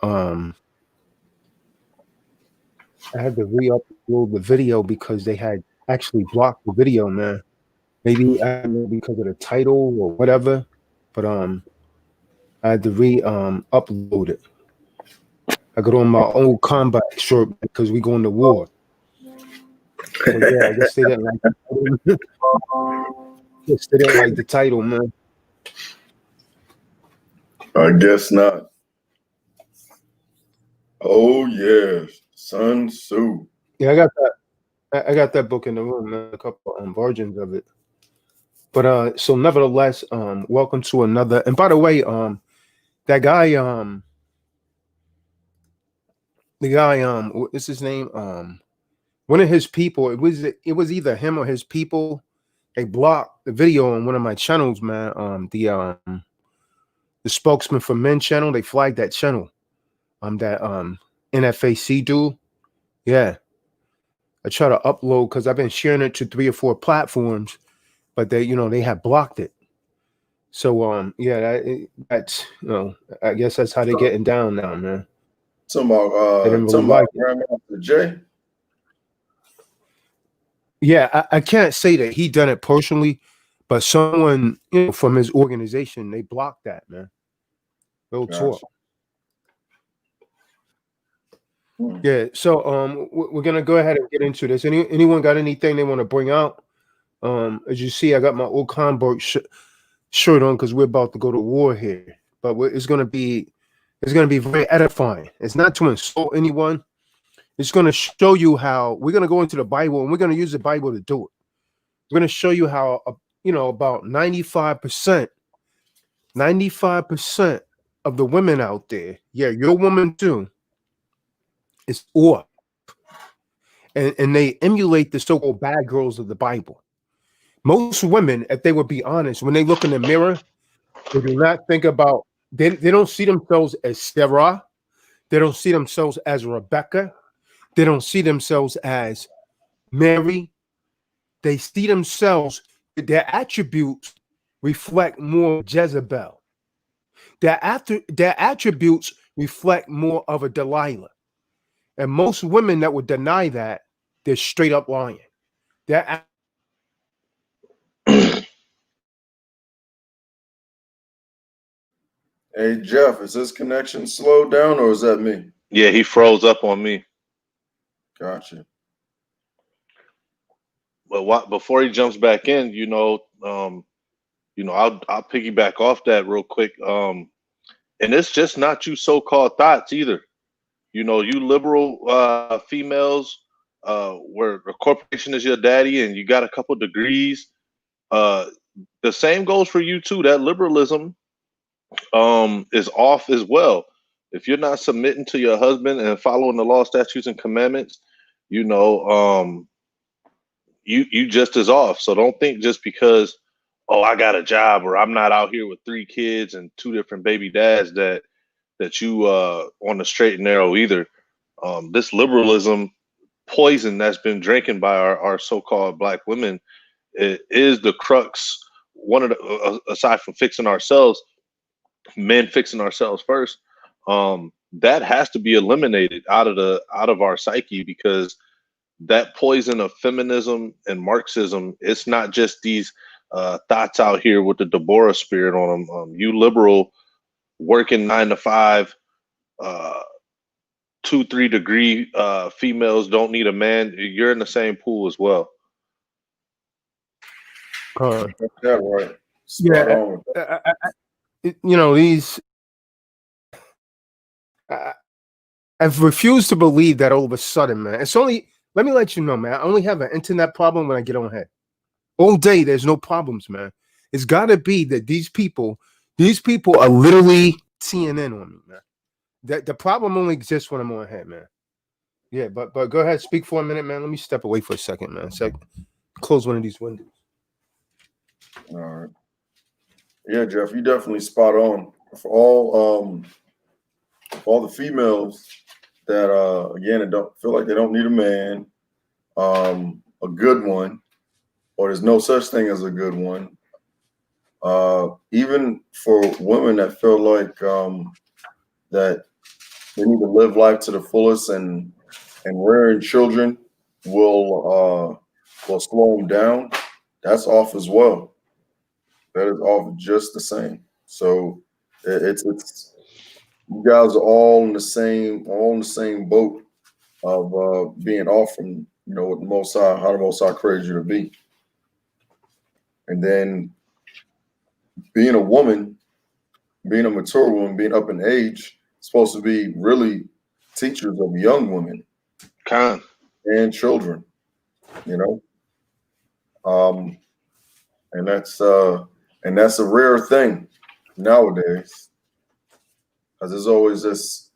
um I had to re-upload the video because they had actually blocked the video, man. Maybe I don't know because of the title or whatever, but I had to upload it. I got on my old combat shirt because we going to war. So yeah, I guess they didn't like the title. Guess they didn't like the title, man. I guess not. Oh yes, Sun Tzu. Yeah, I got that. I got that book in the room, man. A couple versions of it. But so nevertheless, welcome to another. And by the way, that guy, the guy, what's his name? One of his people. It was either him or his people. They blocked the video on one of my channels, man. The spokesman for Men channel. They flagged that channel. That NFAC dude. Yeah, I try to upload because I've been sharing it to 3 or 4 platforms, but they have blocked it. So yeah, that's I guess that's how they're getting down now, man. Talking about Grandmaster Jay. Yeah, I can't say that he done it personally, but someone from his organization, they blocked that, man. Real talk. Yeah, so we're gonna go ahead and get into this. Anyone got anything they want to bring out? As you see, I got my old Conberg shirt on because we're about to go to war here. But it's gonna be very edifying. It's not to insult anyone. It's gonna show you how we're gonna go into the Bible and we're gonna use the Bible to do it. We're gonna show you how about 95% of the women out there, yeah, your woman too, is off. And they emulate the so-called bad girls of the Bible. Most women, if they would be honest, when they look in the mirror, they do not think about, they don't see themselves as Sarah. They don't see themselves as Rebecca. They don't see themselves as Mary. They see themselves, their attributes reflect more Jezebel. Their attributes reflect more of a Delilah. And most women that would deny that, they're straight up lying. Their Hey Jeff, is this connection slowed down or is that me? Yeah, he froze up on me. Gotcha. But before he jumps back in, I'll piggyback off that real quick. And it's just not you so-called thoughts either. You liberal females, where a corporation is your daddy and you got a couple degrees. The same goes for you too. That liberalism is off as well. If you're not submitting to your husband and following the law, statutes, and commandments, you just as off. So don't think just because, oh, I got a job or I'm not out here with 3 kids and 2 different baby dads that you on the straight and narrow either. This liberalism poison that's been drinking by our so-called Black women is the crux. One of the aside from fixing ourselves, men fixing ourselves first, that has to be eliminated out of our psyche, because that poison of feminism and Marxism, it's not just these thoughts out here with the Deborah spirit on them. You liberal working 9 to 5, 2-3 degree females don't need a man. You're in the same pool as well. Yeah, right. These. I've refused to believe that all of a sudden, man. It's only, let me let you know, man. I only have an internet problem when I get on here. All day, there's no problems, man. It's got to be that these people are literally CNN on me, man. That the problem only exists when I'm on here, man. Yeah, but go ahead, speak for a minute, man. Let me step away for a second, man. Close one of these windows. All right. Yeah, Jeff, you definitely spot on. For all the females that again don't feel like they don't need a man, a good one, or there's no such thing as a good one. Even for women that feel like that they need to live life to the fullest, and rearing children will slow them down. That's off as well. That is off just the same. So it's you guys are all in the same boat of being off from what the Most High, how the Most High created you to be. And then being a woman, being a mature woman, being up in age, supposed to be really teachers of young women and children, and that's a rare thing nowadays, because there's always this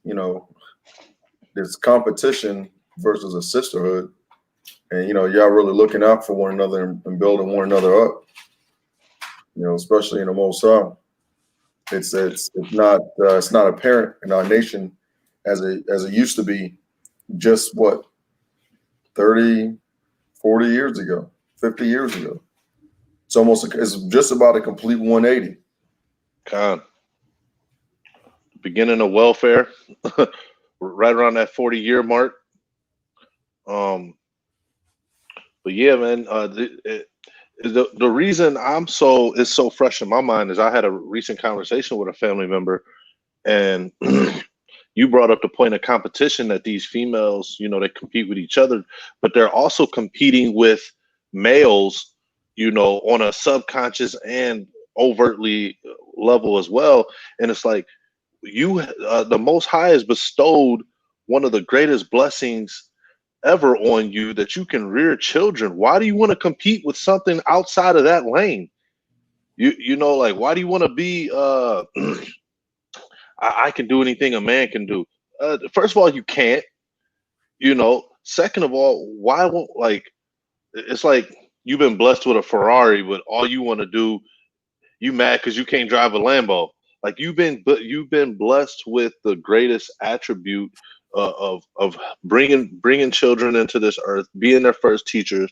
this competition versus a sisterhood, and y'all really looking out for one another and building one another up, especially in the Most High. It's not apparent in our nation as it used to be just 30, 40 years ago, 50 years ago. It's just about a complete 180. Beginning of welfare, right around that 40-year mark. But yeah, man, the reason it's so fresh in my mind is I had a recent conversation with a family member, and you brought up the point of competition, that these females, they compete with each other, but they're also competing with males, on a subconscious and overtly level as well. And it's like the Most High has bestowed one of the greatest blessings ever on you, that you can rear children. Why do you want to compete with something outside of that lane? Why do you want to be I can do anything a man can do? First of all, you can't. Second of all, why won't it's like you've been blessed with a Ferrari, but all you want to do, you mad because you can't drive a Lambo. Like you've been blessed with the greatest attribute of bringing children into this earth, being their first teachers.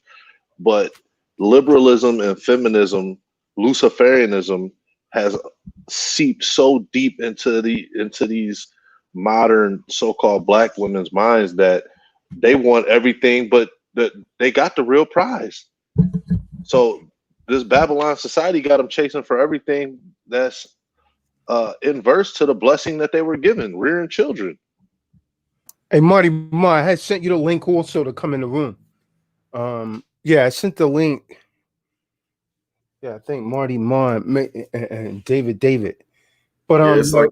But liberalism and feminism, Luciferianism, has seeped so deep into these modern so-called black women's minds that they want everything, but they got the real prize. So this Babylon society got them chasing for everything that's inverse to the blessing that they were given, rearing children. Hey, Marty, I had sent you the link also to come in the room. Yeah, I sent the link. Yeah, I think Marty and David. But it's like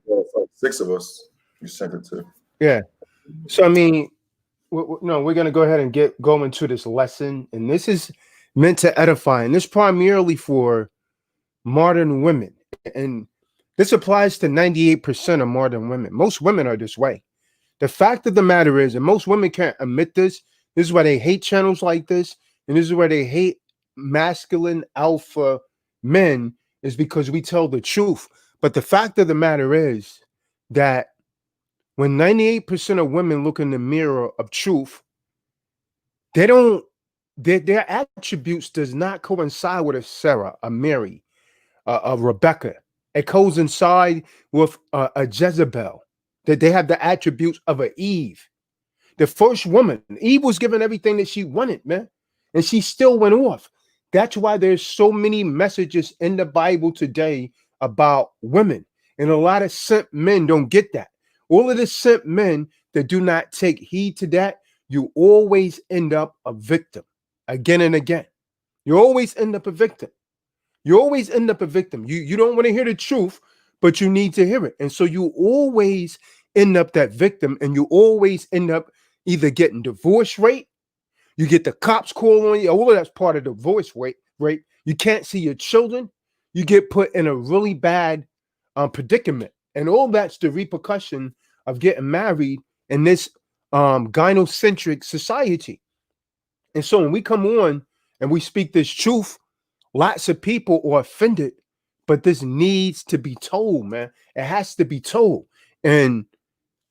6 of us you sent it to. Yeah. So I mean, we're gonna go ahead and go into this lesson, and this is meant to edify, and this primarily for modern women, and this applies to 98% of modern women. Most women are this way. The fact of the matter is, and most women can't admit this. This is why they hate channels like this, and this is why they hate masculine alpha men, is because we tell the truth. But the fact of the matter is that when 98% of women look in the mirror of truth, their attributes does not coincide with a Sarah, a Mary, a Rebecca. It coincides with a Jezebel. That they have the attributes of an Eve. The first woman, Eve, was given everything that she wanted, man, and she still went off. That's why there's so many messages in the Bible today about women, and a lot of simp men don't get that. All of the simp men that do not take heed to that, you always end up a victim again and again. You always end up a victim. You always end up a victim. You don't want to hear the truth, but you need to hear it. And so you always end up that victim, and you always end up either getting divorce rate, you get the cops call on you. All of that's part of the divorce rate. You can't see your children. You get put in a really bad predicament. And all that's the repercussion of getting married in this gynocentric society. And so when we come on and we speak this truth, lots of people are offended, but this needs to be told, man. It has to be told. And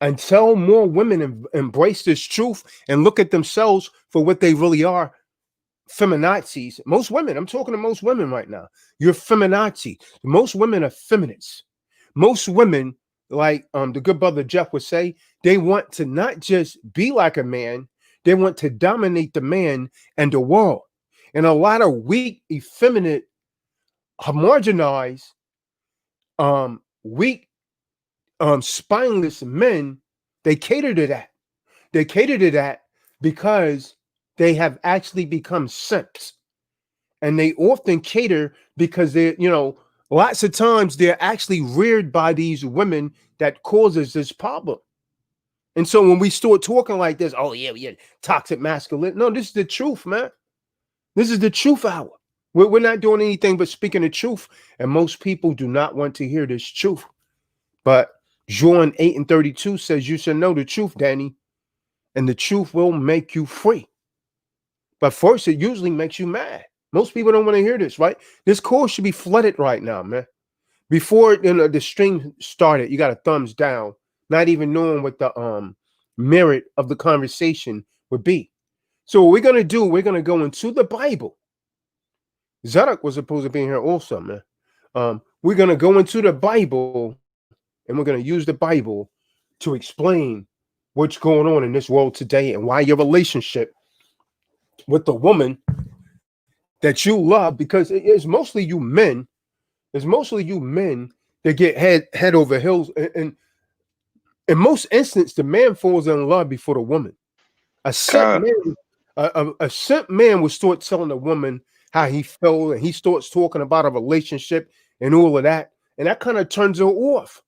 until more women embrace this truth and look at themselves for what they really are, feminazis. Most women, I'm talking to most women right now. You're feminazi. Most women are feminists. Most women like the good brother Jeff would say, they want to not just be like a man, they want to dominate the man and the world. And a lot of weak, effeminate, marginalized, weak, spineless men, they cater to that. They cater to that because they have actually become simps. And they often cater because they're, lots of times they're actually reared by these women that causes this problem. And so when we start talking like this, oh yeah, yeah, toxic masculine. No, this is the truth, man. This is the truth hour. We're not doing anything but speaking the truth. And most people do not want to hear this truth. But John 8:32 says you should know the truth, Danny, and the truth will make you free. But first, it usually makes you mad. Most people don't want to hear this, right? This course should be flooded right now, man. Before the stream started, you got a thumbs down, not even knowing what the merit of the conversation would be. So what we're gonna do, we're gonna go into the Bible. Zadok was supposed to be in here also, man. We're gonna go into the Bible and we're gonna use the Bible to explain what's going on in this world today and why your relationship with the woman that you love, because it's mostly you men, that get head over heels, and in most instances, the man falls in love before the woman. A simp man, a simp man will start telling the woman how he felt, and he starts talking about a relationship and all of that, and that kind of turns her off.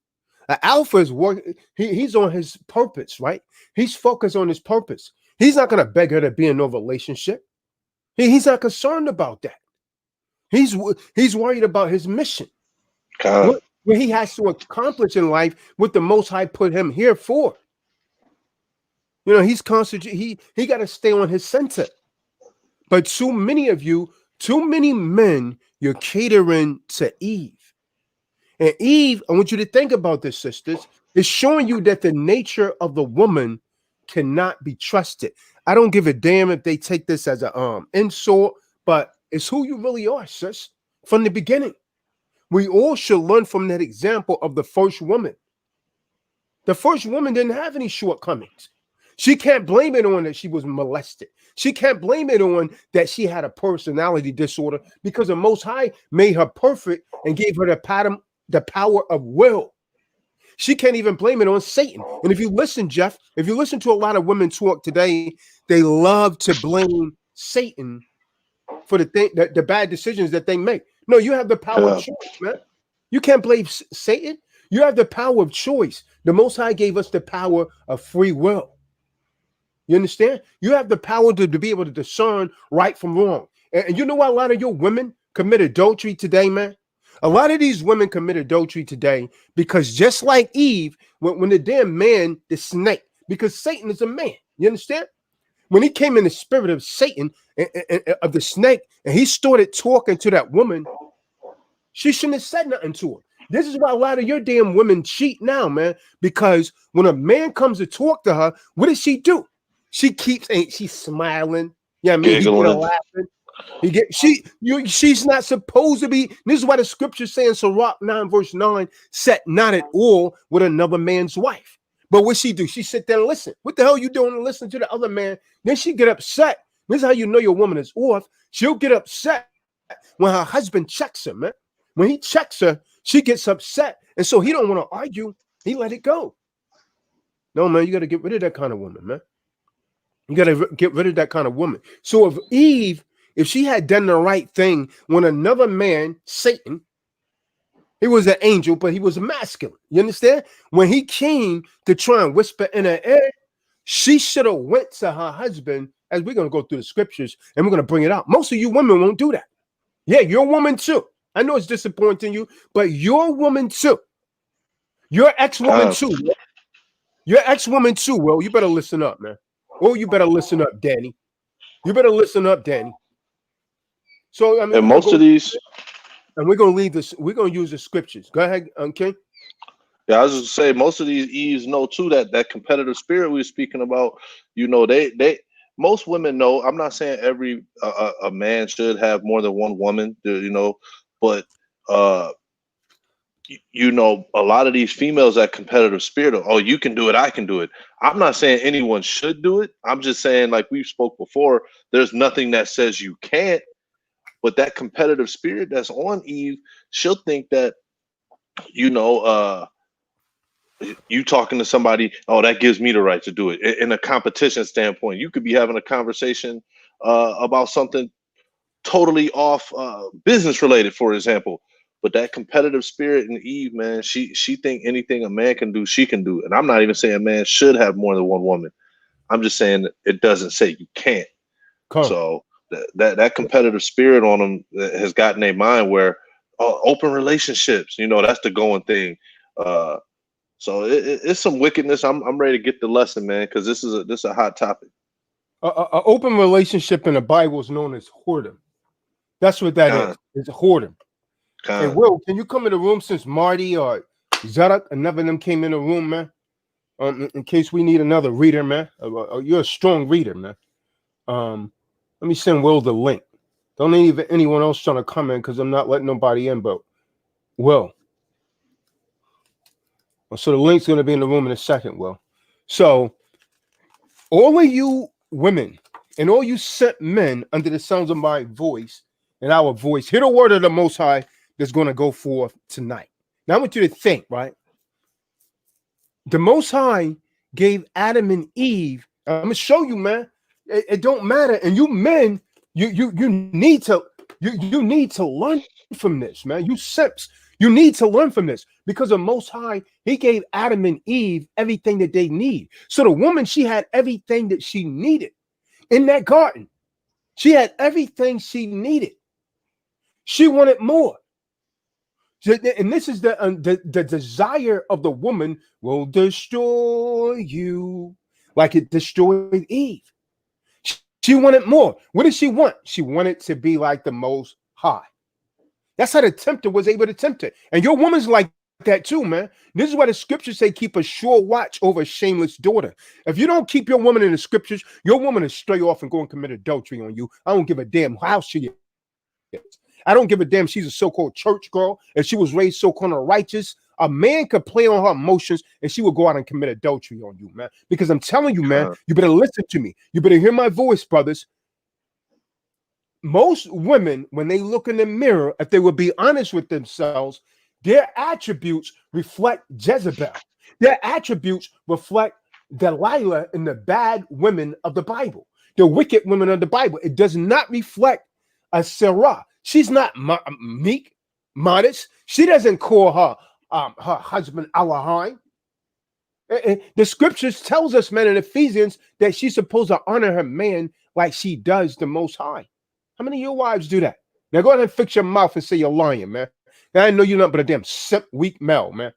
An alpha is working; he's on his purpose, right? He's focused on his purpose. He's not going to beg her to be in no relationship. He's not concerned about that. He's worried about his mission. What he has to accomplish in life, what the Most High put him here for. He's concentrated. He got to stay on his center. But too many of you, too many men, you're catering to Eve. And Eve, I want you to think about this, sisters. It's showing you that the nature of the woman cannot be trusted. I don't give a damn if they take this as an insult, but it's who you really are, sis, from the beginning. We all should learn from that example of the first woman. The first woman didn't have any shortcomings. She can't blame it on that she was molested. She can't blame it on that she had a personality disorder, because the Most High made her perfect and gave her the power of will. She can't even blame it on Satan. And if you listen, Jeff, if you listen to a lot of women talk today, they love to blame Satan for the bad decisions that they make. No, you have the power of choice, man. You can't blame Satan. You have the power of choice. The Most High gave us the power of free will. You understand? You have the power to be able to discern right from wrong. And you know why a lot of your women commit adultery today, man? A lot of these women commit adultery today because just like Eve, when the damn man, the snake, because Satan is a man. You understand? When he came in the spirit of Satan, of the snake, and he started talking to that woman, she shouldn't have said nothing to her. This is why a lot of your damn women cheat now, man, because when a man comes to talk to her, what does she do? She she's smiling. Yeah, I mean, he's laughing. She's not supposed to be. This is why the scripture saying, Sirach 9 verse 9, set not at all with another man's wife. But what she do? She sit there and listen. What the hell you doing to listen to the other man? Then she get upset. This is how you know your woman is off. She'll get upset when her husband checks her, man. When he checks her, she gets upset. And so he don't want to argue. He let it go. No, man, you got to get rid of that kind of woman, man. You got to get rid of that kind of woman. So if Eve, if she had done the right thing when another man, Satan, he was an angel, but he was masculine. You understand? When he came to try and whisper in her ear, she should have went to her husband, as we're going to go through the scriptures, and we're going to bring it out. Most of you women won't do that. Yeah, you're a woman too. I know it's disappointing you, but you're a woman too. You're ex-woman too. Man. You're ex-woman too. Well, you better listen up, man. Oh, you better listen up, Danny. You better listen up, Danny. So I mean, and most of these, and we're gonna leave this. We're gonna use the scriptures. Go ahead, King. Yeah, I was just say most of these Eves know too that competitive spirit we were speaking about. You know, they most women know. I'm not saying every a man should have more than one woman. You know, but you know, a lot of these females, that competitive spirit of, oh, you can do it, I can do it. I'm not saying anyone should do it. I'm just saying, like we've spoke before, there's nothing that says you can't. But that competitive spirit that's on Eve, she'll think that, you know, you talking to somebody, oh, that gives me the right to do it. In a competition standpoint, you could be having a conversation about something totally off business related, for example. But that competitive spirit in Eve, man, she think anything a man can do, she can do. And I'm not even saying a man should have more than one woman. I'm just saying it doesn't say you can't. Come. So that competitive spirit on them has gotten their mind where open relationships, you know, that's the going thing. So it's some wickedness. I'm ready to get the lesson, man, because this is a hot topic. An open relationship in the Bible is known as whoredom. That's what that is. It's a whoredom. Hey, Will, can you come in the room since Marty or Zadok and none of them came in the room, man? In case we need another reader, man. You're a strong reader, man. Let me send Will the link. Don't need anyone else trying to come in because I'm not letting nobody in, but Will. So the link's going to be in the room in a second, Will. So all of you women and all you sent men under the sounds of my voice and our voice, hear the word of the Most High that's going to go forth tonight. Now I want you to think, right? The Most High gave Adam and Eve. I'm gonna show you, man. It don't matter, and you men, you need to you need to learn from this, man. You simps, you need to learn from this because the Most High, He gave Adam and Eve everything that they need. So the woman, she had everything that she needed in that garden. She had everything she needed. She wanted more. And this is the desire of the woman will destroy you like it destroyed Eve. She wanted more. What did she want? She wanted to be like the Most High. That's how the tempter was able to tempt her. And your woman's like that too, man. This is why the scriptures say keep a sure watch over a shameless daughter. If you don't keep your woman in the scriptures, your woman will stray off and go and commit adultery on you. I don't give a damn how she is. I don't give a damn. She's a so-called church girl and she was raised so-called righteous. A man could play on her emotions and she would go out and commit adultery on you, man. Because I'm telling you, man, you better listen to me. You better hear my voice, brothers. Most women, when they look in the mirror, if they would be honest with themselves, their attributes reflect Jezebel. Their attributes reflect Delilah and the bad women of the Bible, the wicked women of the Bible. It does not reflect a Sarah. She's not meek, modest. She doesn't call her husband Elohim. The scriptures tells us, man, in Ephesians, that she's supposed to honor her man like she does the Most High. How many of your wives do that? Now go ahead and fix your mouth and say you're lying, man. Now I know you're not but a damn simp, weak male, man.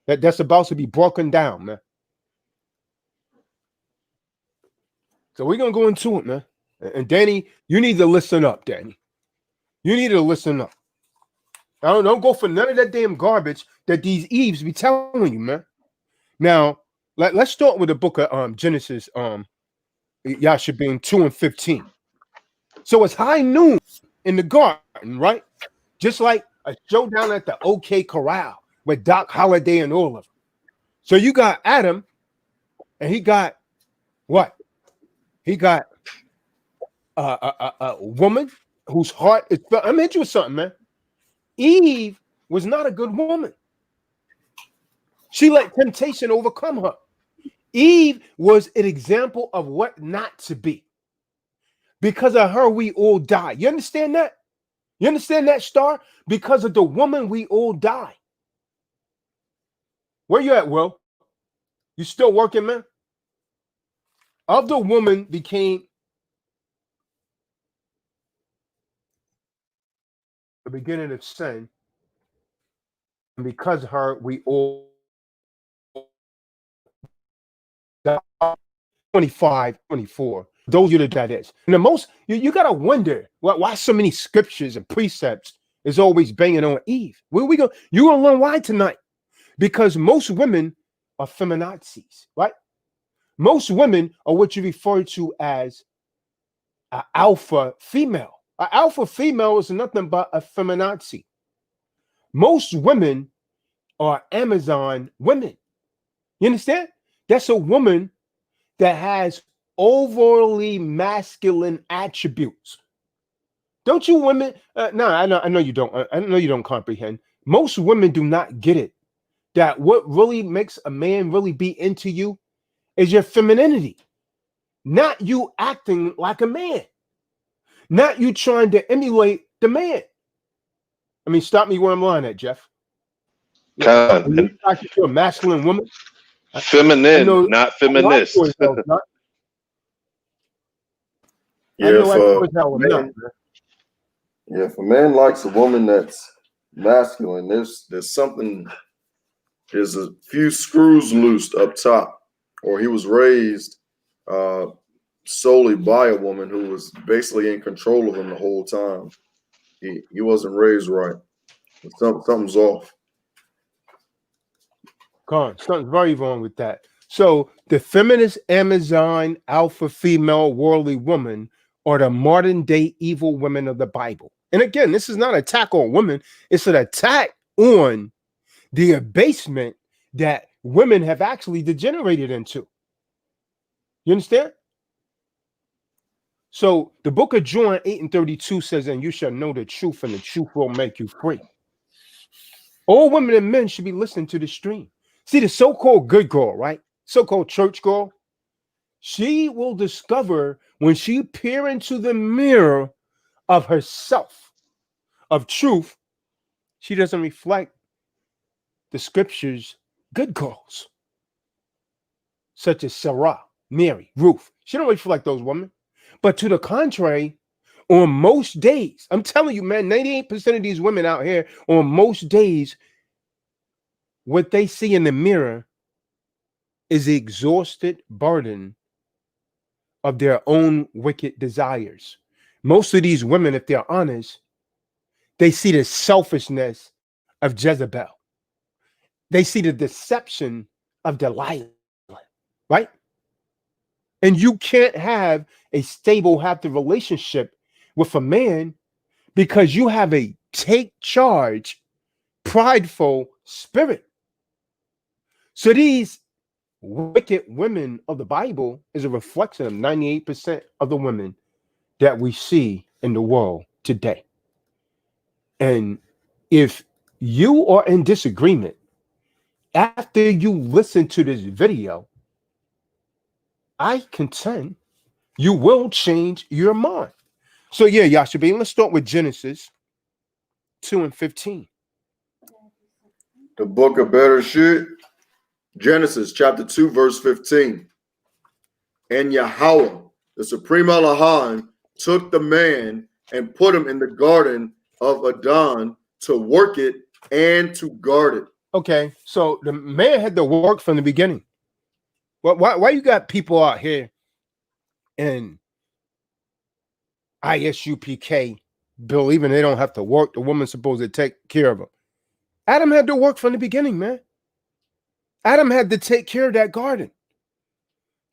That's about to be broken down, man. So we're gonna go into it, man. And Danny, you need to listen up, Danny. You need to listen up. Don't go for none of that damn garbage that these Eves be telling you, man. Now, let's start with the book of Genesis, Yashabin 2 and 15. So it's high noon in the garden, right? Just like a showdown at the OK Corral with Doc Holliday and all of them. So you got Adam, and he got what? He got a woman whose heart is. I'm hit you with something, man. Eve was not a good woman. She let temptation overcome her. Eve was an example of what not to be. Because of her, we all die. You understand that? You understand that, Star? Because of the woman, we all die. Where you at, Will? You still working, man? Of the woman became the beginning of sin. And because of her, we all die. 25, 24. Those are the that is. And the most, you got to wonder why so many scriptures and precepts is always banging on Eve. Where we go? You're going to learn why tonight. Because most women are feminazis, right? Most women are what you refer to as an alpha female. An alpha female is nothing but a feminazi. Most women are Amazon women. You understand? That's a woman that has overly masculine attributes. Don't you women? No, I know you don't. I know you don't comprehend. Most women do not get it. That what really makes a man really be into you is your femininity, not you acting like a man, not you trying to emulate the man. I mean, stop me where I'm lying at, Jeff. Con, When you attracted to a masculine woman, I feminine, know. not I know I sure feminist. as hell not. I Yeah, know I sure as hell am not. if a man likes a woman that's masculine, there's something, there's a few screws loosed up top, or he was raised solely by a woman who was basically in control of him the whole time. He wasn't raised right. Something's off. Something's very wrong with that. So the feminist Amazon alpha female worldly woman are the modern day evil women of the Bible. And again, this is not an attack on women, it's an attack on the abasement that women have actually degenerated into. You understand? So the book of John 8:32 says, and you shall know the truth, and the truth will make you free. All women and men should be listening to the stream. See, the so-called good girl, right? So-called church girl, she will discover when she peer into the mirror of herself, of truth, she doesn't reflect the scriptures good girls, such as Sarah, Mary, Ruth. She don't reflect those women. But to the contrary, on most days, I'm telling you, man, 98% of these women out here, on most days, what they see in the mirror is the exhausted burden of their own wicked desires. Most of these women, if they're honest, they see the selfishness of Jezebel. They see the deception of Delilah, right? And you can't have a stable, happy relationship with a man because you have a take charge, prideful spirit. So these wicked women of the Bible is a reflection of 98% of the women that we see in the world today. And if you are in disagreement after you listen to this video, I contend you will change your mind. So yeah, Yashabin, let's start with Genesis 2:15. The book of better shit, Genesis chapter 2, verse 15. And Yahweh, the supreme Elohim, took the man and put him in the garden of Adon to work it and to guard it. Okay, so the man had to work from the beginning. Why you got people out here in ISUPK believing they don't have to work? The woman's supposed to take care of them. Adam had to work from the beginning, man. Adam had to take care of that garden.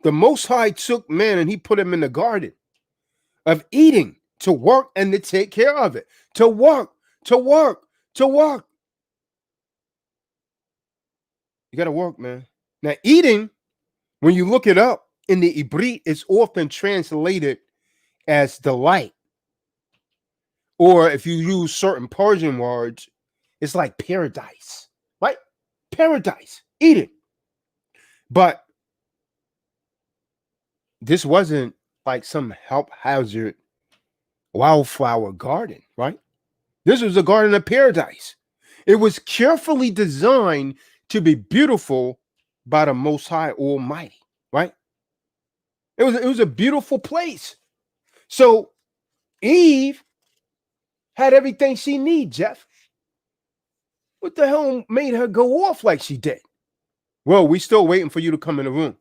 The Most High took man and he put him in the garden of eating, to work and to take care of it. To work, to work, to work. You got to work, man. Now, eating, when you look it up in the Ibrit, it's often translated as delight. Or if you use certain Persian words, it's like paradise, right? Paradise, eating. But this wasn't like some haphazard wildflower garden, right? This was a garden of paradise. It was carefully designed to be beautiful by the Most High Almighty, right? It was a beautiful place. So Eve had everything she needed, Jeff. What the hell made her go off like she did? Well, we still waiting for you to come in the room.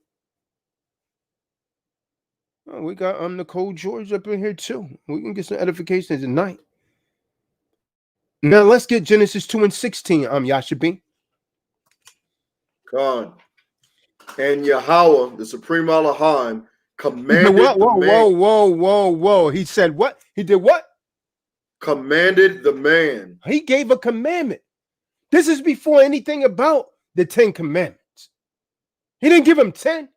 Oh, we got Nicole George up in here too. We can get some edification tonight. Now let's get Genesis 2:16. Yashabin. God. And Yahweh, the supreme Elohim, commanded Whoa. He said what? He did what? Commanded the man. He gave a commandment. This is before anything about the 10 commandments. He didn't give him 10.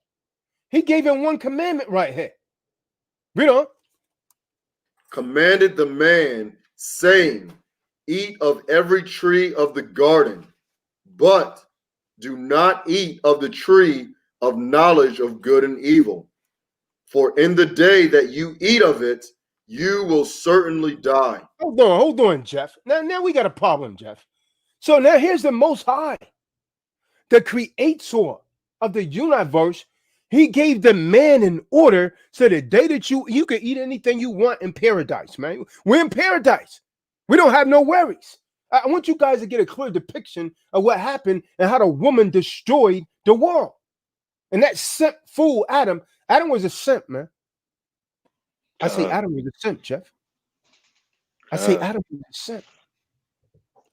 He gave him one commandment right here. Read on. Commanded the man, saying, eat of every tree of the garden, but do not eat of the tree of knowledge of good and evil. For in the day that you eat of it, you will certainly die. Hold on, Jeff. Now we got a problem, Jeff. So now here's the Most High, the creator of the universe. He gave the man an order so the day that you can eat anything you want in paradise, man. We're in paradise. We don't have no worries. I want you guys to get a clear depiction of what happened and how the woman destroyed the world. And that simp fool, Adam was a simp, man. I say Adam was a simp, Jeff. I say Adam was a simp.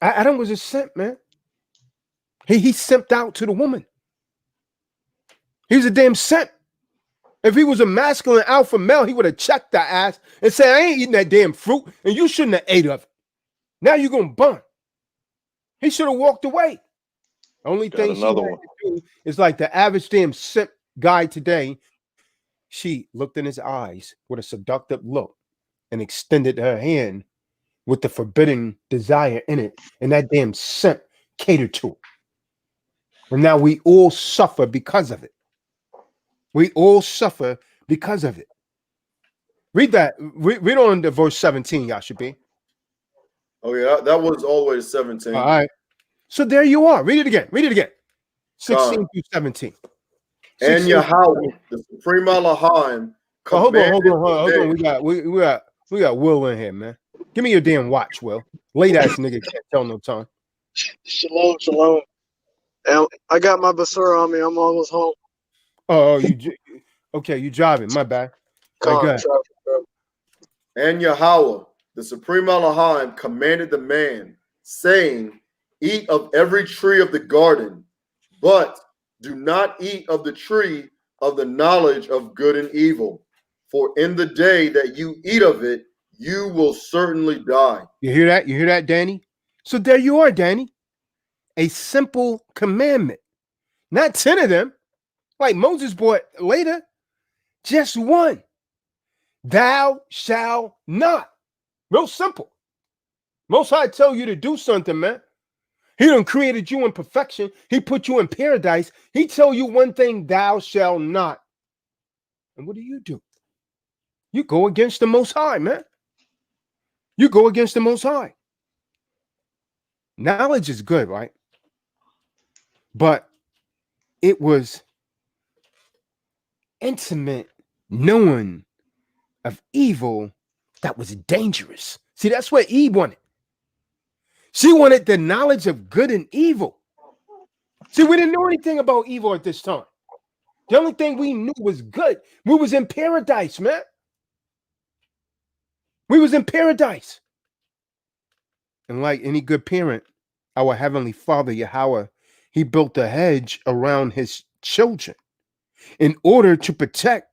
Adam was a simp, man. He simped out to the woman. He was a damn simp. If he was a masculine alpha male, he would have checked that ass and said, I ain't eating that damn fruit, and you shouldn't have ate of it. Now you're going to burn. He should have walked away. The only thing she had to do is like the average damn simp guy today. She looked in his eyes with a seductive look and extended her hand with the forbidden desire in it. And that damn simp catered to it. And now we all suffer because of it. We all suffer because of it. Read that. Read on to verse 17, Yashabi. Oh, yeah, that was all the way to 17. All right. So there you are. Read it again. Read it again. 16 through 17. And Yahweh, the supreme Elohim. Hold on. We got Will in here, man. Give me your damn watch, Will. Late ass nigga can't tell no time. Shalom. I got my basura on me. I'm almost home. Oh, you driving? My bad. Right, and Yahweh, the supreme Elohim, commanded the man, saying, eat of every tree of the garden, but do not eat of the tree of the knowledge of good and evil. For in the day that you eat of it, you will certainly die. You hear that? You hear that, Danny? So there you are, Danny. A simple commandment. Not 10 of them, like Moses brought later. Just one. Thou shalt not. Real simple. Most High tell you to do something, man. He done created you in perfection. He put you in paradise. He tell you one thing, thou shalt not. And what do? You go against the Most High, man. You go against the Most High. Knowledge is good, right? But it was intimate knowing of evil that was dangerous. See, that's what Eve wanted. She wanted the knowledge of good and evil. See, we didn't know anything about evil at this time. The only thing we knew was good. We was in paradise, man. We was in paradise. And like any good parent, our Heavenly Father, Yahweh, he built a hedge around his children in order to protect.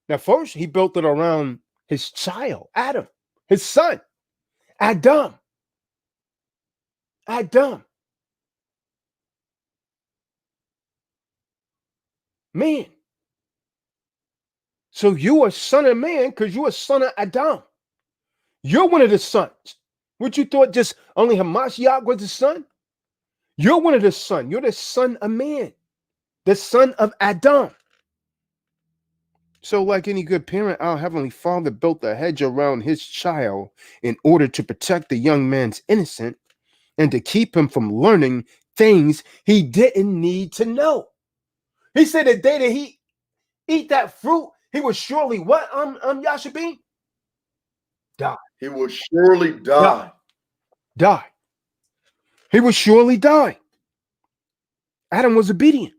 Now, first, he built it around his child, Adam, his son, Adam. Man. So you are son of man because you're a son of Adam. You're one of the sons. What you thought just only Hamashiach was the son? You're one of the sons. You're the son of man, the son of Adam. So like any good parent, our Heavenly Father built a hedge around his child in order to protect the young man's innocence and to keep him from learning things he didn't need to know. He said the day that he eat that fruit, he would surely what? Yashabi? Die. He will surely die. Die. He would surely die. Adam was obedient,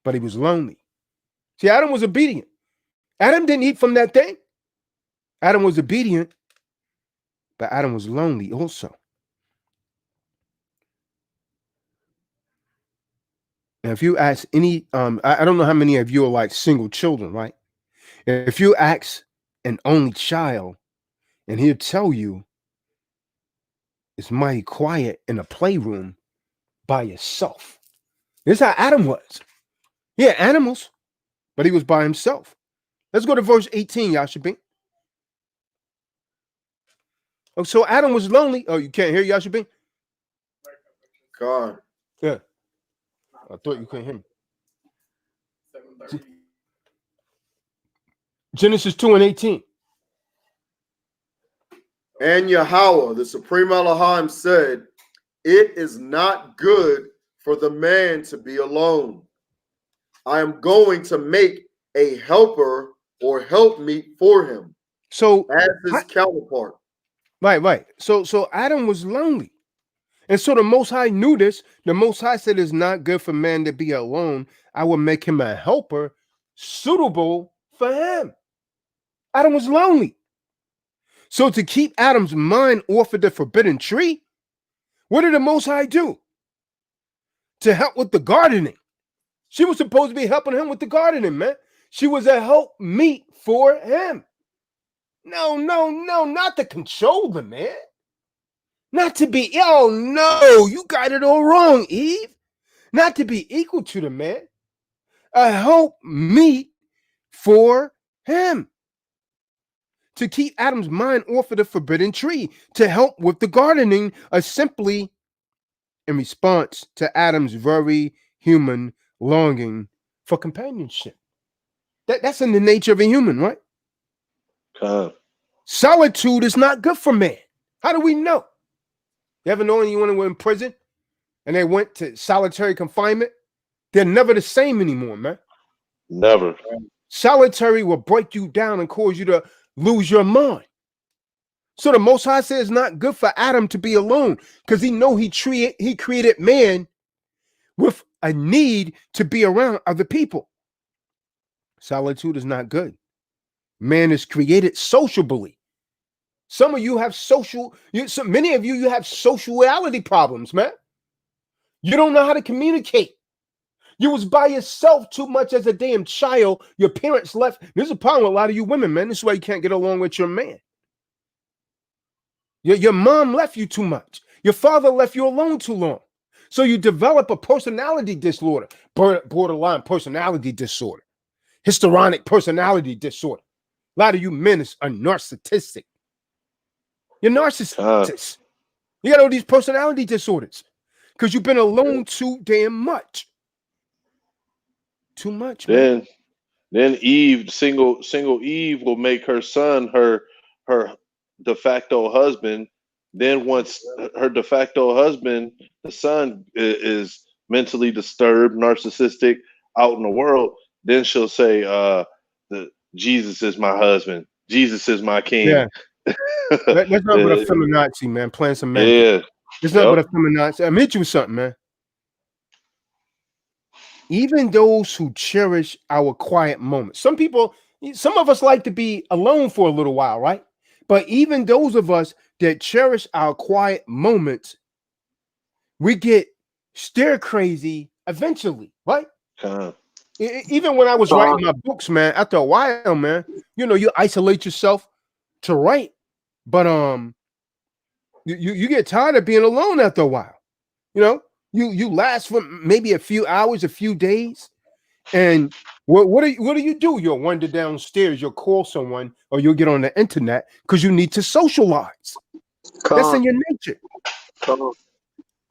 but he was lonely. See, Adam was obedient. Adam didn't eat from that thing. Adam was obedient, but Adam was lonely also. Now, if you ask any, I don't know how many of you are like single children, right? If you ask an only child, and he'll tell you is mighty quiet in a playroom by yourself. This is how Adam was. Yeah, animals, but he was by himself. Let's go to verse 18, Yashabin. Oh, so Adam was lonely. Oh, you can't hear Yashabin? God. Yeah. I thought you couldn't hear me. Genesis 2 and 18. And Yahweh, the supreme Elohim, said, it is not good for the man to be alone. I am going to make a helper or helpmeet for him, So as his counterpart. right. So Adam was lonely. And so the Most High knew this. The Most High said it's not good for man to be alone. I will make him a helper suitable for him. Adam was lonely. So to keep Adam's mind off of the forbidden tree, what did the Most High do? To help with the gardening. She was supposed to be helping him with the gardening, man. She was a help meet for him. No, not to control the man. Not to be, no, you got it all wrong, Eve. Not to be equal to the man. A help meet for him. To keep Adam's mind off of the forbidden tree. To help with the gardening, simply in response to Adam's very human longing for companionship. That's in the nature of a human, right? Solitude is not good for man. How do we know? You ever know anyone who went in prison and they went to solitary confinement? They're never the same anymore, man. Never. Solitary will break you down and cause you to lose your mind. So the Most High says it's not good for Adam to be alone because he created man with a need to be around other people. Solitude is not good. Man is created sociably. Some of you have many of you have sociality problems, man. You don't know how to communicate. You was by yourself too much as a damn child. Your parents left. There's a problem with a lot of you women, man. This is why you can't get along with your man. Your mom left you too much. Your father left you alone too long. So you develop a personality disorder, borderline personality disorder, histrionic personality disorder. A lot of you men are narcissistic. You're narcissists. You got all these personality disorders because you've been alone too damn much. Too much, man. Then Eve, single Eve, will make her son her de facto husband. Then once her de facto husband, the son is mentally disturbed, narcissistic, out in the world, then she'll say, Jesus is my husband. Jesus is my king. Yeah. That's not but a feminazi, man. Playing some man. Yeah. It's not but a feminazi. I'm hit you with something, man. Even those who cherish our quiet moments. Some of us like to be alone for a little while, right? But even those of us that cherish our quiet moments, we get stir crazy eventually, right? Even when I was writing my books, man, after a while, man, you isolate yourself to write, but you get tired of being alone after a while. You last for maybe a few hours, a few days, and what do you do? You'll wander downstairs, you'll call someone, or you'll get on the internet because you need to socialize. That's in your nature.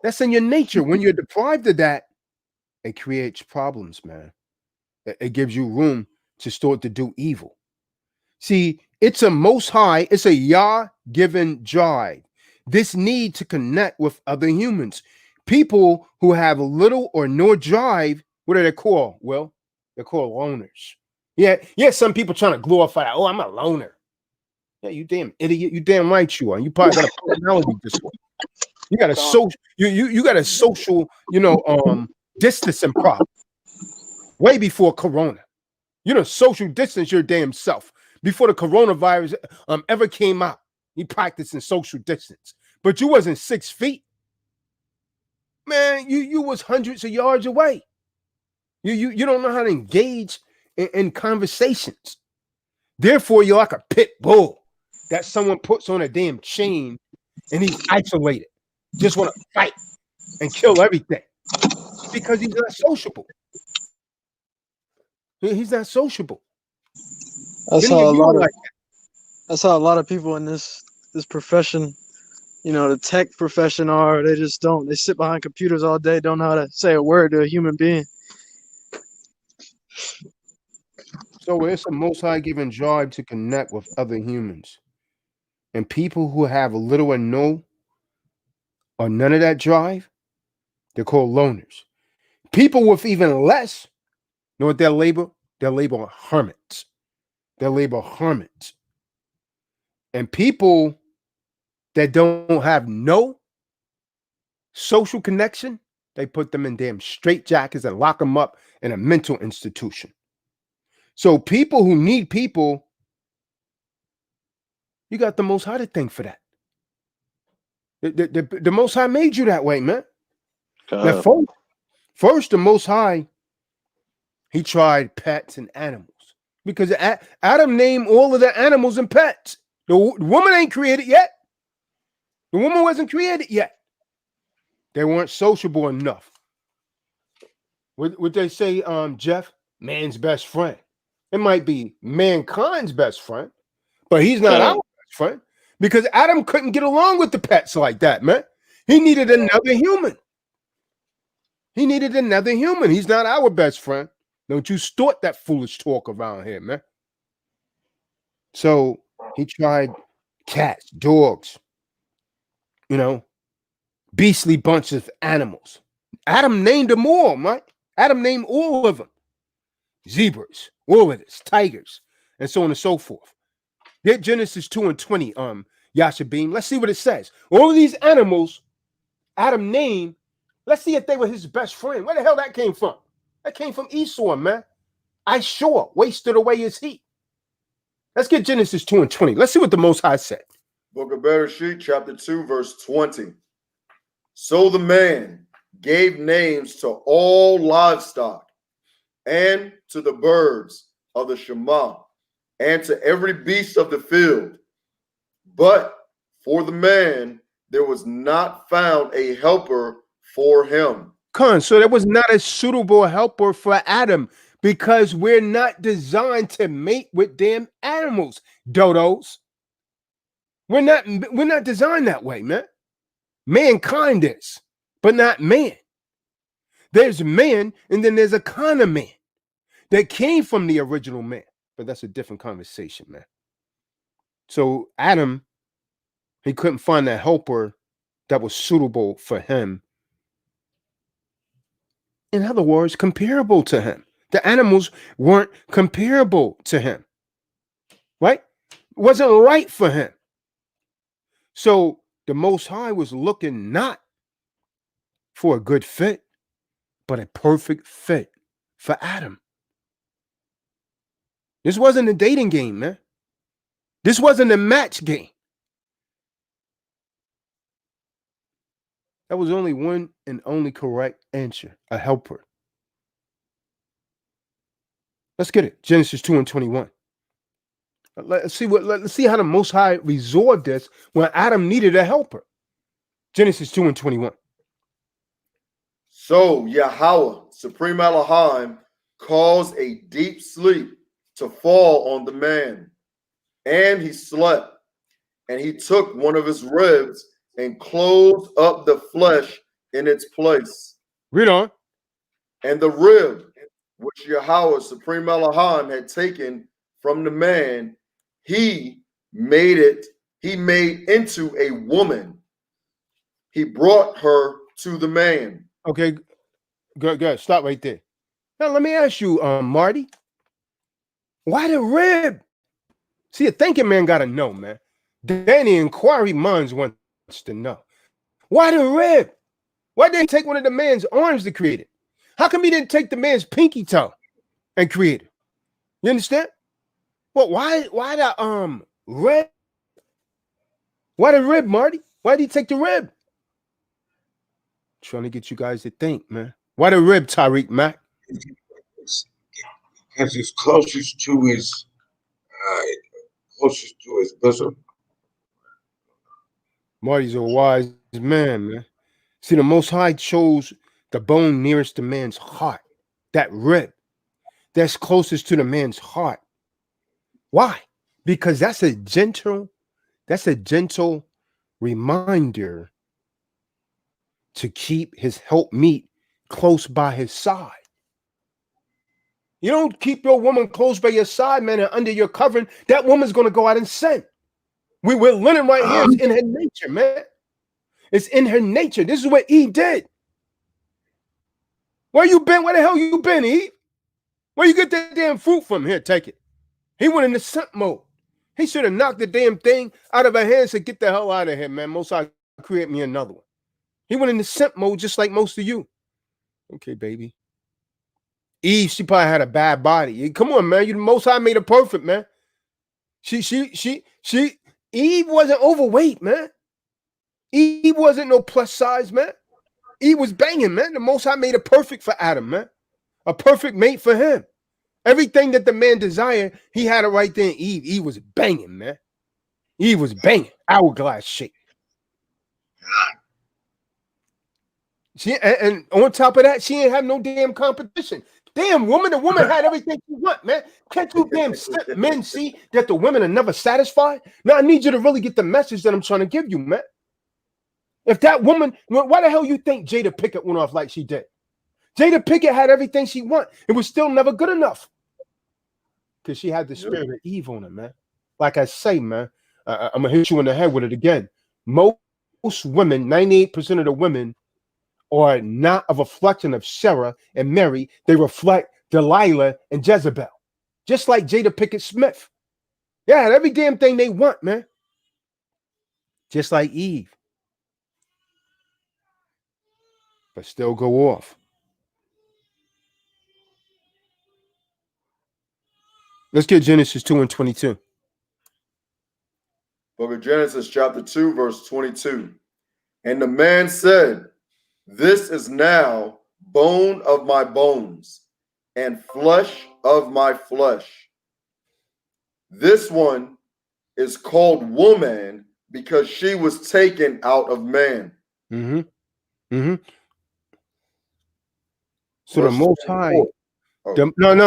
That's in your nature. When you're deprived of that, it creates problems, man. It gives you room to start to do evil. See, it's a Most High, it's a Yah-given drive. This need to connect with other humans. People who have little or no drive, what are they called? Well, they're called loners. Yeah, some people trying to glorify that. Oh, I'm a loner. Yeah, you damn idiot. You damn right you are. You probably got a personality disorder. You got a social, you got a social, distancing problem. Way before Corona. Social distance your damn self. Before the coronavirus ever came out, you practicing social distance. But you wasn't 6 feet. Man, you was hundreds of yards away. You don't know how to engage in conversations. Therefore, you're like a pit bull that someone puts on a damn chain and he's isolated. just want to fight and kill everything because he's not sociable. He's not sociable. That's Many how of a you lot are of like that's how a lot of people in this profession, you know, the tech profession are. They just don't. They sit behind computers all day, don't know how to say a word to a human being. so it's a most high given drive to connect with other humans. And people who have little or no or none of that drive, they're called loners. People with even less, know what they're labeled? They're labeled hermits. They're labeled hermits. And people that don't have no social connection, they put them in damn straitjackets and lock them up in a mental institution. So people who need people, you got the Most High to thank for that. The Most High made you that way, man. Now, first, the Most High, he tried pets and animals because Adam named all of the animals and pets. The woman ain't created yet. The woman wasn't created yet. They weren't sociable enough. What they say, Jeff? Man's best friend. It might be mankind's best friend, but he's not our best friend because Adam couldn't get along with the pets like that, man. He needed another human. He needed another human. He's not our best friend. Don't you start that foolish talk around here, man. So he tried cats, dogs, you know, beastly bunch of animals. Adam named them all, right? Adam named all of them. Zebras, wolves, tigers, and so on and so forth. Get Genesis 2 and 20, Yashabim. Let's see what it says. All of these animals Adam named, let's see if they were his best friend. Where the hell that came from? That came from Esau, man. I sure wasted away his heat. Let's get Genesis 2 and 20. Let's see what the Most High said. Book of Bereshit, chapter 2, verse 20. So the man gave names to all livestock and to the birds of the Shema and to every beast of the field. But for the man, there was not found a helper for him. So there was not a suitable helper for Adam because we're not designed to mate with damn animals, dodos. We're not designed that way, man. Mankind is, but not man. There's man, and then there's a kind of man that came from the original man. But that's a different conversation, man. So Adam, he couldn't find a helper that was suitable for him. In other words, comparable to him. The animals weren't comparable to him, right? Wasn't right for him. So the Most High was looking not for a good fit, but a perfect fit for Adam. This wasn't a dating game, man. This wasn't a match game. That was only one and only correct answer, a helper. Let's get it. Genesis 2 and 21. Let's see how the Most High resolved this when Adam needed a helper. Genesis 2 and 21. So Yahweh, Supreme Elohim, caused a deep sleep to fall on the man, and he slept. And he took one of his ribs and closed up the flesh in its place. Read on. And the rib which Yahweh, Supreme Elohim, had taken from the man, he made into a woman. He brought her to the man. Okay, good. Stop right there. Now let me ask you, Marty, why the rib? See, a thinking man gotta know, man. Danny inquiry minds wants to know. Why the rib? Why didn't he take one of the man's arms to create it? How come he didn't take the man's pinky toe and create it? You understand? Well, why the rib? Why the rib, Marty? Why did he take the rib? Trying to get you guys to think, man. Why the rib, Tariq Mack? Because he's closest to his bosom. Marty's a wise man. See, the Most High chose the bone nearest the man's heart, that rib that's closest to the man's heart. Why? Because that's a gentle reminder to keep his helpmeet close by his side. You don't keep your woman close by your side, man, and under your covering, that woman's going to go out and sin. We're learning right here. It's in her nature, man. It's in her nature. This is what Eve did. Where you been? Where the hell you been, Eve? Where you get that damn fruit from? Here, take it. He went into simp mode. He should have knocked the damn thing out of her hands and said, get the hell out of here, man. Most I create me another one. He went into simp mode just like most of you. Okay, baby. Eve, she probably had a bad body. Come on, man. You the Most High made her perfect, man. Eve wasn't overweight, man. Eve wasn't no plus size, man. Eve was banging, man. The Most High made her perfect for Adam, man. A perfect mate for him. Everything that the man desired, he had it right there in Eve. Eve was banging, man. Eve was banging. Hourglass shape. And on top of that, she ain't have no damn competition. Damn woman, the woman had everything you want, man. Can't you damn men see that the women are never satisfied? Now I need you to really get the message that I'm trying to give you, man. If that woman, why the hell you think Jada Pinkett went off like she did? Jada Pinkett had everything she wanted. It was still never good enough. Because she had the spirit of Eve on her, man. Like I say, man, I'm going to hit you in the head with it again. Most women, 98% of the women, are not a reflection of Sarah and Mary. They reflect Delilah and Jezebel. Just like Jada Pinkett Smith. Yeah, every damn thing they want, man. Just like Eve. But still go off. Let's get Genesis 2:22. Book of Genesis, chapter 2, verse 22. And the man said, this is now bone of my bones and flesh of my flesh. This one is called woman because she was taken out of man. So the Most High,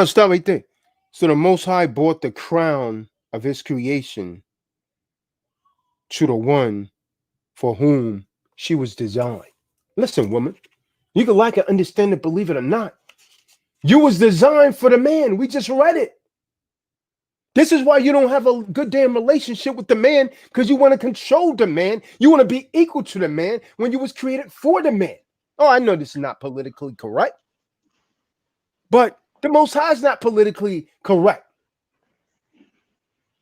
stop right there. So the Most High brought the crown of his creation to the one for whom she was designed. Listen, woman, you can like it, understand it, believe it or not. You was designed for the man. We just read it. This is why you don't have a good damn relationship with the man, because you want to control the man. You want to be equal to the man when you was created for the man. Oh, I know this is not politically correct, but the Most High is not politically correct.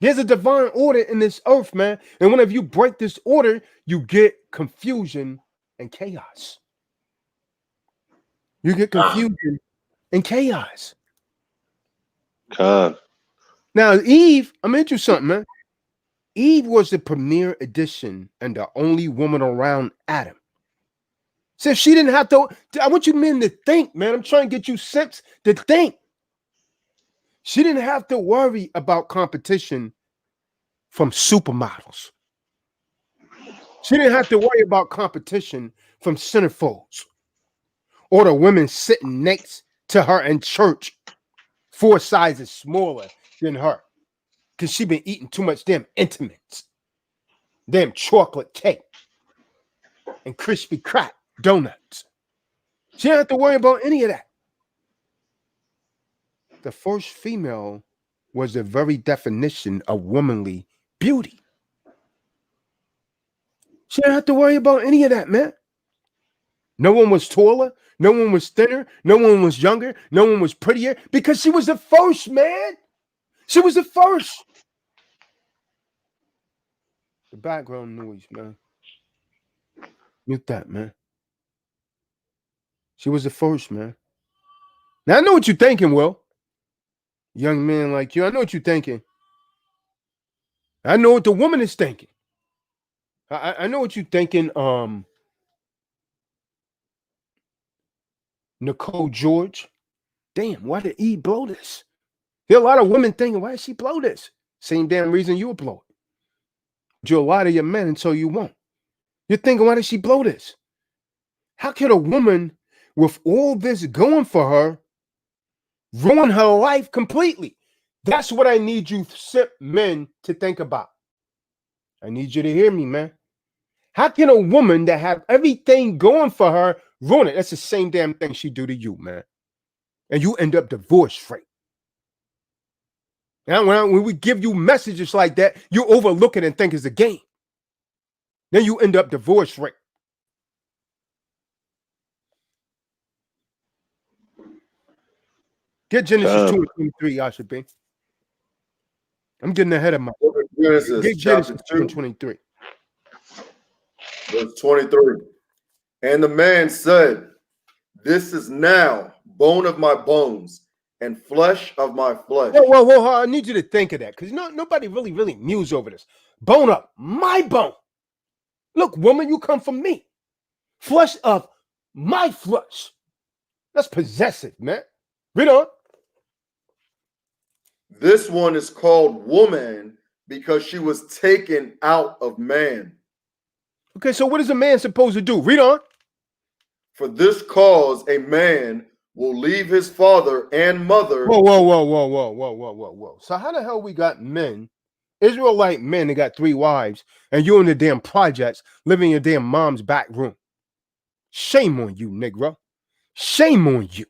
There's a divine order in this earth, man. And whenever you break this order, you get confusion and chaos. You get confusion and chaos. God. Now, Eve, I'm into something, man. Eve was the premier edition and the only woman around Adam. So she didn't have to, I want you men to think, man. I'm trying to get you simps to think. She didn't have to worry about competition from supermodels. She didn't have to worry about competition from centerfolds or the women sitting next to her in church 4 sizes smaller than her because she been eating too much damn Intimates, damn chocolate cake, and crispy crack donuts. She didn't have to worry about any of that. The first female was the very definition of womanly beauty. She didn't have to worry about any of that, man. No one was taller. No one was thinner. No one was younger. No one was prettier because she was the first, man. She was the first. The background noise, man. Mute that, man. She was the first, man. Now, I know what you're thinking, Will. Young man like you, I know what you're thinking. I know what the woman is thinking. I know what you're thinking, Nicole George. Damn, why did Eve blow this? There are a lot of women thinking, why did she blow this? Same damn reason you would blow it. You'll lie to your men until you won't. You're thinking, why did she blow this? How can a woman with all this going for her ruin her life completely? That's what I need you simp men to think about. I need you to hear me, man. How can a woman that have everything going for her ruin it? That's the same damn thing she do to you, man. And you end up divorced rate. Now, when we give you messages like that, you overlook it and think it's a game. Then you end up divorced rate. Get Genesis 2 and 23, Yashabin. I'm getting ahead of my Genesis get chapter Genesis 2 and 23. Verse 23. And the man said, this is now bone of my bones and flesh of my flesh. Whoa, I need you to think of that, because nobody really mused over this. Bone up, my bone. Look, woman, you come from me. Flesh of my flesh. That's possessive, man. Read on. This one is called woman because she was taken out of man. Okay, so what is a man supposed to do? Read on. For this cause, a man will leave his father and mother. Whoa. So how the hell we got men, Israelite men that got 3 wives, and you in the damn projects living in your damn mom's back room? Shame on you, Negro. Shame on you.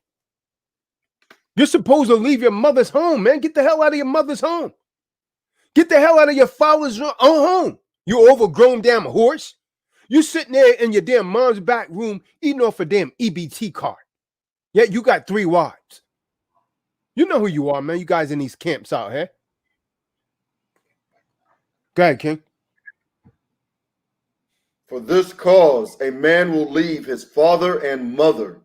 You're supposed to leave your mother's home, man. Get the hell out of your mother's home. Get the hell out of your father's own home. You overgrown damn horse. You sitting there in your damn mom's back room eating off a damn EBT card. Yet you got 3 wives. You know who you are, man. You guys in these camps out here. Go ahead, King. For this cause, a man will leave his father and mother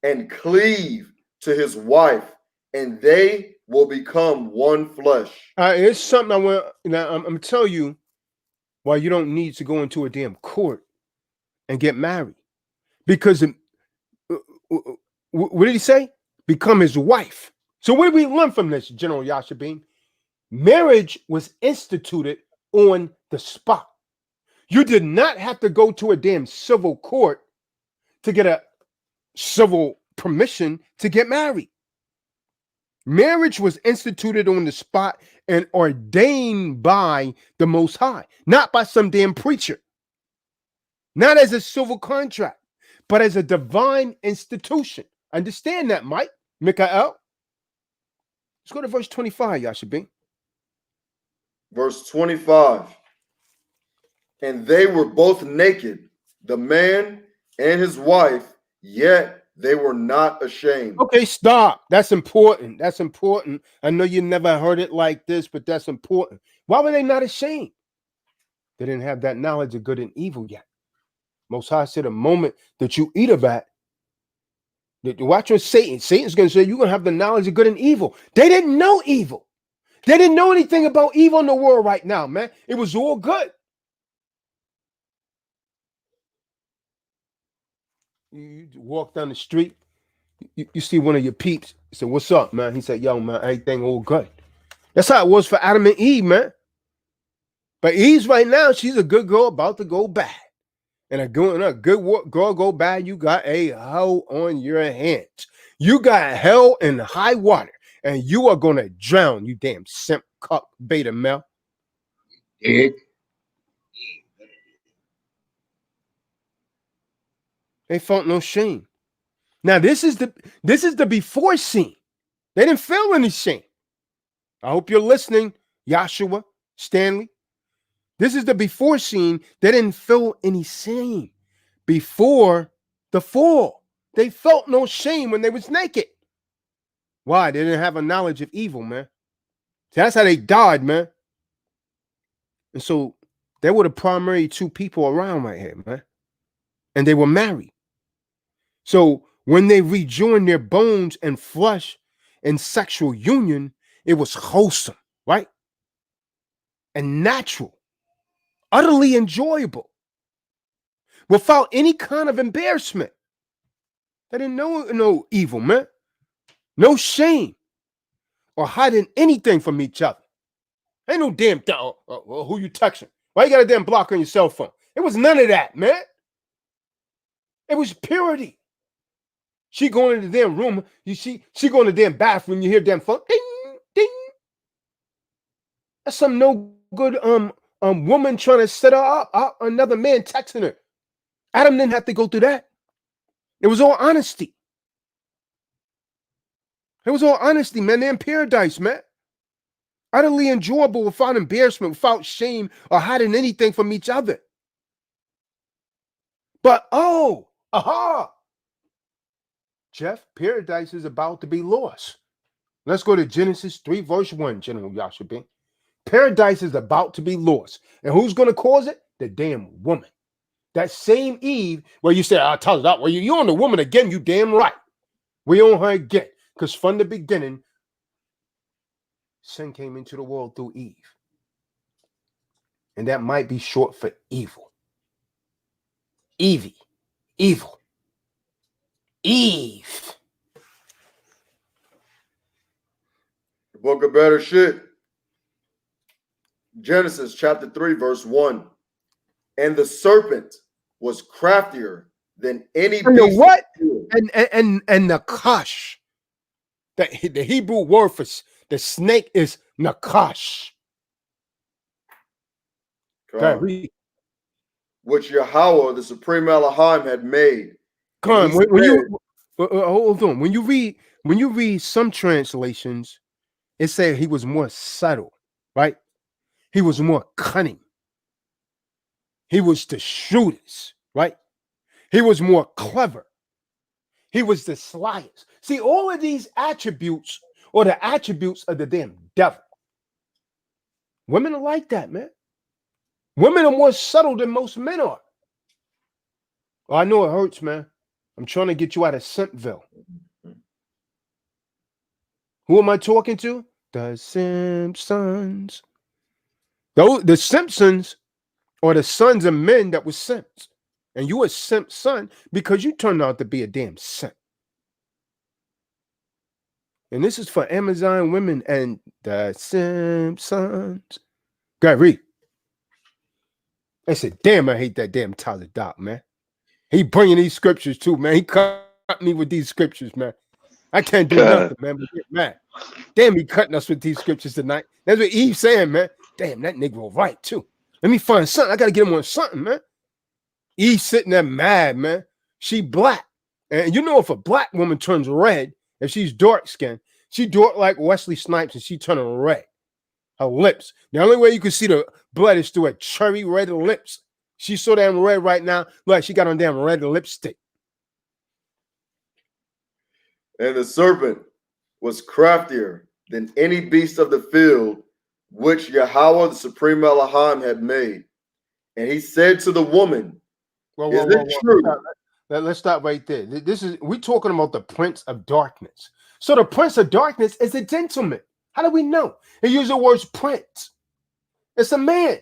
and cleave to his wife, and they will become one flesh. It's something I want. Now, I'm going to tell you why you don't need to go into a damn court and get married. Because what did he say? Become his wife. So what did we learn from this, General Yashabin? Marriage was instituted on the spot. You did not have to go to a damn civil court to get a civil permission to get married. Marriage was instituted on the spot and ordained by the Most High, not by some damn preacher. Not as a civil contract, but as a divine institution. Understand that, Mike? Mikael? Let's go to verse 25, Yashabin. Verse 25. And they were both naked, the man and his wife, yet they were not ashamed. Okay, stop. That's important. That's important. I know you never heard it like this, but that's important. Why were they not ashamed? They didn't have that knowledge of good and evil yet. Most High said the moment that you eat of that, watch what Satan's going to say, you're going to have the knowledge of good and evil. They didn't know evil. They didn't know anything about evil in the world right now, man. It was all good. You walk down the street, you see one of your peeps. You say, what's up, man? He said, yo, man, everything all good. That's how it was for Adam and Eve, man. But Eve right now, she's a good girl about to go bad. And a good girl go bad, you got a hell on your hands. You got hell in high water, and you are going to drown, you damn simp, cuck, beta male. Dick. They felt no shame. Now, this is the before scene. They didn't feel any shame. I hope you're listening, Joshua, Stanley. This is the before scene. They didn't feel any shame before the fall. They felt no shame when they was naked. Why? They didn't have a knowledge of evil, man. See, that's how they died, man. And so they were the primary 2 people around right here, man. And they were married. So when they rejoined their bones and flesh in sexual union, it was wholesome, right? And natural, utterly enjoyable, without any kind of embarrassment. They didn't know no evil, man. No shame or hiding anything from each other. Ain't no damn who you texting. Why you got a damn block on your cell phone? It was none of that, man. It was purity. She going in the damn room. She going to the damn bathroom. You hear damn phone. Ding, ding. That's some no good woman trying to set her up. Another man texting her. Adam didn't have to go through that. It was all honesty. It was all honesty, man. They're in paradise, man. Utterly enjoyable without embarrassment, without shame, or hiding anything from each other. But Jeff, paradise is about to be lost. Let's go to Genesis 3, verse 1, General Yashubin. Paradise is about to be lost. And who's going to cause it? The damn woman. That same Eve where you say, I'll tell it out. Well, you on the woman again, you damn right. We on her again. Because from the beginning, sin came into the world through Eve. And that might be short for evil. Evie. Evil. Eve. The book of better shit. Genesis chapter 3, verse 1. And the serpent was craftier than any And the beast. what? And the nakash. The Hebrew word for the snake is nakash. Okay, which Yahweh, the supreme Elohim, had made. Come on, when you hold on. When you read some translations, it said he was more subtle, right? He was more cunning. He was the shrewdest, right? He was more clever. He was the slyest. See, all of these attributes or the attributes of the damn devil. Women are like that, man. Women are more subtle than most men are. Oh, I know it hurts, man. I'm trying to get you out of Simpville. Who am I talking to? The Simpsons. The Simpsons are the sons of men that were simps. And you a simp son because you turned out to be a damn simp. And this is for Amazon women and the Simpsons. Go ahead, read. I said, damn, I hate that damn Tyler Doc, man. He bringing these scriptures too, man. He cut me with these scriptures, man. I can't do nothing, man, but get mad. Damn, he cutting us with these scriptures tonight. That's what Eve's saying, man. Damn, that nigga was right, too. Let me find something. I got to get him on something, man. Eve sitting there mad, man. She black. And you know if a black woman turns red, if she's dark-skinned, she dark like Wesley Snipes and she turning red. Her lips. The only way you can see the blood is through her cherry red lips. She's so damn red right now. Like she got on damn red lipstick. And the serpent was craftier than any beast of the field, which Yahweh, the supreme Elohim, had made. And he said to the woman, is it true? Let's stop right there. We're talking about the prince of darkness. So the prince of darkness is a gentleman. How do we know? He used the word prince. It's a man.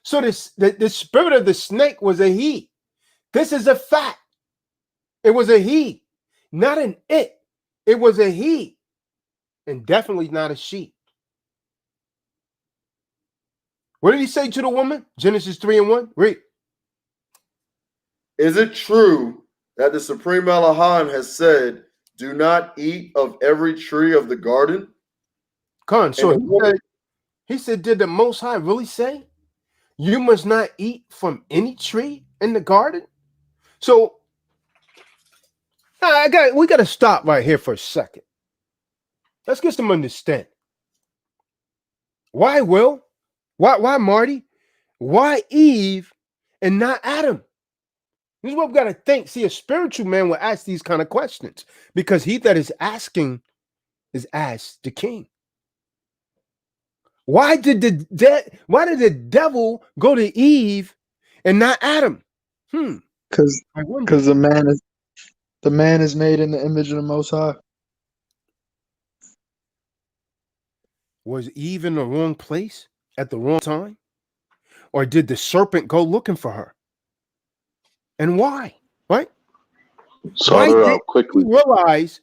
So the spirit of the snake was a he. This is a fact. It was a he, not an it. It was a he, and definitely not a she. What did he say to the woman? Genesis 3:1. Read. Is it true that the supreme Elohim has said, do not eat of every tree of the garden? So he said, did the Most High really say you must not eat from any tree in the garden? So we got to stop right here for a second. Let's get some understanding. Why Will? Why Marty? Why Eve and not Adam? This is what we got to think. See, a spiritual man will ask these kind of questions because he that is asking is asked the king. Why did the devil go to Eve and not Adam? Because the man is made in the image of the Most High. Was Eve in the wrong place at the wrong time? Or did the serpent go looking for her? And why? Right? Sort her out quickly. He realize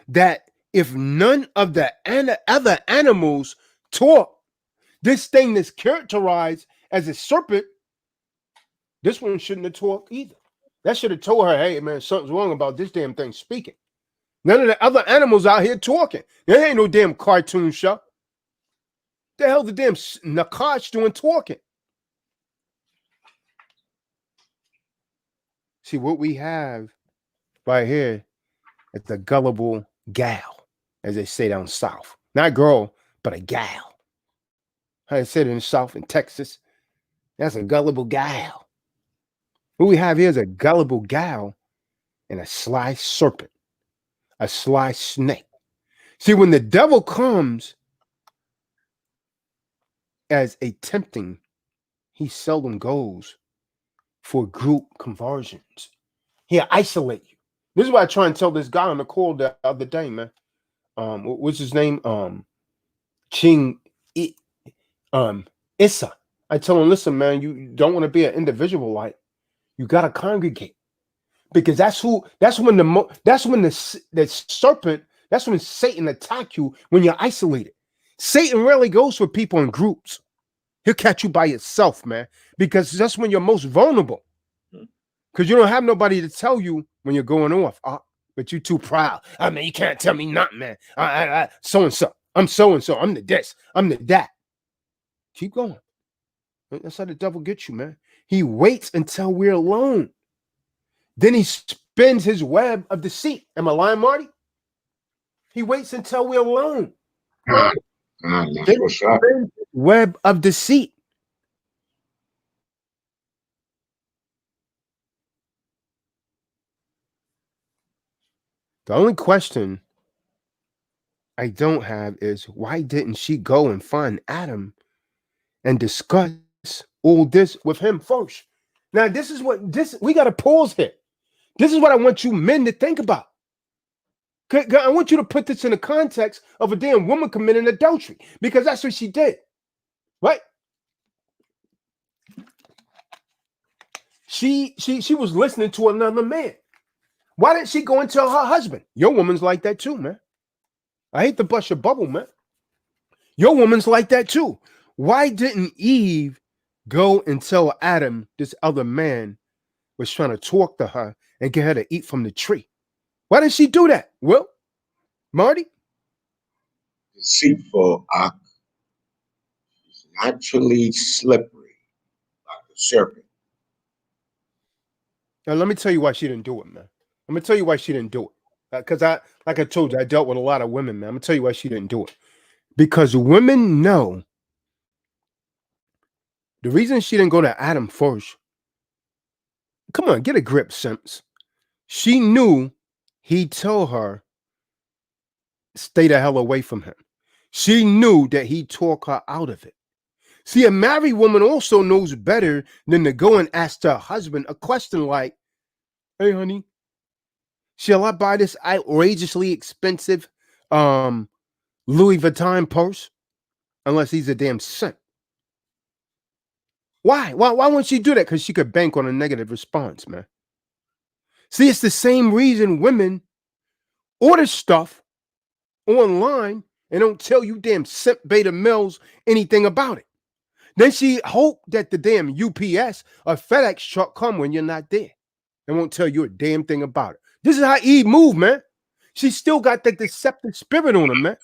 that if none of the other animals talk, this thing that's characterized as a serpent This one shouldn't have talked either. That should have told her, hey, man, something's wrong about this damn thing speaking. None of the other animals out here talking. There ain't no damn cartoon show. The hell the damn Nakash doing talking? See, what we have right here is the gullible gal, as they say down south. Not girl, but a gal. How they say it in the South in Texas. That's a gullible gal. What we have here is a gullible gal and a sly serpent, a sly snake. See, when the devil comes as a tempting, he seldom goes for group conversions. He'll isolate you. This is what I try and tell this guy on the call the other day, man. What's his name? Issa. I tell him, listen, man, you don't want to be an individual like. You gotta congregate. Because that's when the serpent, that's when Satan attack you when you're isolated. Satan rarely goes for people in groups. He'll catch you by yourself, man, because that's when you're most vulnerable. Because you don't have nobody to tell you when you're going off. But you're too proud. I mean, you can't tell me nothing, man. So-and-so. I'm so-and-so. I'm the this. I'm the that. Keep going. That's how the devil gets you, man. He waits until we're alone. Then he spins his web of deceit. Am I lying, Marty? He waits until we're alone. That's what's up. Web of deceit. The only question I don't have is why didn't she go and find Adam and discuss all this with him first? Now, we got to pause here. This is what I want you men to think about. I want you to put this in the context of a damn woman committing adultery, because that's what she did, right? She was listening to another man. Why didn't she go and tell her husband? Your woman's like that too, man. I hate to bust your bubble, man. Your woman's like that too. Why didn't Eve go and tell Adam this other man was trying to talk to her and get her to eat from the tree? Why didn't she do that? Will? Marty? Deceitful, is naturally slippery, like a serpent. Now, let me tell you why she didn't do it, man. I'm going to tell you why she didn't do it. Because like I told you, I dealt with a lot of women, man. I'm going to tell you why she didn't do it. Because women know the reason she didn't go to Adam first. Come on, get a grip, Simps. She knew he'd tell her, stay the hell away from him. She knew that he'd talk her out of it. See, a married woman also knows better than to go and ask her husband a question like, hey, honey, shall I buy this outrageously expensive Louis Vuitton purse? Unless he's a damn simp. Why? Why won't she do that? Because she could bank on a negative response, man. See, it's the same reason women order stuff online and don't tell you damn simp beta males anything about it. Then she hope that the damn UPS or FedEx truck come when you're not there. They won't tell you a damn thing about it. This is how Eve moved, man. She still got that deceptive spirit on her, man.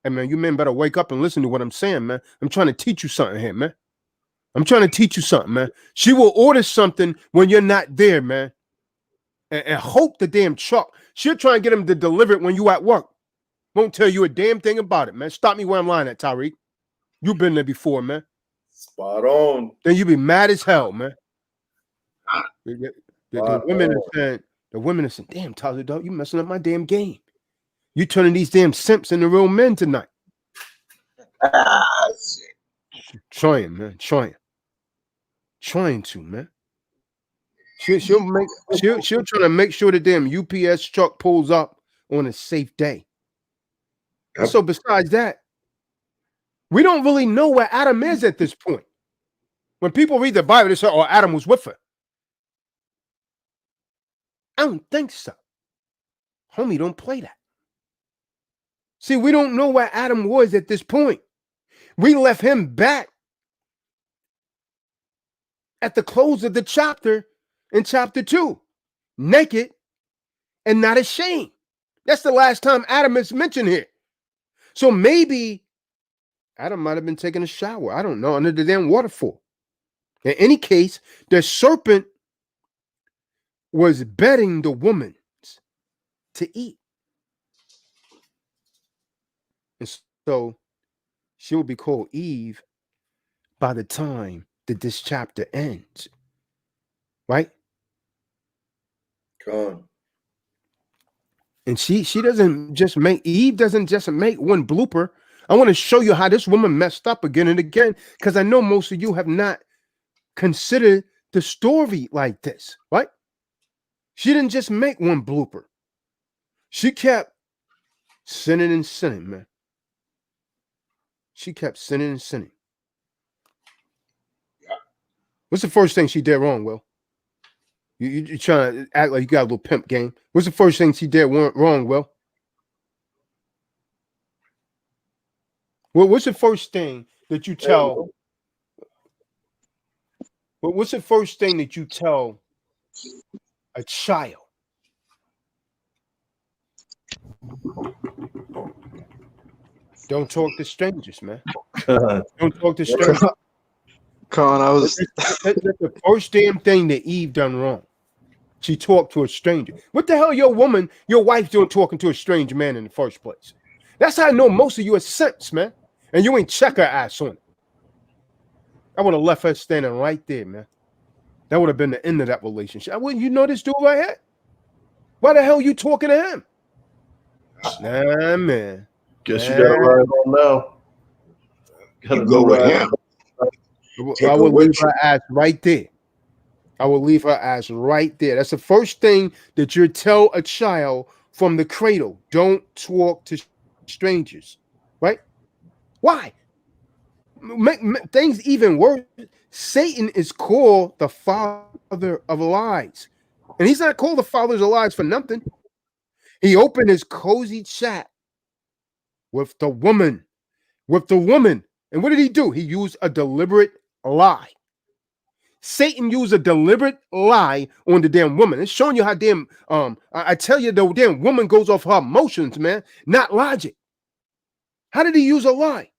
Hey, man, you men better wake up and listen to what I'm saying, man. I'm trying to teach you something here, man. I'm trying to teach you something, man. She will order something when you're not there, man. And hope the damn truck. She'll try and get him to deliver it when you at work. Won't tell you a damn thing about it, man. Stop me where I'm lying at, Tyreek. You've been there before, man. Spot on. Then you be mad as hell, man. The women are saying, damn, Tyler, dog, you messing up my damn game. You turning these damn simps into real men tonight. Trying, man. Trying to, man. She'll try to make sure the damn UPS truck pulls up on a safe day. Yep. So besides that, we don't really know where Adam is at this point. When people read the Bible, they say, oh, Adam was with her. I don't think so. Homie, don't play that. See, we don't know where Adam was at this point. We left him back at the close of the chapter in chapter 2. Naked and not ashamed. That's the last time Adam is mentioned here. So maybe Adam might have been taking a shower. I don't know, under the damn waterfall. In any case, the serpent was begging the woman to eat. And so she will be called Eve by the time that this chapter ends. Right? Con. And she doesn't just make, Eve doesn't just make one blooper. I want to show you how this woman messed up again and again, because I know most of you have not considered the story like this, right? She didn't just make one blooper. She kept sinning and sinning, man. She kept sinning and sinning. What's the first thing she did wrong, Will? You're trying to act like you got a little pimp game. What's the first thing she did wrong, Will? Well, what's the first thing that you tell? Well, what's the first thing that you tell a child? Don't talk to strangers, man. Don't talk to strangers. Con, I was That's the first damn thing that Eve done wrong. She talked to a stranger. What the hell your wife doing talking to a strange man in the first place? That's how I know most of you are simps, man. And you ain't check her ass on it. I would have left her standing right there, man. That would have been the end of that relationship. Wouldn't you know this dude right here? Why the hell you talking to him? Nah, man. Guess you got to ride on now. You go with him. I would leave her ass right there. I will leave her ass right there. That's the first thing that you tell a child from the cradle. Don't talk to strangers, right? Why? Make things even worse. Satan is called the father of lies. And he's not called the father of lies for nothing. He opened his cozy chat with the woman. And what did he do? He used a deliberate lie. Satan used a deliberate lie on the damn woman. It's showing you how damn, I tell you, the damn woman goes off her emotions, man, not logic. How did he use a lie?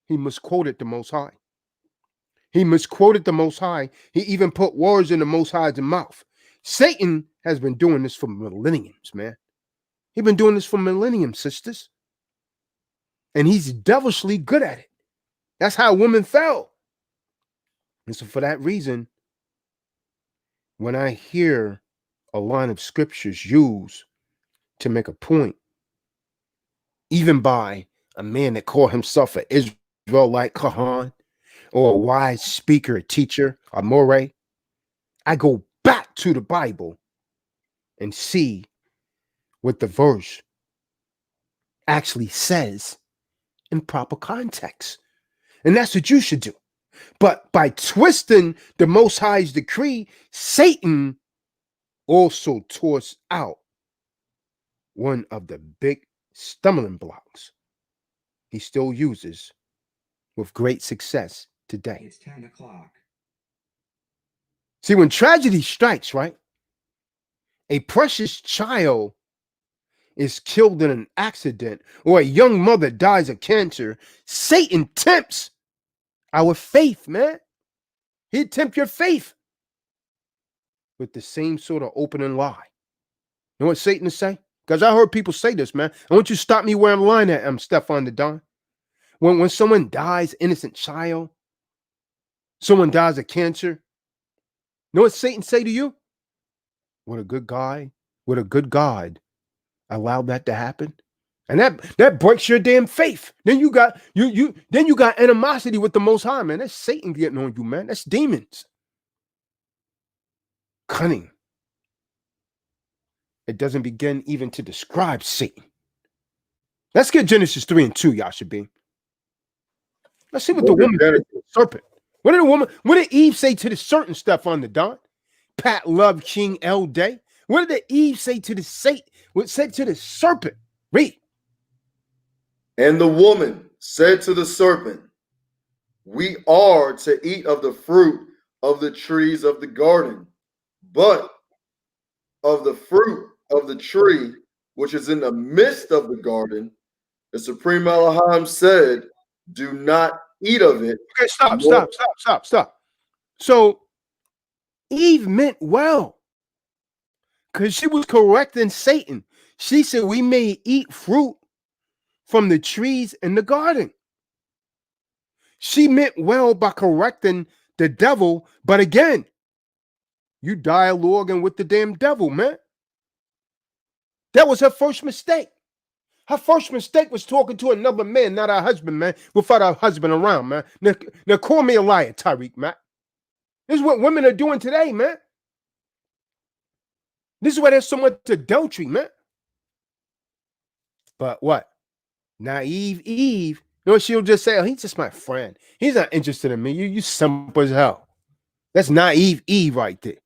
He misquoted the Most High. He misquoted the Most High. He even put words in the Most High's mouth. Satan has been doing this for millenniums, man. He's been doing this for millenniums, sisters. And he's devilishly good at it. That's how women fell. And so for that reason, when I hear a line of scriptures used to make a point, even by a man that called himself an Israelite Kahan, or a wise speaker, a teacher, a moray, I go back to the Bible and see what the verse actually says in proper context. And that's what you should do. But by twisting the Most High's decree, Satan also tossed out one of the big stumbling blocks he still uses with great success today. It's 10 o'clock. See, when tragedy strikes, right? A precious child is killed in an accident, or a young mother dies of cancer, Satan tempts our faith, man. He'd tempt your faith with the same sort of opening lie. You know what Satan is saying? Because I heard people say this, man. I want you to stop me where I'm lying at. I'm Stefan the Don. When someone dies, innocent child, someone dies of cancer, you know what Satan say to you? What a good guy, what a good God allowed that to happen. And that breaks your damn faith. Then you got you got animosity with the Most High, man. That's Satan getting on you, man. That's demons. Cunning. It doesn't begin even to describe Satan. Let's get Genesis 3 and 2, Yashabin. Let's see what the woman did to the serpent. What did Eve say to the serpent, Stefan the Don? Pat Love King L Day. What did Eve say to the Satan? What said to the serpent? Read. And the woman said to the serpent, we are to eat of the fruit of the trees of the garden, but of the fruit of the tree which is in the midst of the garden, the Supreme Elohim said, do not eat of it. Okay, stop. So Eve meant well because she was correcting Satan. She said we may eat fruit from the trees in the garden. She meant well by correcting the devil, but again, you dialoguing with the damn devil, man. That was her first mistake. Her first mistake was talking to another man, not her husband, man, without her husband around, man. Now call me a liar, Tyreek, man. This is what women are doing today, man. This is why there's so much adultery, man. But what? Naive Eve, you know, she'll just say, oh, he's just my friend. He's not interested in me. You simple as hell. That's naive Eve right there.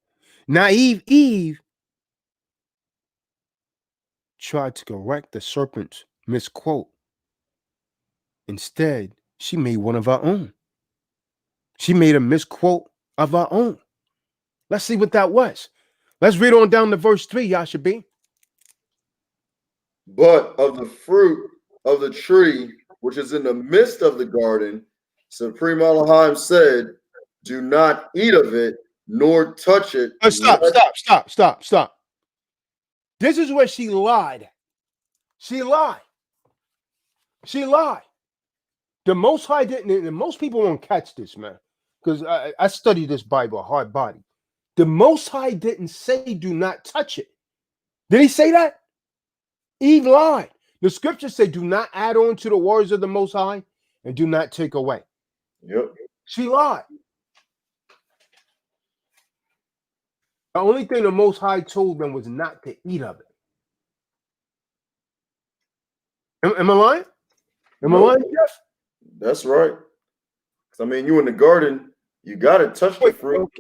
Naive Eve tried to correct the serpent's misquote. Instead, she made one of her own. She made a misquote of her own. Let's see what that was. Let's read on down to verse 3, Yashabi. But of the fruit of the tree which is in the midst of the garden, Supreme Elohim said, do not eat of it, nor touch it. Stop. This is where she lied. She lied. The Most High didn't, and most people won't catch this, man, because I study this Bible, hard body. The Most High didn't say do not touch it. Did he say that? Eve lied. The scriptures say do not add on to the words of the Most High and do not take away. Yep. She lied. The only thing the Most High told them was not to eat of it. Am I lying? Am I lying, Jeff? That's right. I mean, you in the garden, you got to touch the fruit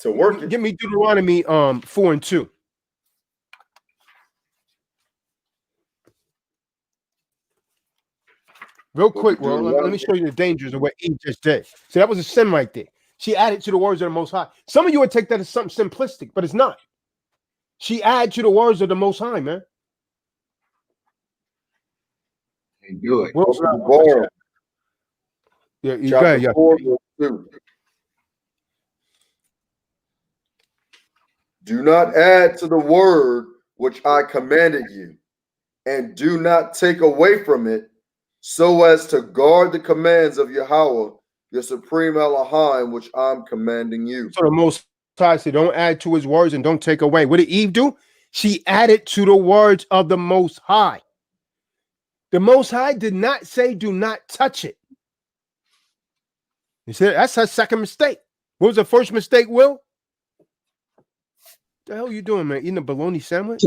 to work it. Give me Deuteronomy 4 and 2. Real quick, well, let me show you the dangers of what Eve just did. So that was a sin right there. She added to the words of the Most High. Some of you would take that as something simplistic, but it's not. She added to the words of the Most High, man. And do it. Yeah, you got it. Yeah. 4, verse 2. Do not add to the word which I commanded you, and do not take away from it, so as to guard the commands of Yahweh, your supreme Elohim, which I'm commanding you. So the Most High said, don't add to his words and don't take away. What did Eve do? She added to the words of the Most High. The Most High did not say, do not touch it. He said, that's her second mistake. What was the first mistake, Will? The hell are you doing, man? Eating a bologna sandwich?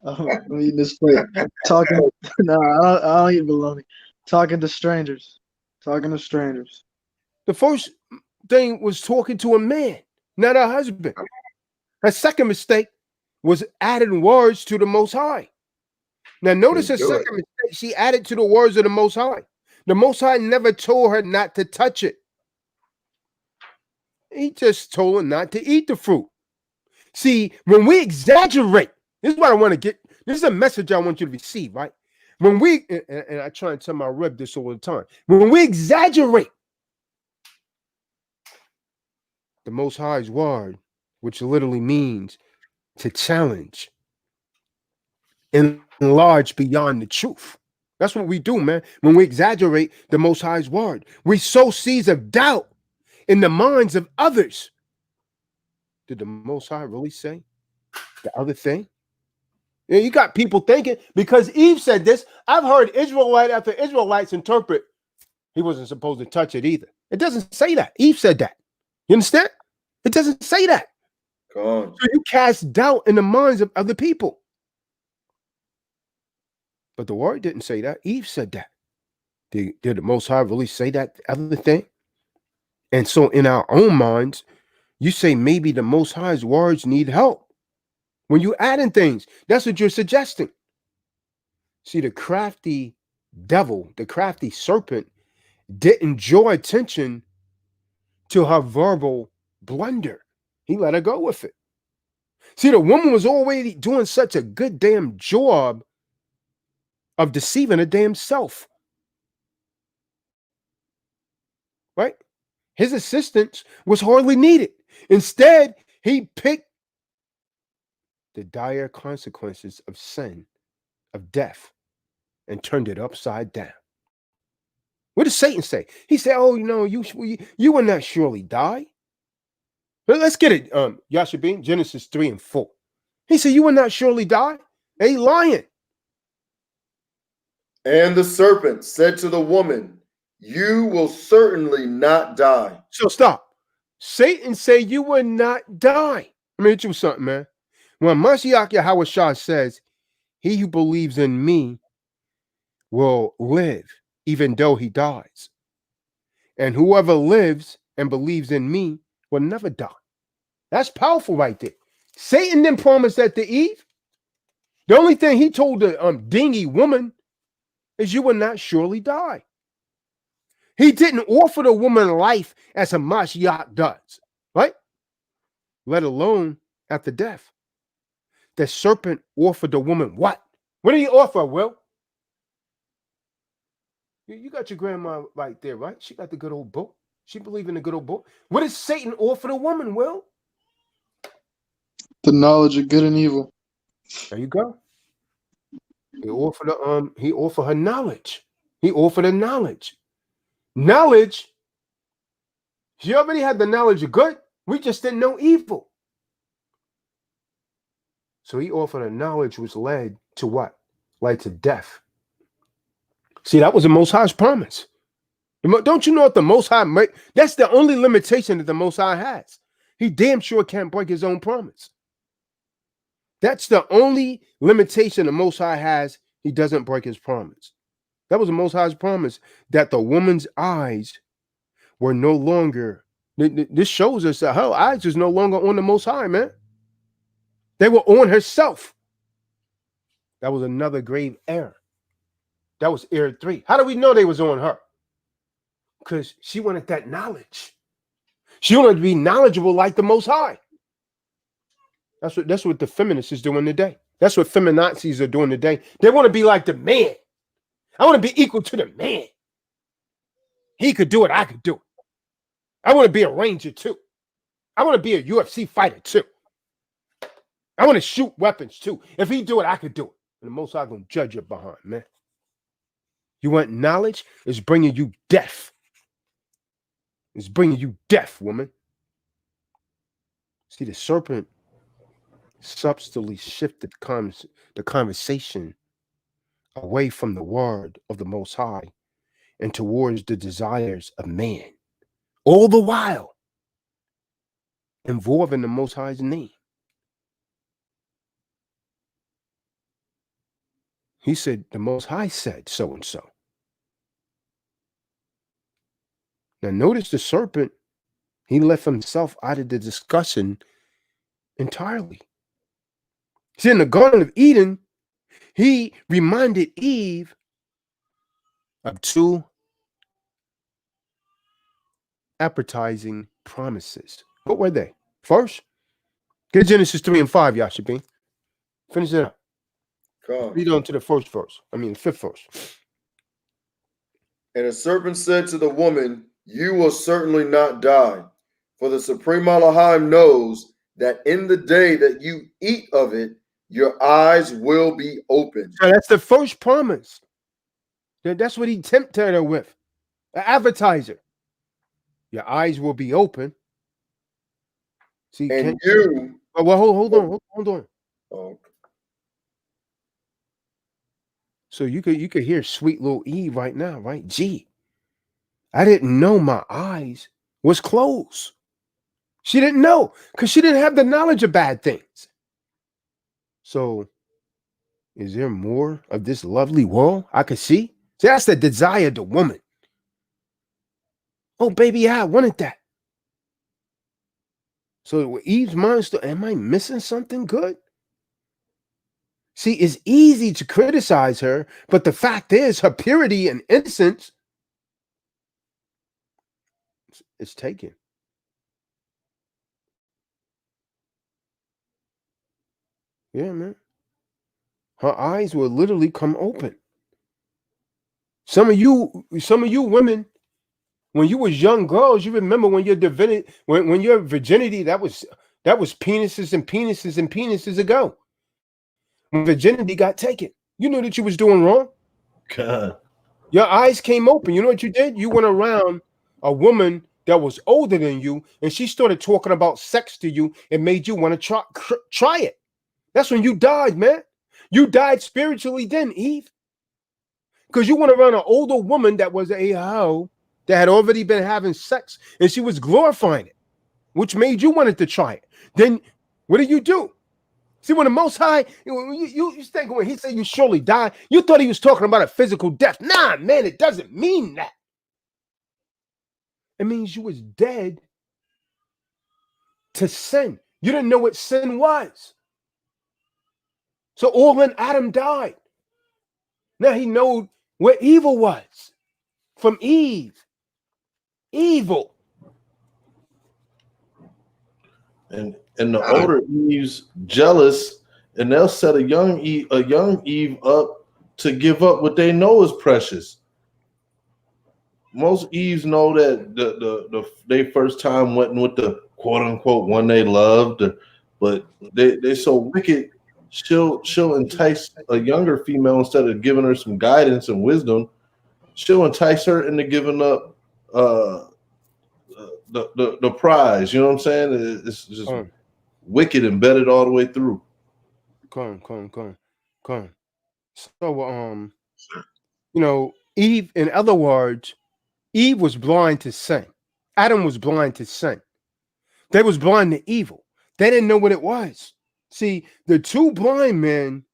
I'm eating this plate. Talking. No, I don't eat bologna. Talking to strangers. The first thing was talking to a man, not her husband. Her second mistake was adding words to the Most High. Now, notice her second mistake. She added to the words of the Most High. The Most High never told her not to touch it. He just told her not to eat the fruit. See, when we exaggerate, this is what I want to get. This is a message I want you to receive, right? When we, and I try and tell my rep this all the time, when we exaggerate the Most High's word, which literally means to challenge, enlarge beyond the truth. That's what we do, man. When we exaggerate the Most High's word, we sow seeds of doubt in the minds of others. Did the Most High really say the other thing? Yeah, you got people thinking, because Eve said this, I've heard Israelite after Israelites interpret he wasn't supposed to touch it either. It doesn't say that. Eve said that. You understand? It doesn't say that. So you cast doubt in the minds of other people. But the word didn't say that. Eve said that. Did the Most High really say that other thing? And so in our own minds, you say maybe the Most High's words need help. When you add in things, that's what you're suggesting. See, the crafty devil, the crafty serpent didn't draw attention to her verbal blunder. He let her go with it. See, the woman was already doing such a good damn job of deceiving her damn self. Right? His assistance was hardly needed. Instead, he picked the dire consequences of sin, of death, and turned it upside down. What does Satan say? He said, "Oh, you will not surely die." But let's get it, Yashabin, Genesis 3 and 4. He said, "You will not surely die." Hey, lying. And the serpent said to the woman, "You will certainly not die." So stop. Satan say you will not die. Let me hit you with something, man. When Mashiach Yahweh says, "He who believes in me will live even though he dies. And whoever lives and believes in me will never die." That's powerful right there. Satan didn't promise that to Eve. The only thing he told the dingy woman is you will not surely die. He didn't offer the woman life as a Mashiach does, right? Let alone after death. The serpent offered the woman what? What did he offer, Will? You got your grandma right there, right? She got the good old book. She believed in the good old book. What did Satan offer the woman, Will? The knowledge of good and evil. There you go. He offered her knowledge. He offered her knowledge. Knowledge. She already had the knowledge of good. We just didn't know evil. So he offered her knowledge, which led to what? Led to death. See, that was the Most High's promise. Don't you know what the Most High that's the only limitation that the Most High has. He damn sure can't break his own promise. That's the only limitation the Most High has. He doesn't break his promise. That was the Most High's promise, that the woman's eyes were no longer, this shows us that her eyes is no longer on the Most High, man. They were on herself. That was another grave error. That was error 3. How do we know they was on her? Because she wanted that knowledge. She wanted to be knowledgeable like the Most High. That's what the feminists is doing today. That's what feminazis are doing today. They want to be like the man. I want to be equal to the man. He could do it, I could do it. I want to be a ranger too. I want to be a UFC fighter too. I want to shoot weapons too. If he do it, I could do it. And the Most High gonna judge you behind, man. You want knowledge? It's bringing you death. It's bringing you death, woman. See, the serpent subtly shifted the conversation away from the word of the Most High and towards the desires of man, all the while involving the Most High's name. He said, the Most High said so and so. Now notice the serpent, he left himself out of the discussion entirely. See, in the Garden of Eden, he reminded Eve of 2 appetizing promises. What were they? First, get Genesis 3 and 5, Yashabin. Finish it up. Read on to the first verse. I mean, the 5th verse. And the serpent said to the woman, "You will certainly not die, for the Supreme Elohim knows that in the day that you eat of it, your eyes will be opened." So that's the first promise. That's what he tempted her with. An advertiser. Your eyes will be open. See, and you. Well, hold on. Oh. So you could hear sweet little Eve right now, right? Gee, I didn't know my eyes was closed. She didn't know because she didn't have the knowledge of bad things. So is there more of this lovely world I could see? See, that's the desire of the woman. Oh, baby, I wanted that. So Eve's mind still, am I missing something good? See, it's easy to criticize her, but the fact is her purity and innocence is taken. Yeah, man. Her eyes will literally come open. Some of you women, when you was young girls, you remember when your divinity, when your virginity, that was penises and penises and penises ago. When virginity got taken, you knew that you was doing wrong. God. Your eyes came open. You know what you did? You went around a woman that was older than you, and she started talking about sex to you and made you want to try it. That's when you died, man. You died spiritually then, Eve. Because you went around an older woman that was a hoe that had already been having sex, and she was glorifying it, which made you wanted to try it. Then what do? See, when the Most High, you think when he said you surely die, you thought he was talking about a physical death. Nah, man, it doesn't mean that. It means you was dead to sin. You didn't know what sin was. So all in Adam died. Now he knew where evil was from Eve. Evil. And the older Eve's jealous, and they'll set a young Eve up to give up what they know is precious. Most Eves know that they first time went with the quote unquote one they loved, but they so wicked. She'll entice a younger female instead of giving her some guidance and wisdom. She'll entice her into giving up the prize. You know what I'm saying? It's just wicked embedded all the way through. Come. So Eve, in other words, Eve was blind to sin. Adam was blind to sin. They was blind to evil. They didn't know what it was. See, the two blind men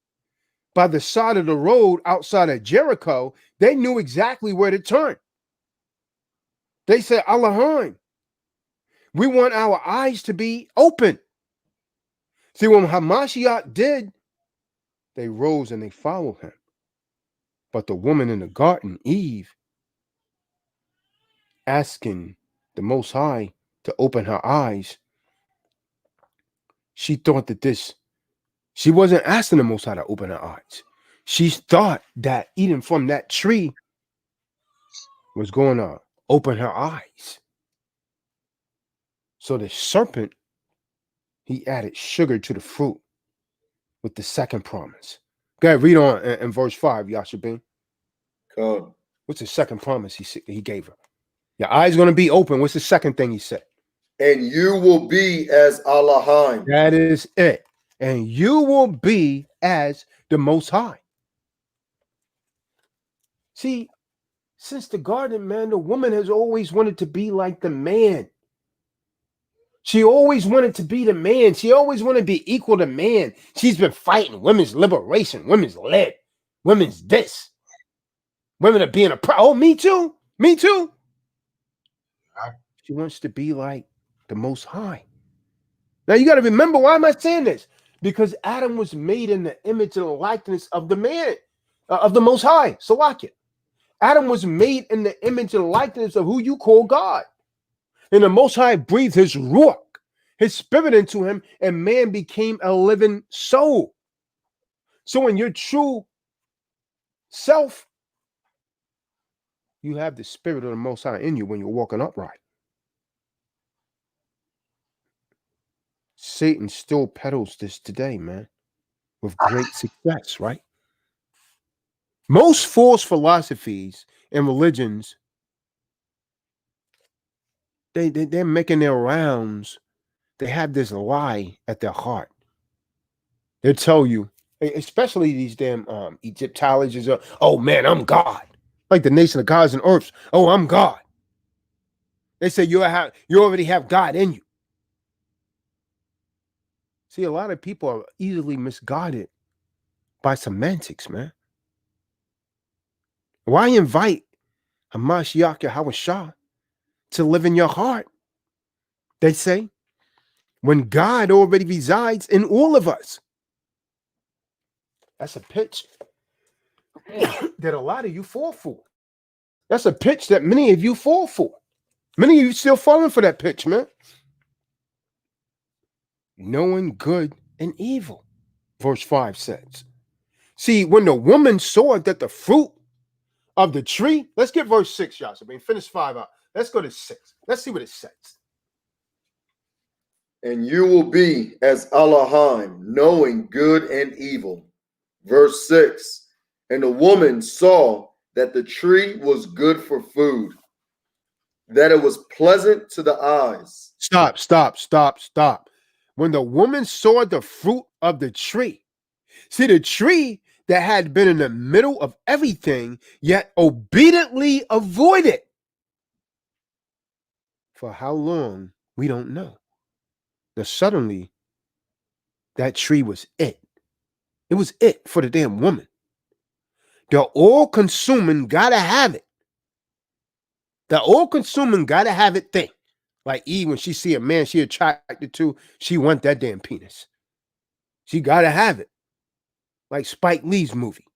by the side of the road outside of Jericho, they knew exactly where to turn. They said, Allahim, we want our eyes to be open. See, when Hamashiach did, they rose and they followed him. But the woman in the garden, Eve, asking the Most High to open her eyes, she thought that she wasn't asking the Most High to open her eyes. She thought that eating from that tree was going to open her eyes. So the serpent, he added sugar to the fruit with the second promise. Go ahead, read on in verse 5, Yashabin. Come. What's the second promise he gave her? Your eyes going to be open. What's the second thing he said? And you will be as Allahim. That is it. And you will be as the Most High. See, since the garden, man, the woman has always wanted to be like the man. She always wanted to be the man. She always wanted to be equal to man. She's been fighting women's liberation, women's led, women's this. Women are being oh, me too. Me too. She wants to be like the Most High. Now you got to remember, why am I saying this? Because Adam was made in the image and the likeness of the man, of the Most High. Salakia. Adam was made in the image and likeness of who you call God. And the Most High breathed his ruach, his spirit into him, and man became a living soul. So in your true self, you have the spirit of the Most High in you when you're walking upright. Satan still peddles this today, man, with great success, right? Most false philosophies and religions, they're making their rounds. They have this lie at their heart. They'll tell you, especially these damn Egyptologists, oh man, I'm God. Like the nation of gods and earths. Oh, I'm God. They say you already have God in you. See, a lot of people are easily misguided by semantics, man. Why invite Hamashiach Yahweh to live in your heart? They say, when God already resides in all of us. That's a pitch that a lot of you fall for. That's a pitch that many of you fall for. Many of you still falling for that pitch, man. Knowing good and evil. verse 5 says. See, when the woman saw that the fruit of the tree, let's get verse 6, y'all. So finish 5 out. Let's go to 6. Let's see what it says. And you will be as Elohim, knowing good and evil. Verse 6. And the woman saw that the tree was good for food, that it was pleasant to the eyes. Stop. When the woman saw the fruit of the tree, see the tree that had been in the middle of everything, yet obediently avoided. For how long, we don't know. Now suddenly, that tree was it. It was it for the damn woman. The all-consuming gotta have it. The all-consuming gotta have it thing. Like Eve, when she see a man she attracted to, she want that damn penis. She gotta have it. Like Spike Lee's movie.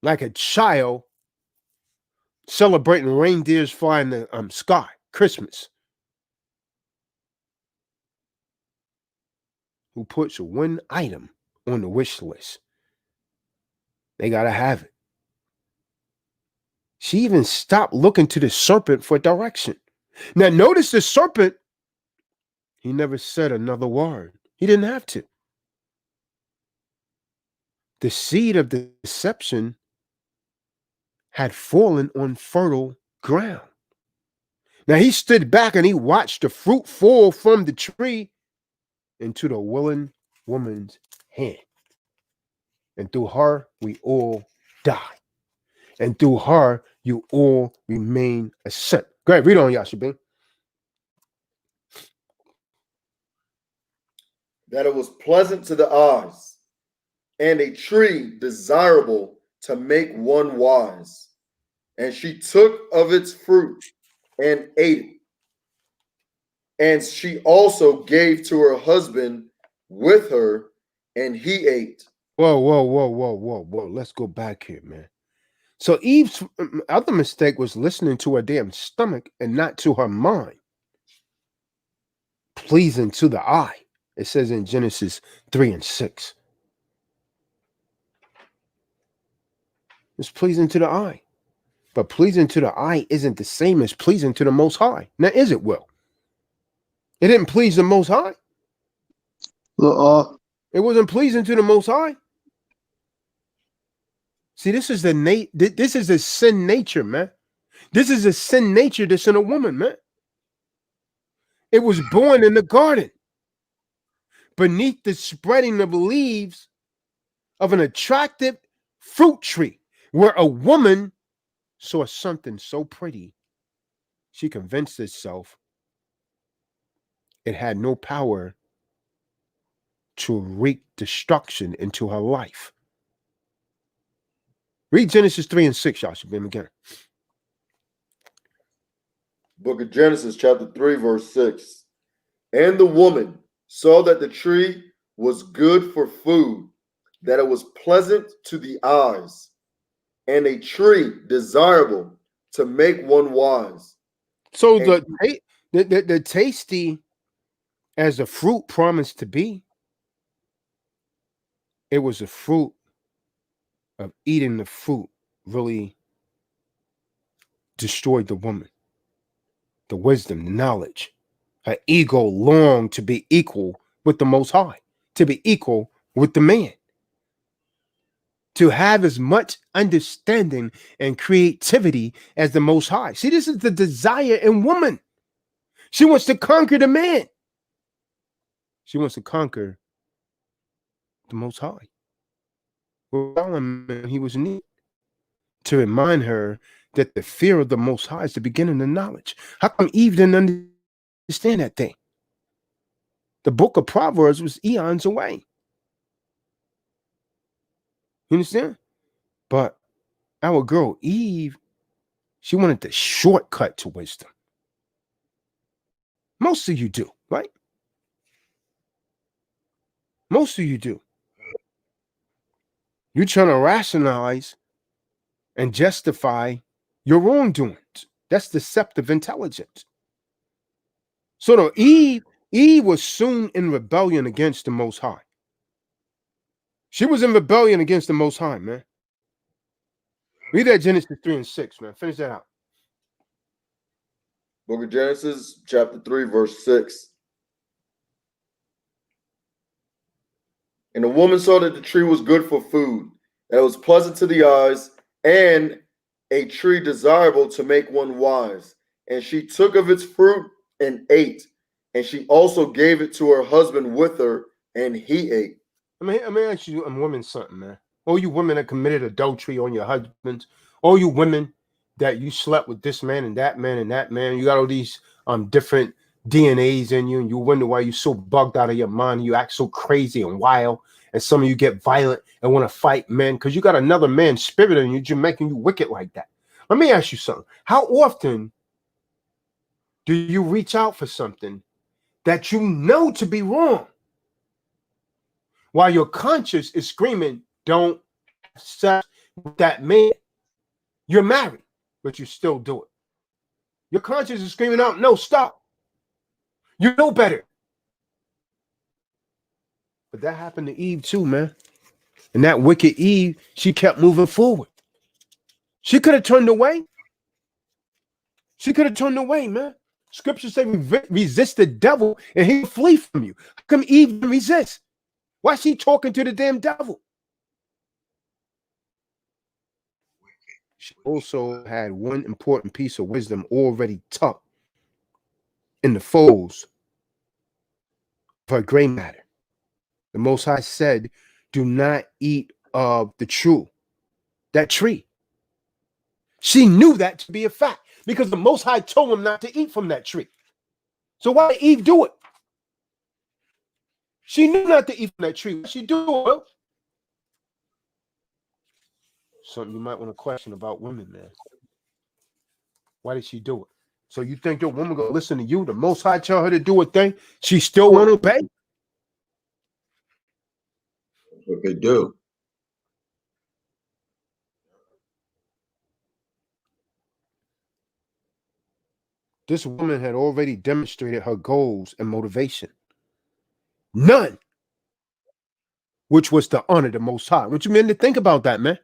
Like a child celebrating reindeers flying the sky, Christmas. Who puts one item on the wish list. They gotta have it. She even stopped looking to the serpent for direction. Now notice the serpent, he never said another word. He didn't have to. The seed of the deception had fallen on fertile ground. Now he stood back and he watched the fruit fall from the tree into the willing woman's hand. And through her, we all die. And through her, you all remain a sin. Go ahead, read on, Yashabin. That it was pleasant to the eyes, and a tree desirable to make one wise. And she took of its fruit and ate it. And she also gave to her husband with her, and he ate. Whoa. Let's go back here, man. So Eve's other mistake was listening to her damn stomach and not to her mind. Pleasing to the eye. It says in Genesis 3 and 6. It's pleasing to the eye. But pleasing to the eye isn't the same as pleasing to the Most High. Now, is it, Will? It didn't please the Most High. It wasn't pleasing to the Most High. See, this is the sin nature, man. This is a sin nature that's in a woman, man. It was born in the garden, beneath the spreading of leaves of an attractive fruit tree, where a woman saw something so pretty, she convinced herself it had no power to wreak destruction into her life. Read Genesis 3 and 6, y'all should be again. Book of Genesis, chapter 3, verse 6. And the woman saw that the tree was good for food, that it was pleasant to the eyes, and a tree desirable to make one wise. So the tasty as the fruit promised to be, it was a fruit of eating the fruit really destroyed the woman. The wisdom, the knowledge. Her ego longed to be equal with the Most High, to be equal with the man. To have as much understanding and creativity as the Most High. See, this is the desire in woman. She wants to conquer the man. She wants to conquer the Most High. Solomon, he was neat to remind her that the fear of the Most High is the beginning of knowledge. How come Eve didn't understand that thing? The book of Proverbs was eons away. You understand? But our girl Eve, she wanted the shortcut to wisdom. Most of you do, right? Most of you do. You're trying to rationalize and justify your wrongdoings. That's deceptive intelligence. So Eve was soon in rebellion against the Most High. She was in rebellion against the Most High, man. Read that Genesis 3 and 6, man. Finish that out. Book of Genesis, chapter 3, verse 6. And the woman saw that the tree was good for food, that it was pleasant to the eyes, and a tree desirable to make one wise. And she took of its fruit and ate. And she also gave it to her husband with her, and he ate. I mean, ask you women something, man. All you women that committed adultery on your husbands, all you women that you slept with this man and that man and that man, you got all these different DNAs in you, and you wonder why you're so bugged out of your mind, you act so crazy and wild, and some of you get violent and want to fight men because you got another man's spirit in you, just making you wicked like that. Let me ask you something. How often do you reach out for something that you know to be wrong, while your conscience is screaming, don't have sex with that man? You're married, but you still do it. Your conscience is screaming out, no, stop. You know better. But that happened to Eve too, man. And that wicked Eve, she kept moving forward. She could have turned away. She could have turned away, man. Scripture say resist the devil and he'll flee from you. How come Eve didn't resist? Why is she talking to the damn devil? She also had one important piece of wisdom already tucked in the folds of her gray matter. The Most High said, do not eat of that tree. She knew that to be a fact because the Most High told him not to eat from that tree. So why did Eve do it? She knew not to eat from that tree. What she do it? Something you might want to question about women, man. Why did she do it? So you think your woman gonna listen to you? The Most High tell her to do a thing, she still won't obey? That's what they do. This woman had already demonstrated her goals and motivation. None, which was to honor the Most High. What you mean to think about that, man?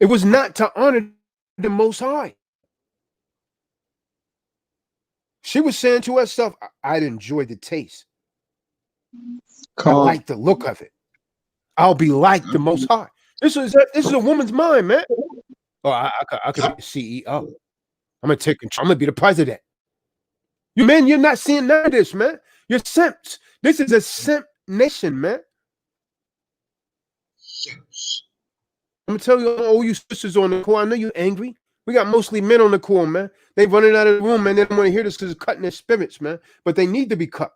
It was not to honor the Most High. She was saying to herself, I'd enjoy the taste. I like the look of it. I'll be like the Most High. This is a woman's mind, man. Oh, I could be the CEO. I'm gonna be the president. You men, you're not seeing none of this, man. You're simps. This is a simp nation, man. Simps. I'm gonna tell you, all you sisters on the call, I know you're angry. We got mostly men on the call, man. They running out of the room, man. They don't want to hear this because it's cutting their spirits, man. But they need to be cut.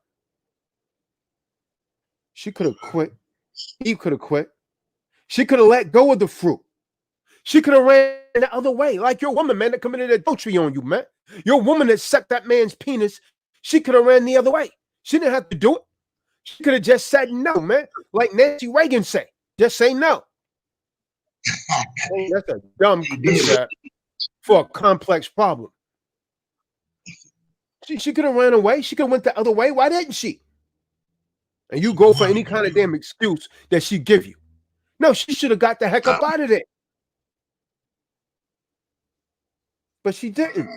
She could have quit. Eve could have quit. She could have let go of the fruit. She could have ran the other way, like your woman, man, that committed adultery on you, man. Your woman that sucked that man's penis, she could have ran the other way. She didn't have to do it. She could have just said no, man. Like Nancy Reagan said, just say no. That's a dumb concept for a complex problem. She could have ran away. She could have went the other way. Why didn't she? And you go for any kind of damn excuse that she give you. No, she should have got the heck up out of there. But she didn't.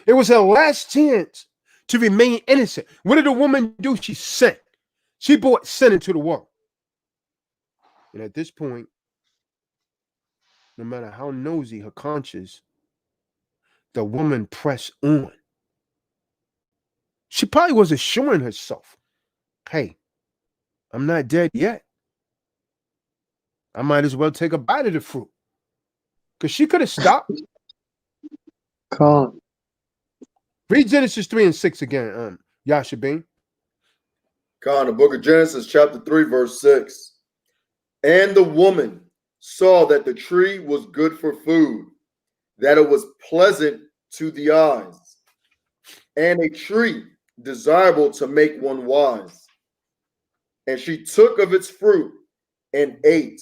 It was her last chance to remain innocent. What did the woman do? She sinned. She brought sin into the world. And at this point, no matter how nosy her conscience, the woman pressed on. She probably was assuring herself, hey, I'm not dead yet. I might as well take a bite of the fruit. Because she could have stopped. Read Genesis 3 and 6 again, Yashabin. The book of Genesis, chapter 3, verse 6. And the woman saw that the tree was good for food, that it was pleasant to the eyes, and a tree desirable to make one wise. And she took of its fruit and ate,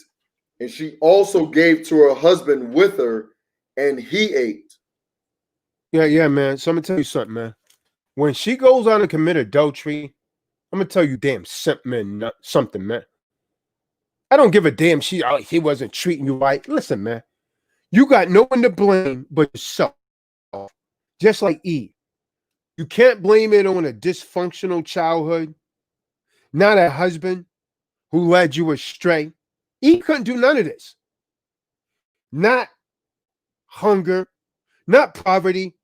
and she also gave to her husband with her, and he ate. Yeah, man. So I'm gonna tell you something, man. When she goes on to commit adultery, I'm gonna tell you, damn simp man, something, man. I don't give a damn. He wasn't treating you right. Listen, man, you got no one to blame but yourself. Just like Eve. You can't blame it on a dysfunctional childhood, not a husband who led you astray. Eve couldn't do none of this. Not hunger, not poverty,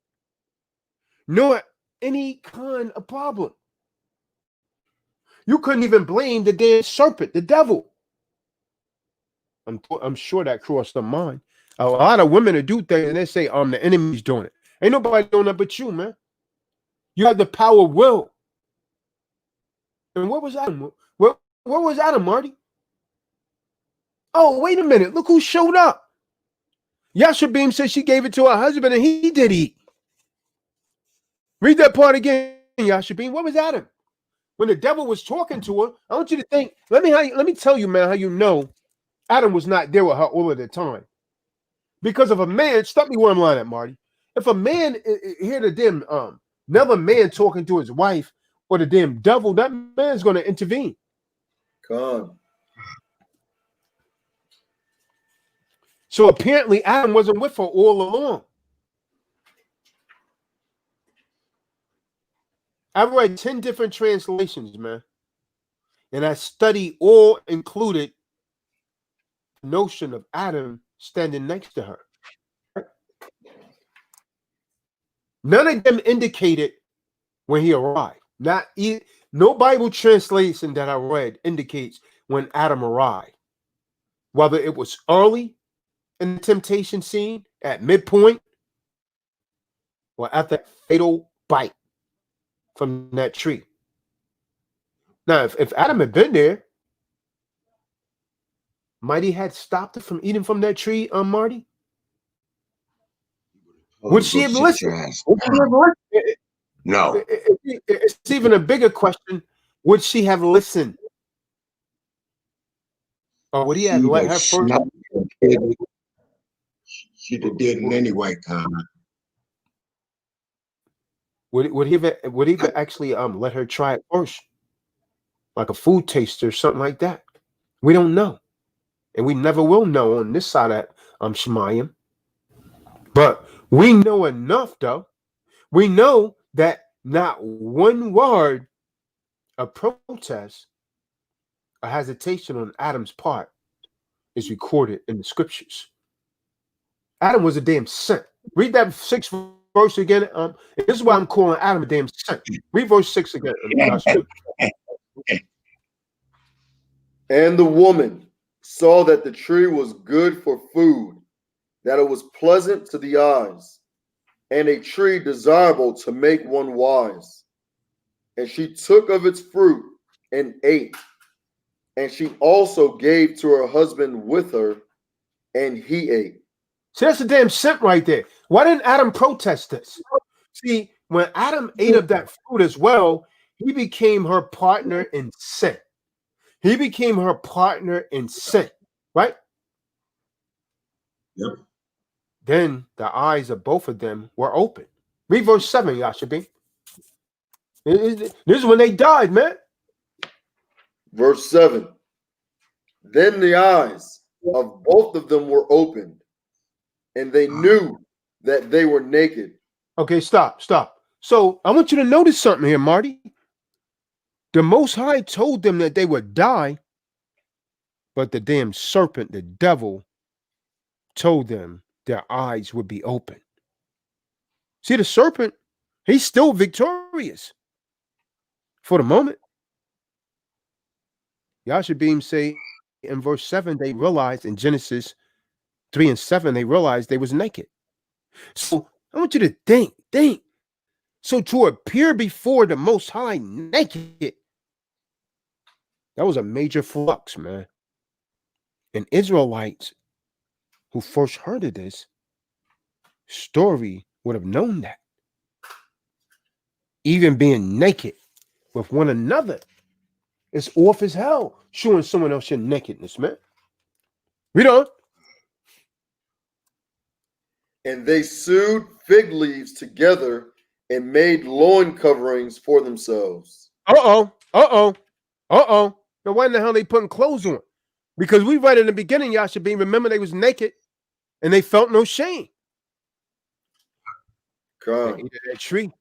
nor any kind of problem. You couldn't even blame the damn serpent, the devil. I'm sure that crossed their mind. A lot of women that do things and they say, the enemy's doing it. Ain't nobody doing that but you, man. You have the power of will. And what was Adam? What was Adam, Marty? Oh, wait a minute. Look who showed up. Yashabim said she gave it to her husband and he did eat. Read that part again, Yashabim. What was Adam? When the devil was talking to her, I want you to think, let me tell you, man, how you know Adam was not there with her all of the time. Because if a man, stop me where I'm lying at, Marty. If a man hear the damn another man talking to his wife or the damn devil, that man's going to intervene. Come. So apparently Adam wasn't with her all along. I've read 10 different translations, man. And I study all included the notion of Adam standing next to her. None of them indicated when he arrived. No Bible translation that I read indicates when Adam arrived. Whether it was early in the temptation scene, at midpoint, or at that fatal bite from that tree. Now, if Adam had been there, might he had stopped her from eating from that tree, Marty? Would she have listened? No. It's even a bigger question. Would she have listened? Or would he have let her first? She'd have did it anyway, Connor. Would he actually let her try it first? Like a food taster or something like that. We don't know. And we never will know on this side of Shemayim. But we know enough, though. We know that not one word of protest or hesitation on Adam's part is recorded in the scriptures. Adam was a damn saint. Read that 6th verse again. This is why I'm calling Adam a damn saint. Read verse 6 again. And the woman saw that the tree was good for food, that it was pleasant to the eyes, and a tree desirable to make one wise. And she took of its fruit and ate. And she also gave to her husband with her, and he ate. See, that's a damn simp right there. Why didn't Adam protest this? See, when Adam ate of that fruit as well, he became her partner in sin. He became her partner in sin, right? Yep. Then the eyes of both of them were open. Read verse 7, Yashabin. This is when they died, man. Verse 7. Then the eyes of both of them were opened, and they knew that they were naked. Okay, stop. So I want you to notice something here, Marty. The Most High told them that they would die, but the damn serpent, the devil, told them their eyes would be open. See, the serpent, he's still victorious for the moment. Yashabim say in verse 7, they realized in Genesis 3 and 7, they realized they was naked. So I want you to think. So to appear before the Most High naked, that was a major flux, man. And Israelites who first heard of this story would have known that. Even being naked with one another is off as hell, showing someone else your nakedness, man. Read on. And they sewed fig leaves together and made loin coverings for themselves. Uh-oh. Now why in the hell they putting clothes on? Because we read in the beginning, Yashabin, remember they was naked and they felt no shame. They Con. ate of that tree.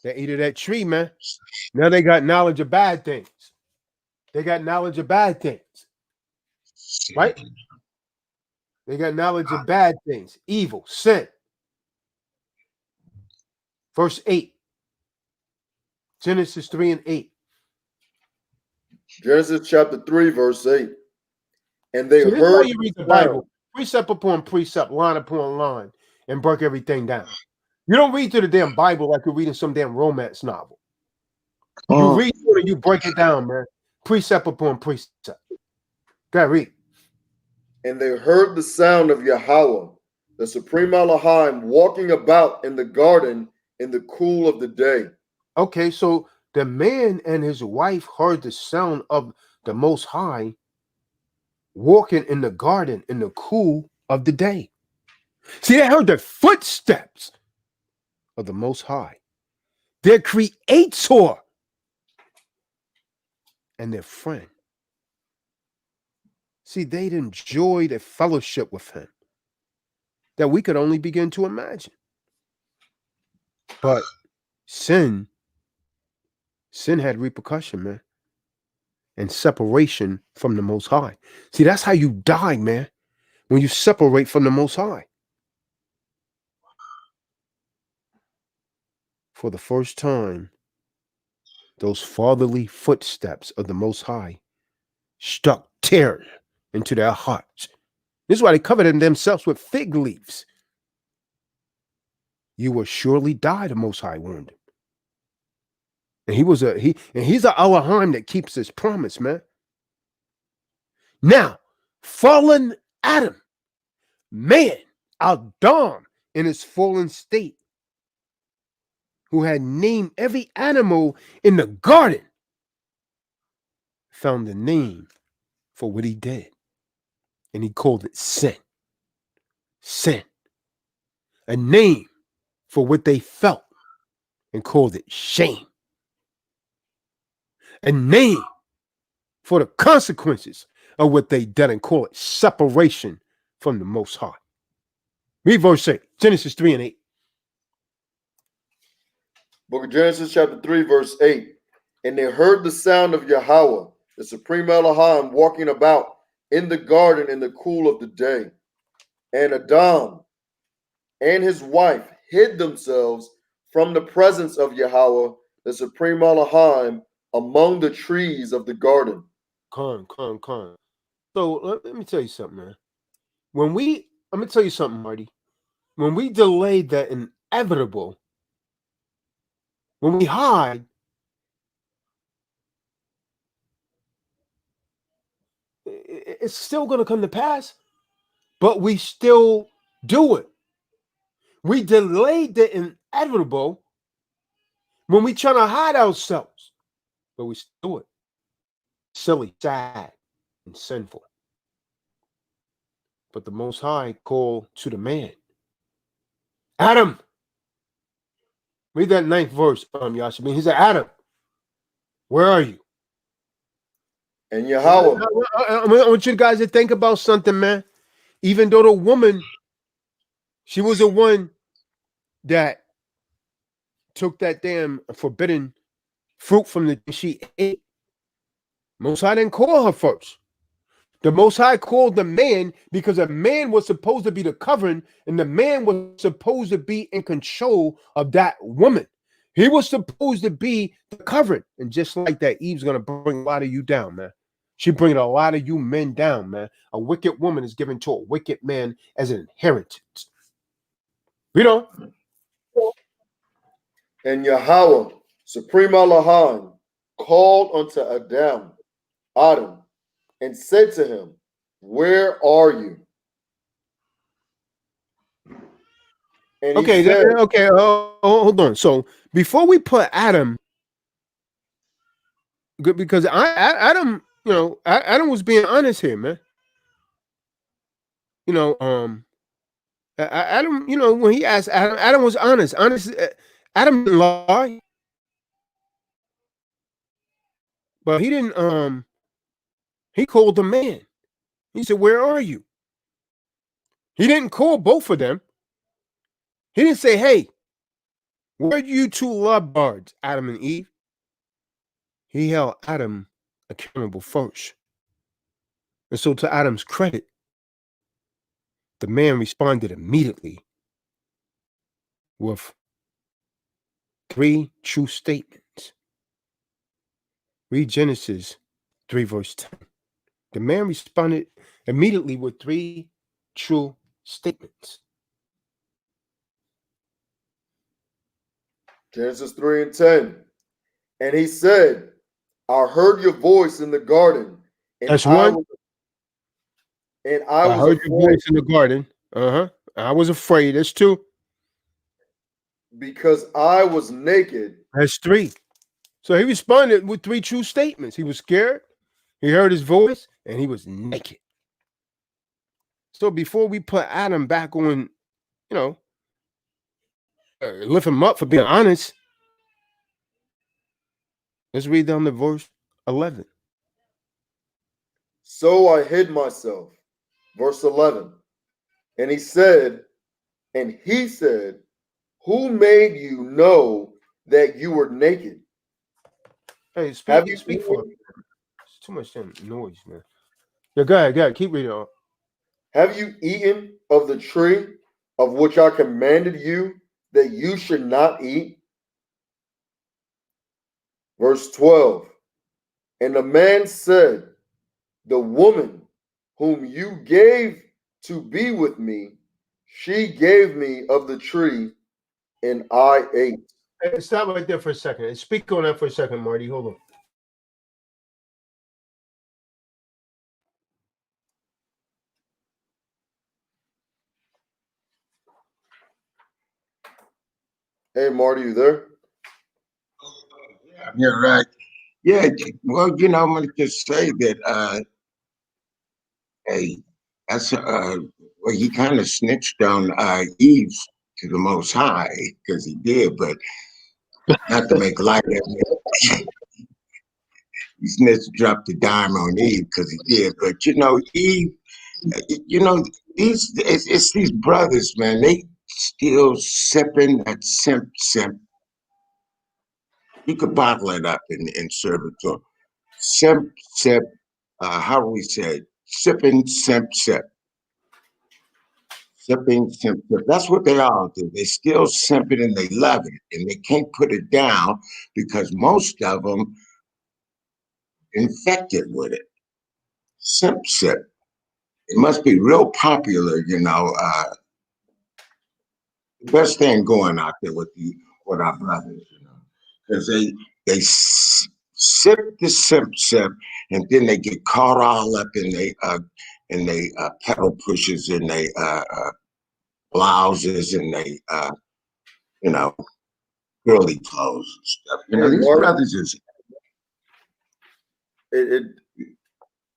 They ate of that tree, man. Now they got knowledge of bad things. They got knowledge of bad things. Right? They got knowledge of bad things, evil, sin. Verse 8. Genesis 3 and 8. Genesis chapter 3, verse 8. And they See, this is why heard you read the sound. Bible, precept upon precept, line upon line, and break everything down. You don't read through the damn Bible like you're reading some damn romance novel. You read through it and you break it down, man. Precept upon precept. Go ahead, read. And they heard the sound of Yahweh, the supreme Elohim, walking about in the garden in the cool of the day. Okay, so the man and his wife heard the sound of the Most High walking in the garden in the cool of the day. See, they heard the footsteps of the Most High, their creator and their friend. See, they'd enjoy the fellowship with him that we could only begin to imagine. But sin had repercussion, man, and separation from the Most High. See, that's how you die, man, when you separate from the Most High. For the first time, those fatherly footsteps of the Most High struck terror into their hearts. This is why they covered themselves with fig leaves. You will surely die, the Most High warned him. And he's an Elohim that keeps his promise, man. Now, fallen Adam, man, Adam in his fallen state, who had named every animal in the garden, found a name for what he did. And he called it sin. Sin. A name for what they felt and called it shame. A name for the consequences of what they did and call it separation from the Most High. Read verse 8, Genesis 3 and 8. Book of Genesis chapter 3, verse 8. And they heard the sound of Yahweh, the supreme Elohim, walking about in the garden in the cool of the day. And Adam and his wife hid themselves from the presence of Yahweh, the supreme Elohim, among the trees of the garden. Con. So let me tell you something, man. Let me tell you something, Marty. When we delay the inevitable, when we hide, it's still going to come to pass, but we still do it. We delayed the inevitable when we try to hide ourselves, but we still do it. Silly, sad, and sinful. But the Most High called to the man, Adam. Read that 9th verse, Yashabin. He said, Adam, where are you? And Yahweh. I want you guys to think about something, man. Even though the woman, she was the one that took that damn forbidden fruit from the she ate. Most High didn't call her first. The Most High called the man because a man was supposed to be the covering, and the man was supposed to be in control of that woman. He was supposed to be the covering. And just like that, Eve's going to bring a lot of you down, man. She's bringing a lot of you men down, man. A wicked woman is given to a wicked man as an inheritance. You know? And Yahweh, supreme Elohim, called unto Adam, and said to him, where are you? And okay, said, hold on. So before we put Adam, because Adam, Adam was being honest here, man. Adam, when he asked Adam was honest. Adam didn't lie, but he didn't. He called the man. He said, where are you? He didn't call both of them. He didn't say, hey, where are you two lovebirds, Adam and Eve? He held Adam accountable first. And so, to Adam's credit, the man responded immediately with 3 true statements. Read Genesis 3, verse 10. The man responded immediately with 3 true statements. Genesis 3 and 10. And he said, I heard your voice in the garden. And That's I one. was, I heard your voice in the garden. I was afraid. That's 2. because I was naked. That's 3. So he responded with 3 true statements. He was scared, he heard his voice, and he was naked. So before we put Adam back on, lift him up for being honest, let's read down to verse 11. So I hid myself. Verse 11. And he said, who made you know that you were naked? Hey, Have you speak for him. It's too much noise, man. Yeah, go ahead. Keep reading on. Have you eaten of the tree of which I commanded you that you should not eat? Verse 12. And the man said, the woman whom you gave to be with me, she gave me of the tree, and I ate. Hey, stop right there for a second. Speak on that for a second, Marty. Hold on. Hey, Marty, you there? Yeah, you're right. Yeah, well, I'm gonna just say that hey, that's well, he kind of snitched on Eve to the Most High because he did, but not to make light of it. He snitched, dropped the dime on Eve because he did, but Eve, it's these brothers, man. They still sipping that simp. You could bottle it up and serve it to them. Sip. How do we say it? Sipping, sip. Sipping, sip. That's what they all do. They still simp it and they love it. And they can't put it down because most of them infected with it. Sip. It must be real popular, the best thing going out there with our brothers, because they sip the sip, and then they get caught all up in they pedal pushes and they blouses and they girly clothes and stuff. These Marty, brothers is.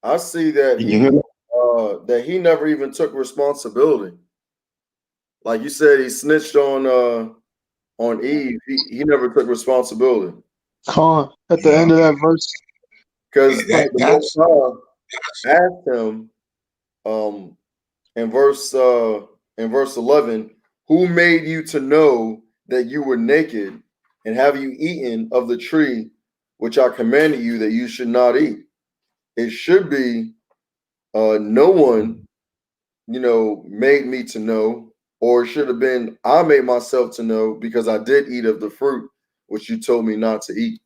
I see that Can you hear me? that he never even took responsibility. Like you said, he snitched on Eve. He never took responsibility. At the end of that verse. Because Yeah, the Most High asked him in verse 11, who made you to know that you were naked, and have you eaten of the tree which I commanded you that you should not eat? It should be no one, made me to know, or it should have been I made myself to know because I did eat of the fruit which you told me not to eat.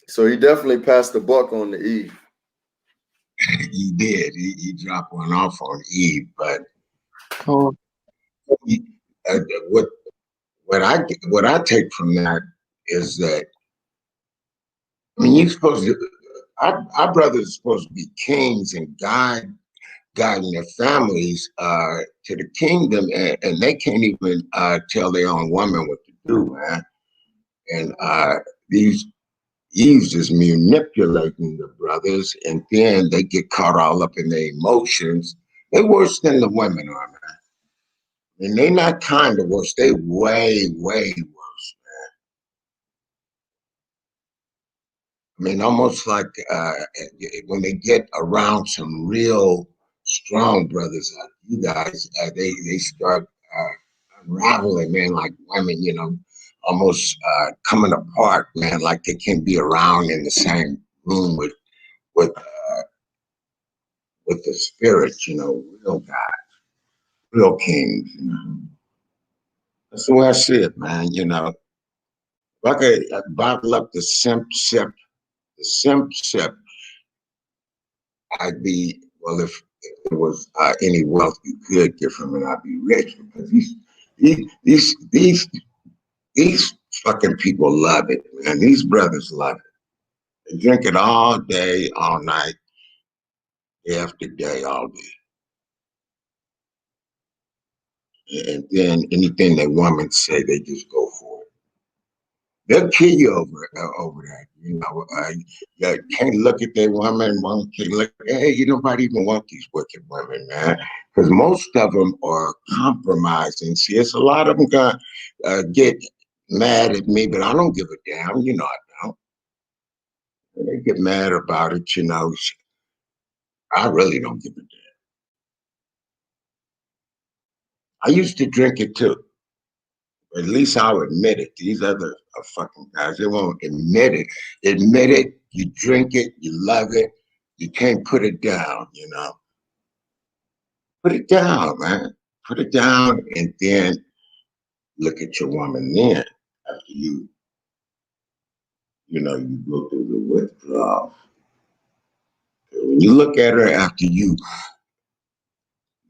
So he definitely passed the buck on the Eve. He did. He dropped one off on Eve, but what I take from that is that you're supposed to. Our brothers are supposed to be kings and guiding their families to the kingdom, and they can't even tell their own woman what to do, man. And these Eve's just manipulating the brothers, and then they get caught all up in their emotions. They're worse than the women are, man. And they're not kind of worse. They way, way worse. I mean, almost like when they get around some real strong brothers like you guys, they start unraveling, man, like women, you know, almost coming apart, man, like they can't be around in the same room with with the spirits, you know, real guys, real kings, you know. That's the way I see it, man. You know, if I could bottle up the simp sip, I'd be, well, if there was any wealth you could give from it, I'd be rich because these fucking people love it, man. These brothers love it. They drink it all day, all night, day after day, all day. And then anything they women say, they just go for it. They'll kill you over that. You know, you can't look at their woman. One can look. Hey, you don't even want these wicked women, man, because most of them are compromising. See, it's a lot of them gonna get mad at me, but I don't give a damn. You know, I don't. They get mad about it. You know, I really don't give a damn. I used to drink it too. At least I'll admit it. These other fucking guys, they won't admit it. Admit it, you drink it, you love it, you can't put it down, you know. Put it down, man. Put it down and then look at your woman then after you know, you go through the withdrawal. When you look at her after you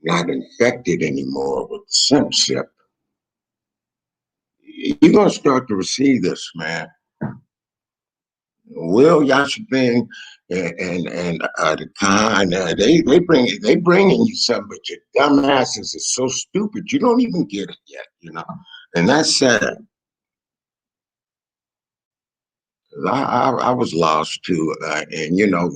not infected anymore with simp, you're gonna start to receive this, man. Will Yashipin and the Khan, they bringing you something, but your dumbasses is so stupid you don't even get it yet, you know, and that's sad. I was lost too, and you know,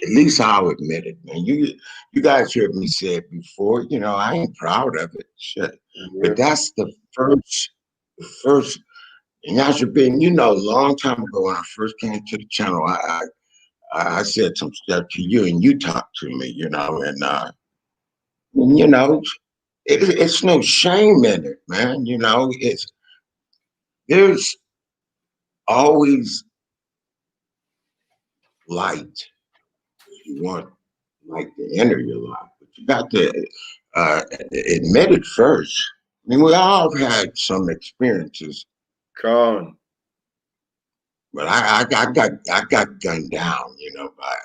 at least I'll admit it, man. You guys heard me say it before, you know, I ain't proud of it, shit, but that's the first. And Yashipin, you know, a long time ago when I first came to the channel, I said some stuff to you and you talked to me, you know, and you know, it's no shame in it, man. You know, there's always light. You want light to enter your life, but you got to admit it first. I mean, we all have had some experiences, Con. but I got gunned down, you know, by a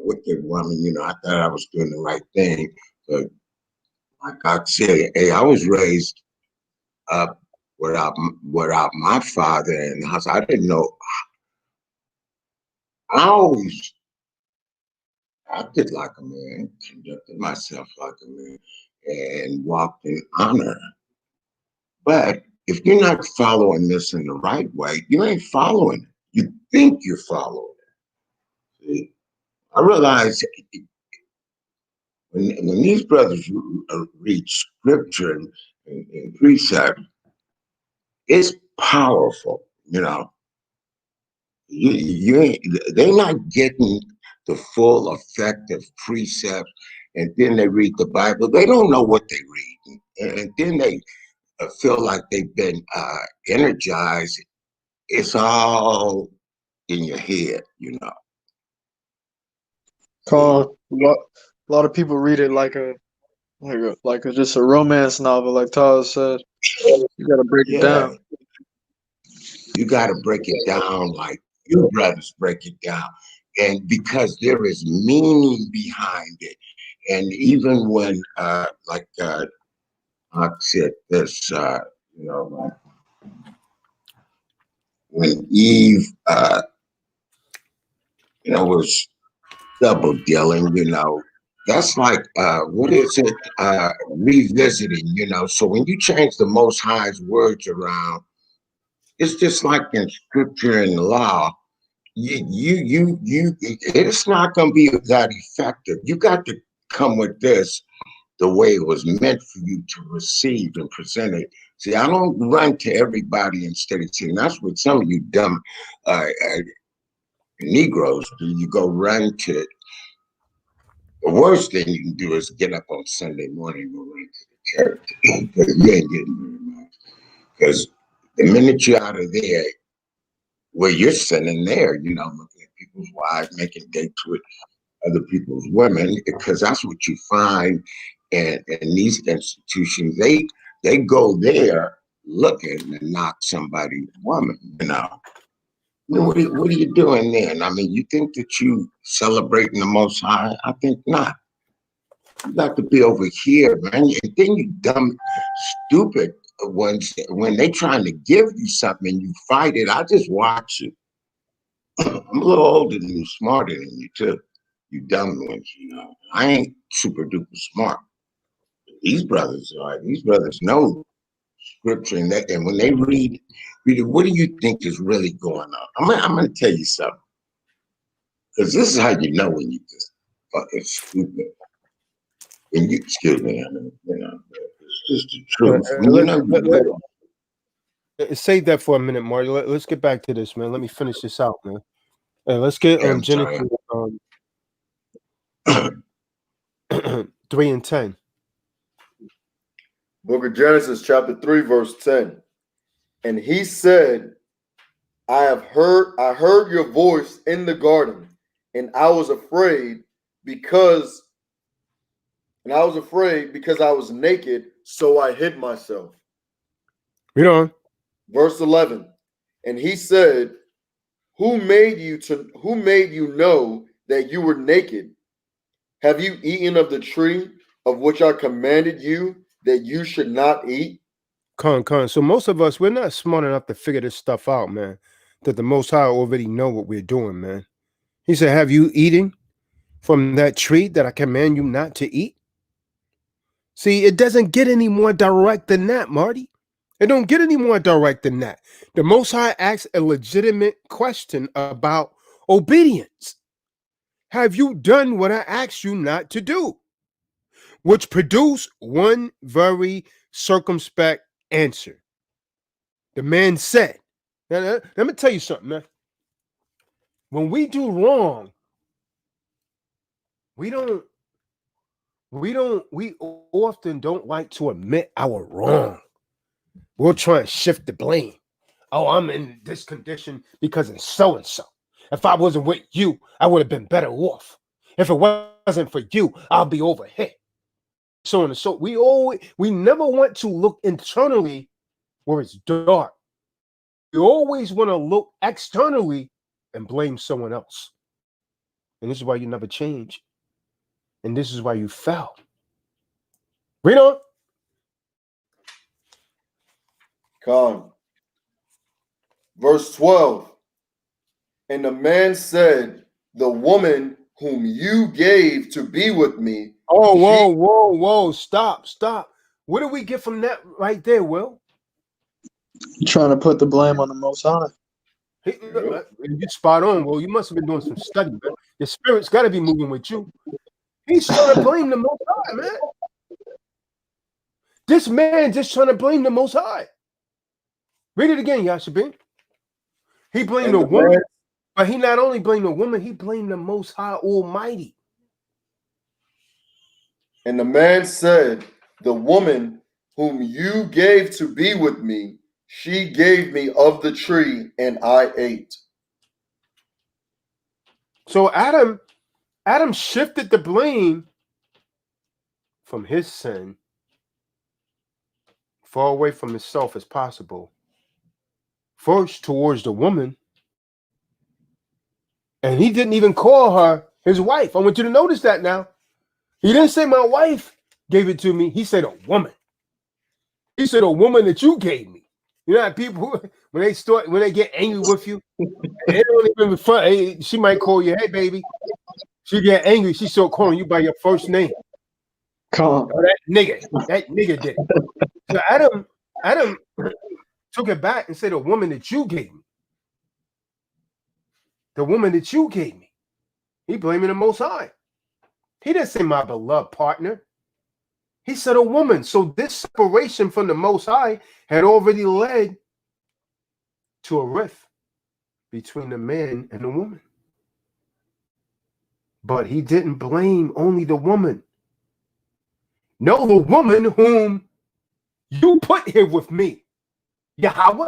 wicked woman. You know, I thought I was doing the right thing, but like I said, hey, I was raised up without my father in the house. I didn't know. I always acted like a man, conducted myself like a man, and walked in honor. But if you're not following this in the right way, you ain't following it. You think you're following it. See? I realize when these brothers read scripture and precept, it's powerful, you know. They're not getting the full effect of precepts, and then they read the Bible. They don't know what they're reading, and then they feel like they've been energized. It's all in your head, you know. Carl, a lot of people read it like just a romance novel, like Tyler said. You gotta break it down. You got to break it down like you brothers break it down. And because there is meaning behind it. And even when, like I said this, you know, when Eve, you know, was double dealing, you know, that's like, what is it? Revisiting, you know. So when you change the Most High's words around, it's just like in scripture and law. It's not going to be that effective. You got to come with this the way it was meant for you to receive and present it See, I don't run to everybody instead of saying that's what some of you dumb Negroes do. You go run to the worst thing you can do is get up on Sunday morning and go run to the church because you ain't getting very much. Because the minute you're out of there, where you're sitting there, you know, looking at people's wives, making dates with other people's women, because that's what you find in these institutions. They go there looking to knock somebody's woman, you know. What are you doing then? I mean, you think that you celebrating the Most High? I think not. You got to be over here, man. And then you dumb, stupid ones, when they trying to give you something, you fight it. I just watch it. I'm a little older than you, smarter than you too. You dumb ones, you know. I ain't super duper smart. These brothers are. These brothers know scripture, and when they read it, what do you think is really going on? I'm gonna tell you something, because this is how you know when you just fucking stupid. When you, excuse me, I mean, you know, it's just the truth. When you know, save that for a minute, Marty. Let's get back to this, man. Let me finish this out, man. Let's get Genesis 3 and 10. Book of Genesis, chapter 3, verse 10. And he said, I heard your voice in the garden, and I was afraid because I was naked, so I hid myself. Read on. Verse 11. And he said, Who made you know that you were naked? Have you eaten of the tree of which I commanded you that you should not eat? Con. So most of us, we're not smart enough to figure this stuff out, man. That the Most High already know what we're doing, man. He said, have you eaten from that tree that I command you not to eat? See, it doesn't get any more direct than that, Marty. It don't get any more direct than that. The Most High asks a legitimate question about obedience. Have you done what I asked you not to do? Which produced one very circumspect answer. The man said, now, let me tell you something, man. When we do wrong, we often don't like to admit our wrong. We'll try and shift the blame. Oh, I'm in this condition because of so-and-so. If I wasn't with you, I would have been better off. If it wasn't for you, I'll be over here. So on and so. We never want to look internally where it's dark. You always want to look externally and blame someone else. And this is why you never change. And this is why you fell. Read on. Con. Verse 12. And the man said, the woman whom you gave to be with me. Oh, whoa. Stop. What do we get from that right there, Will? You're trying to put the blame on the Most High. Yep. You're spot on, Will. You must have been doing some study, man. Your spirit's got to be moving with you. He's trying to blame the Most High, man. This man just trying to blame the Most High. Read it again, Yashabin. He blamed the woman, but he not only blamed the woman, he blamed the Most High Almighty. And the man said, the woman whom you gave to be with me, she gave me of the tree, and I ate. So Adam shifted the blame from his sin far away from himself as possible. First towards the woman. And he didn't even call her his wife. I want you to notice that now. He didn't say my wife gave it to me. He said a woman. He said a woman that you gave me. You know how people, when they get angry with you, they don't even refer. Hey, she might call you, hey baby. She get angry. She still calling you by your first name. Come. Oh, that nigga did it. So Adam took it back and said, "The woman that you gave me, the woman that you gave me." He blaming the Most High. He didn't say my beloved partner. He said a woman. So this separation from the Most High had already led to a rift between the man and the woman. But he didn't blame only the woman. No, the woman whom you put here with me, Yahweh,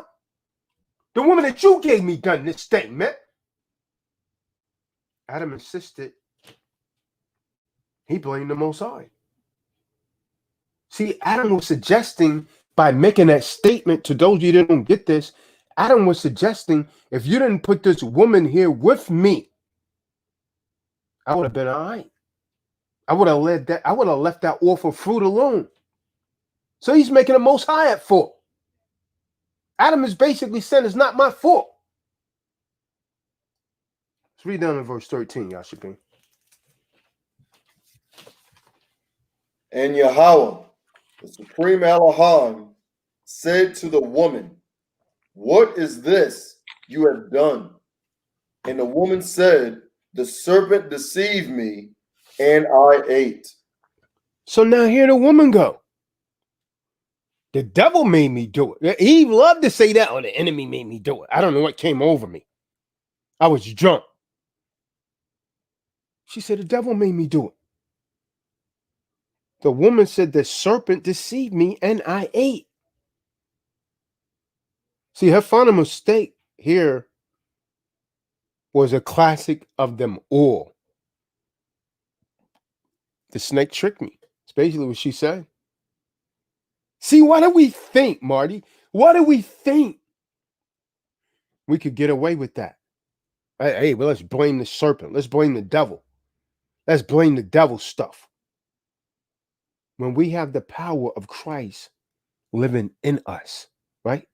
the woman that you gave me done this thing, man. Adam insisted. He blamed the Most High. See, Adam was suggesting, by making that statement, to those of you that don't get this, Adam was suggesting, if you didn't put this woman here with me, I would have been all right. I would have left that awful fruit alone. So he's making the Most High at fault. Adam is basically saying it's not my fault. Let's read down in verse 13, Yashipin. And Yahweh, the supreme Elohim, said to the woman, what is this you have done? And the woman said, the serpent deceived me, and I ate. So now here the woman go. The devil made me do it. Eve loved to say that, or the enemy made me do it. I don't know what came over me. I was drunk. She said, the devil made me do it. The woman said, the serpent deceived me and I ate. See, her final mistake here was a classic of them all. The snake tricked me. It's basically what she said. See, what do we think, Marty? What do we think? We could get away with that. Hey, well, let's blame the serpent. Let's blame the devil. Let's blame the devil stuff. When we have the power of Christ living in us, right?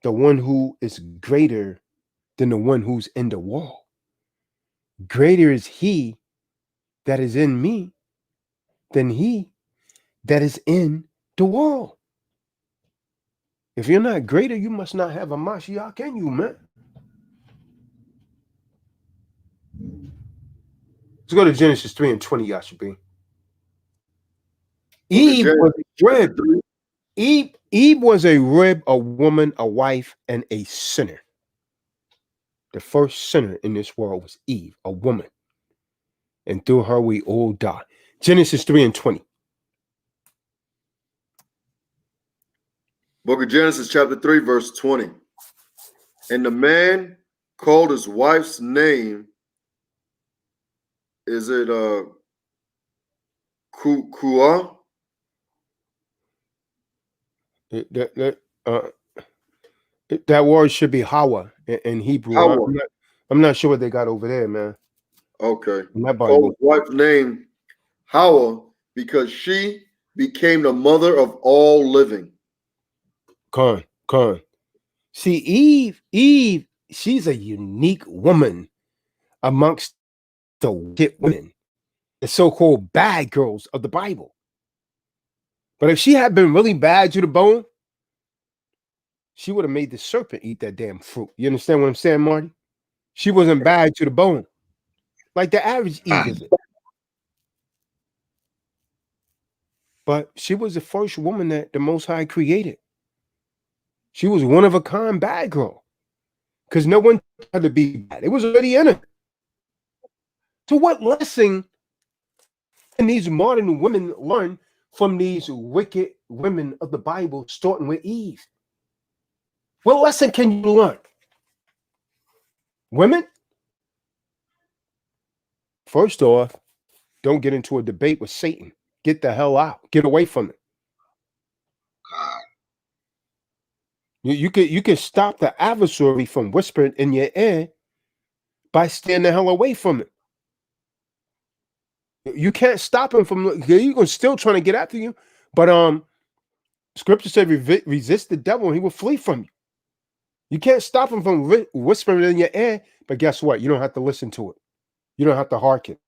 The one who is greater than the one who's in the world. Greater is he that is in me than he that is in the world. If you're not greater, you must not have a Mashiach in you, man. Let's go to Genesis 3 and 20, Yashabi. Eve was a rib. Eve was a rib, a woman, a wife, and a sinner. The first sinner in this world was Eve, a woman. And through her we all die. Genesis 3 and 20. Book of Genesis chapter 3, verse 20. And the man called his wife's name, is it Kua? That word should be Hawa in Hebrew. Hawa. I'm not sure what they got over there, man. Okay. In that Called Bible. his wife's name Hawa because she became the mother of all living. Con. See, Eve, she's a unique woman amongst the wicked women, the so-called bad girls of the Bible. But if she had been really bad to the bone, she would have made the serpent eat that damn fruit. You understand what I'm saying, Marty? She wasn't bad to the bone, like the average Eve is. But she was the first woman that the Most High created. She was one of a kind bad girl. Because no one had to be bad. It was already in her. So what lesson can these modern women learn from these wicked women of the Bible, starting with Eve? What lesson can you learn? Women, first off, don't get into a debate with Satan. Get the hell out. Get away from it. You can stop the adversary from whispering in your ear by staying the hell away from it. You can't stop him from. You're gonna still trying to get after you, but Scripture said resist the devil and he will flee from you. You can't stop him from whispering in your ear, but guess what? You don't have to listen to it. You don't have to hearken.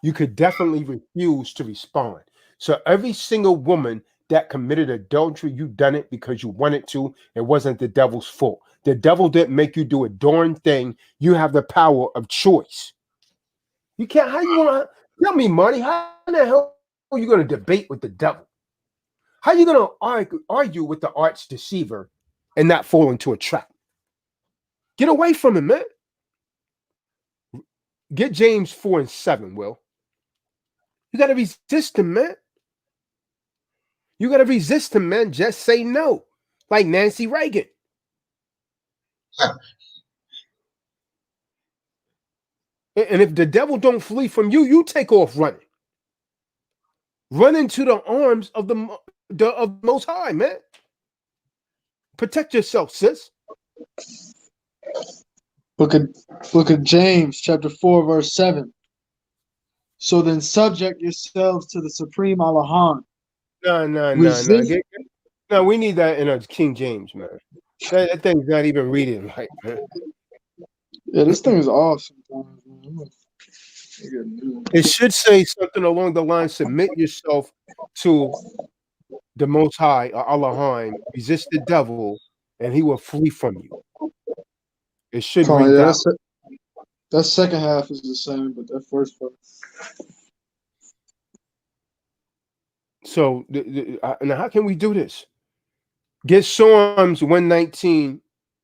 You could definitely refuse to respond. So every single woman that committed adultery, you done it because you wanted to. It wasn't the devil's fault. The devil didn't make you do a darn thing. You have the power of choice. You can't. How you want to tell me, Marty? How the hell are you going to debate with the devil? How are you going to argue with the arch deceiver and not fall into a trap? Get away from him, man. Get James 4 and 7, Will. You got to resist him, man. You got to resist him, man. Just say no. Like Nancy Reagan. And if the devil don't flee from you, you take off running. Run into the arms of the Most High, man. Protect yourself, sis. Look at James chapter 4, verse 7. So then subject yourselves to the supreme Allahan. No. Resist. No, we need that in a King James, man. That thing's not even reading right, man. Yeah, this thing is awesome. Man. It should say something along the line, submit yourself to the Most High, or Allahan, resist the devil, and he will flee from you. It should read Yeah, that. that second half is the same, but that first part. So now how can we do this? Get Psalms 119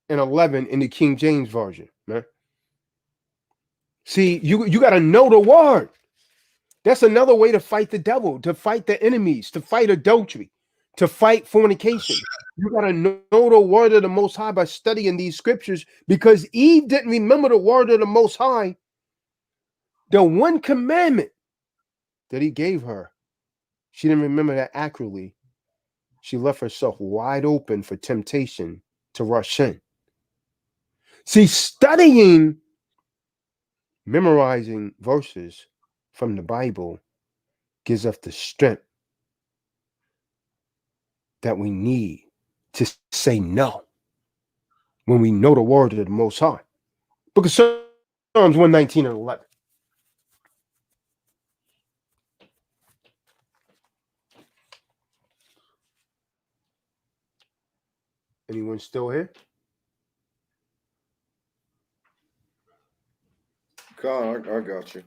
and 11 in the King James Version, man. See, you got to know the word. That's another way to fight the devil, to fight the enemies, to fight adultery, to fight fornication. You got to know the word of the Most High by studying these scriptures, because Eve didn't remember the word of the Most High, the one commandment that he gave her. She didn't remember that accurately. She left herself wide open for temptation to rush in. See, studying, memorizing verses from the Bible gives us the strength that we need to say no when we know the word of the Most High. Book of Psalms 119 and 11. Anyone still here? Con, I got you.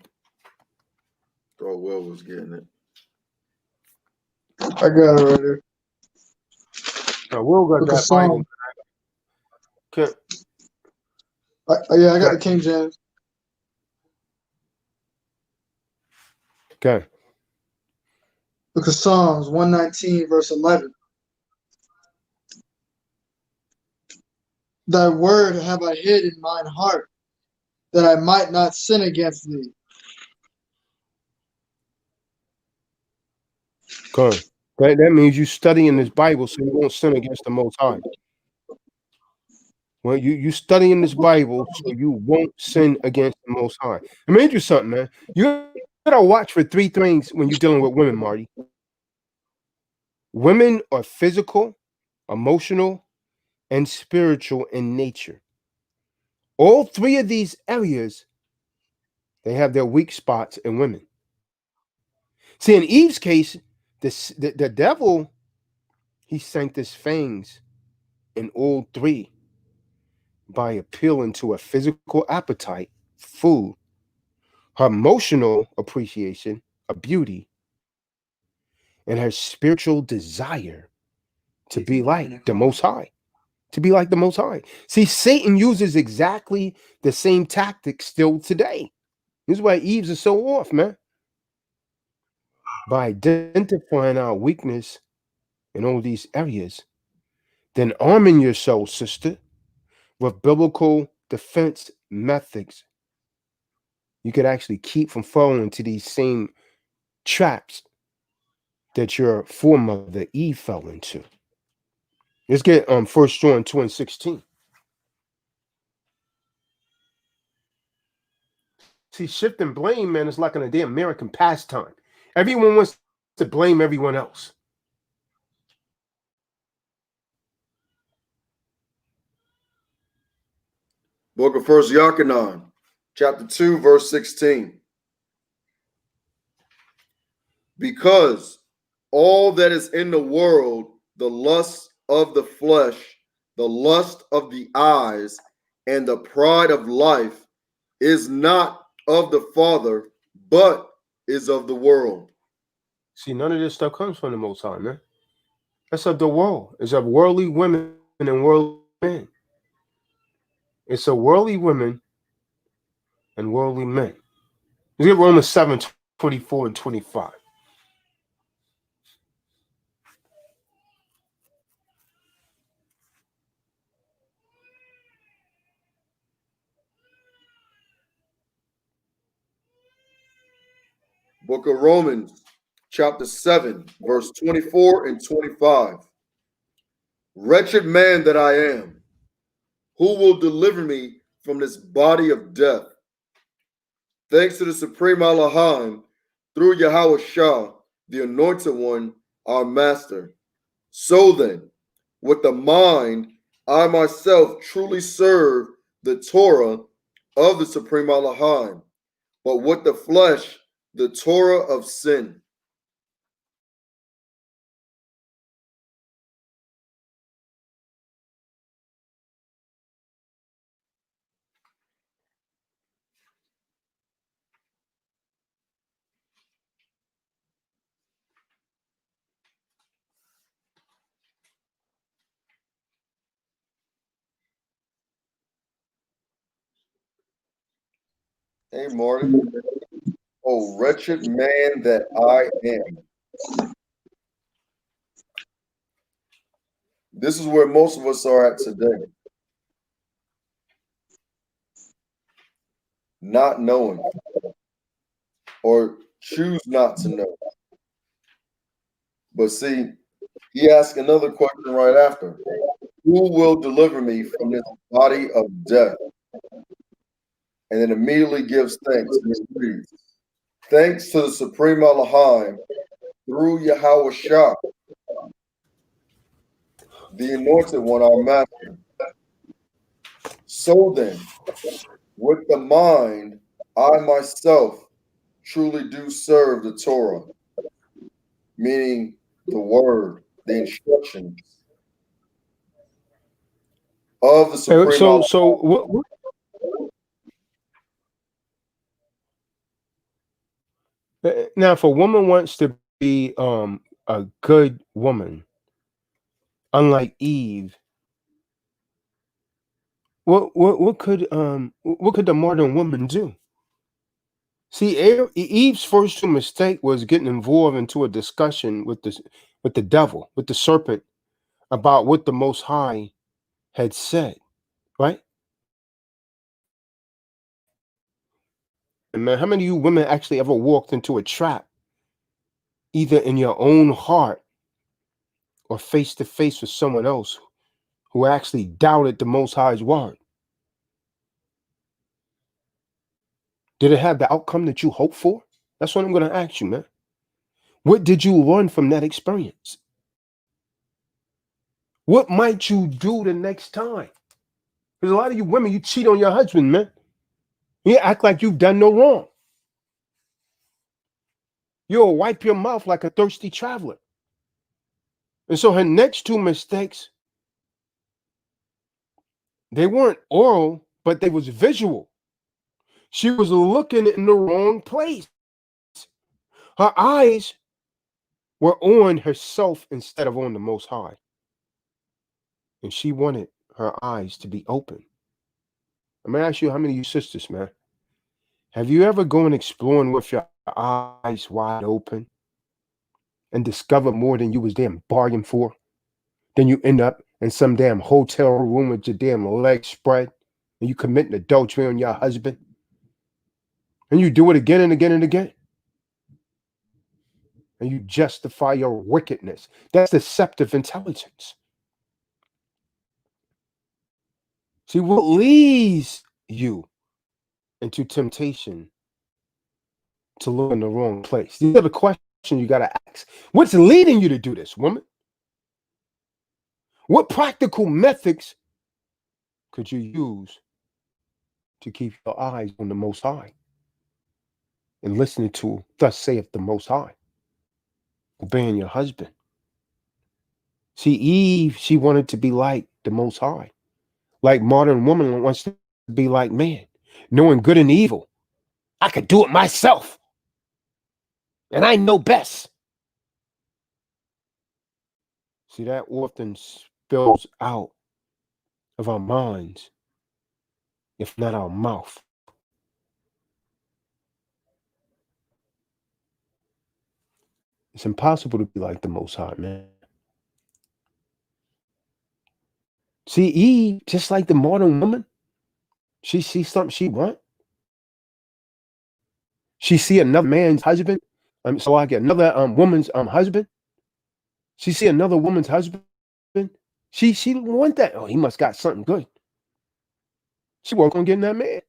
Thought Will was getting it. I got it right here. Will got Book of that Bible. Psalm. I got the King James. Okay. Book of Psalms 119, verse 11. Thy word have I hid in mine heart, that I might not sin against thee. Good. That means you studying this Bible so you won't sin against the Most High. Well, you studying this Bible so you won't sin against the Most High. I made you something, man. You gotta watch for three things when you're dealing with women, Marty. Women are physical, emotional, and spiritual in nature. All three of these areas, they have their weak spots in women. See, in Eve's case, the devil, he sank his fangs in all three by appealing to a physical appetite, food, her emotional appreciation of beauty, and her spiritual desire to be like the Most High. To be like the Most High. See, Satan uses exactly the same tactics still today. This is why Eve's are so off, man. By identifying our weakness in all these areas, then arming yourself, sister, with biblical defense methods, you could actually keep from falling into these same traps that your foremother Eve fell into. Let's get 1 John 2 and 16. See, shifting blame, man, is like in a damn American pastime. Everyone wants to blame everyone else. Book of First Yochanan, chapter 2, verse 16. Because all that is in the world, the lust of the flesh, the lust of the eyes, and the pride of life is not of the Father, but is of the world. See, none of this stuff comes from the Most High, man. That's of the world. It's of worldly women and worldly men. It's of worldly women and worldly men. Let's get Romans 7, 24 and 25. Book of Romans, chapter 7, verse 24 and 25. Wretched man that I am, who will deliver me from this body of death? Thanks to the Supreme Elohim, through Yahweh Shah, the Anointed One, our Master. So then, with the mind, I myself truly serve the Torah of the Supreme Elohim, but with the flesh, the Torah of sin. Hey, Marty. Oh, wretched man that I am. This is where most of us are at today. Not knowing or choose not to know. But see, he asked another question right after. Who will deliver me from this body of death? And then immediately gives thanks. And it reads, thanks to the Supreme Elohim through Yahweh Shah, the Anointed One, our Master. So then, with the mind, I myself truly do serve the Torah, meaning the word, the instructions of the Supreme Elohim. So what now, if a woman wants to be a good woman, unlike Eve, what could the modern woman do? See, Eve's first mistake was getting involved into a discussion with the devil, with the serpent, about what the Most High had said, right? And man, how many of you women actually ever walked into a trap, either in your own heart or face to face with someone else who actually doubted the Most High's word? Did it have the outcome that you hoped for? That's what I'm going to ask you, man. What did you learn from that experience? What might you do the next time? Because a lot of you women, you cheat on your husband, man. You act like you've done no wrong. You'll wipe your mouth like a thirsty traveler. And so her next two mistakes, they weren't oral, but they was visual. She was looking in the wrong place. Her eyes were on herself instead of on the Most High. And she wanted her eyes to be open. I'm going to ask you, how many of you sisters, man, have you ever gone exploring with your eyes wide open and discovered more than you was damn bargained for? Then you end up in some damn hotel room with your damn legs spread and you committing adultery on your husband? And you do it again and again and again. And you justify your wickedness. That's deceptive intelligence. See, what leads you into temptation to look in the wrong place? These are the questions you got to ask. What's leading you to do this, woman? What practical methods could you use to keep your eyes on the Most High and listening to thus saith the Most High, obeying your husband? See, Eve, she wanted to be like the Most High, like modern woman wants to be like man, knowing good and evil. I could do it myself, and I know best. See, that often spills out of our minds, if not our mouth. It's impossible to be like the Most High, man. See, Eve, just like the modern woman, she sees something she want. She see another man's husband. So I get another woman's husband. She see another woman's husband. She want that. Oh, he must got something good. She work on getting that man.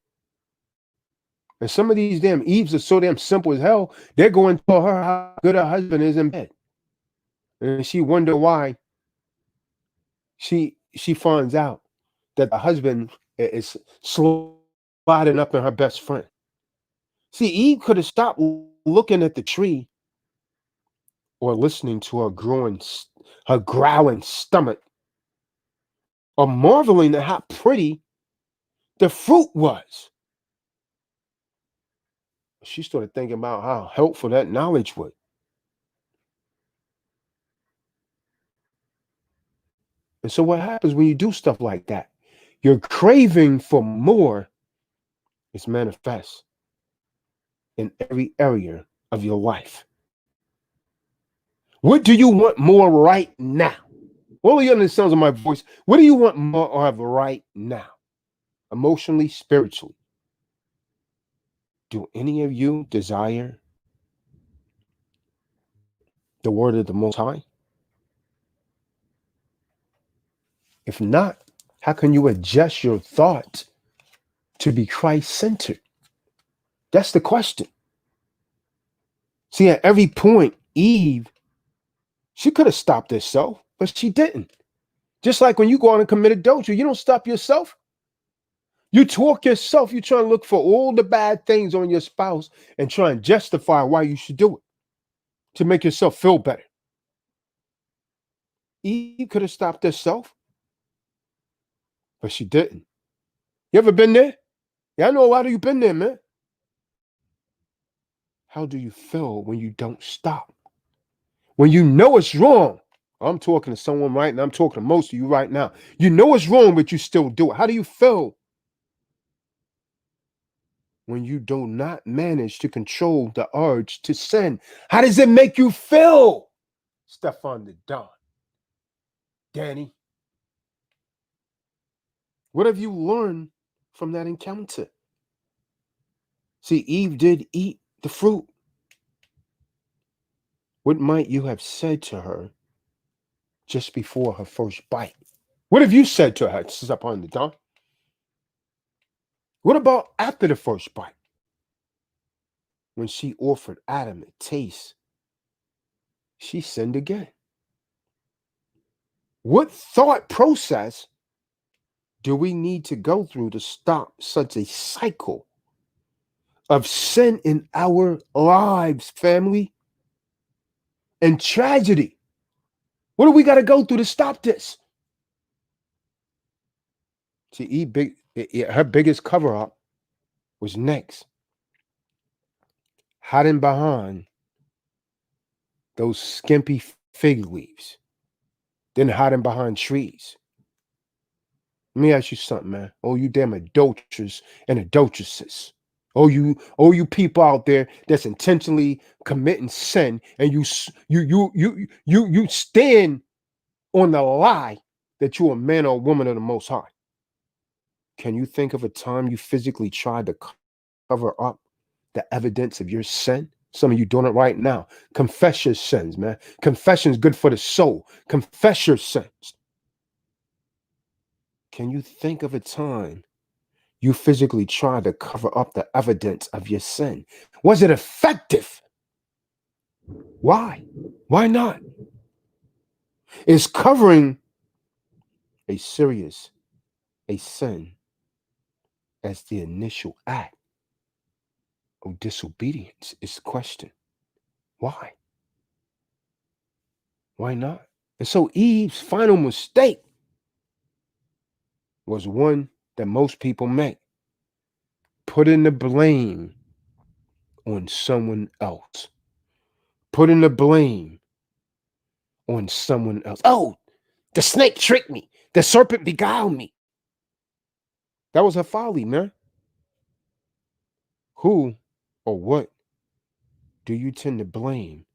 And some of these damn Eves are so damn simple as hell. They're going to tell her how good her husband is in bed, and she wonder why. She finds out that the husband is sliding up in her best friend. See, Eve could have stopped looking at the tree or listening to her growling stomach, or marveling at how pretty the fruit was. She started thinking about how helpful that knowledge was. And so what happens when you do stuff like that? Your craving for more is manifest in every area of your life. What do you want more right now? All of you understand the sounds of my voice. What do you want more of right now? Emotionally, spiritually. Do any of you desire the word of the Most High? If not, how can you adjust your thoughts to be Christ-centered? That's the question. See, at every point, Eve, she could have stopped herself, but she didn't. Just like when you go out and commit adultery, you don't stop yourself. You talk yourself. You try and look for all the bad things on your spouse and try and justify why you should do it to make yourself feel better. Eve could have stopped herself, but she didn't. You ever been there? Yeah, I know a lot of you been there, man. How do you feel when you don't stop? When you know it's wrong? I'm talking to someone right now. I'm talking to most of you right now. You know it's wrong, but you still do it. How do you feel when you do not manage to control the urge to sin? How does it make you feel? Stefan the Don. Danny. What have you learned from that encounter? See, Eve did eat the fruit. What might you have said to her just before her first bite? What have you said to her, Stefan the Don? What about after the first bite? When she offered Adam a taste, she sinned again. What thought process do we need to go through to stop such a cycle of sin in our lives, family, and tragedy? What do we got to go through to stop this? See, her biggest cover up was next, hiding behind those skimpy fig leaves, then hiding behind trees. Let me ask you something, man. Oh, you damn adulterers and adulteresses. Oh, you people out there that's intentionally committing sin, and you stand on the lie that you're a man or a woman of the Most High. Can you think of a time you physically tried to cover up the evidence of your sin? Some of you doing it right now. Confess your sins, man. Confession is good for the soul. Confess your sins. Can you think of a time you physically tried to cover up the evidence of your sin? Was it effective? Why? Why not? Is covering a sin as the initial act of disobedience? Is the question. Why? Why not? And so Eve's final mistake was one that most people make: putting the blame on someone else, putting the blame on someone else. Oh, the snake tricked me. The serpent beguiled me. That was her folly, man. Who or what do you tend to blame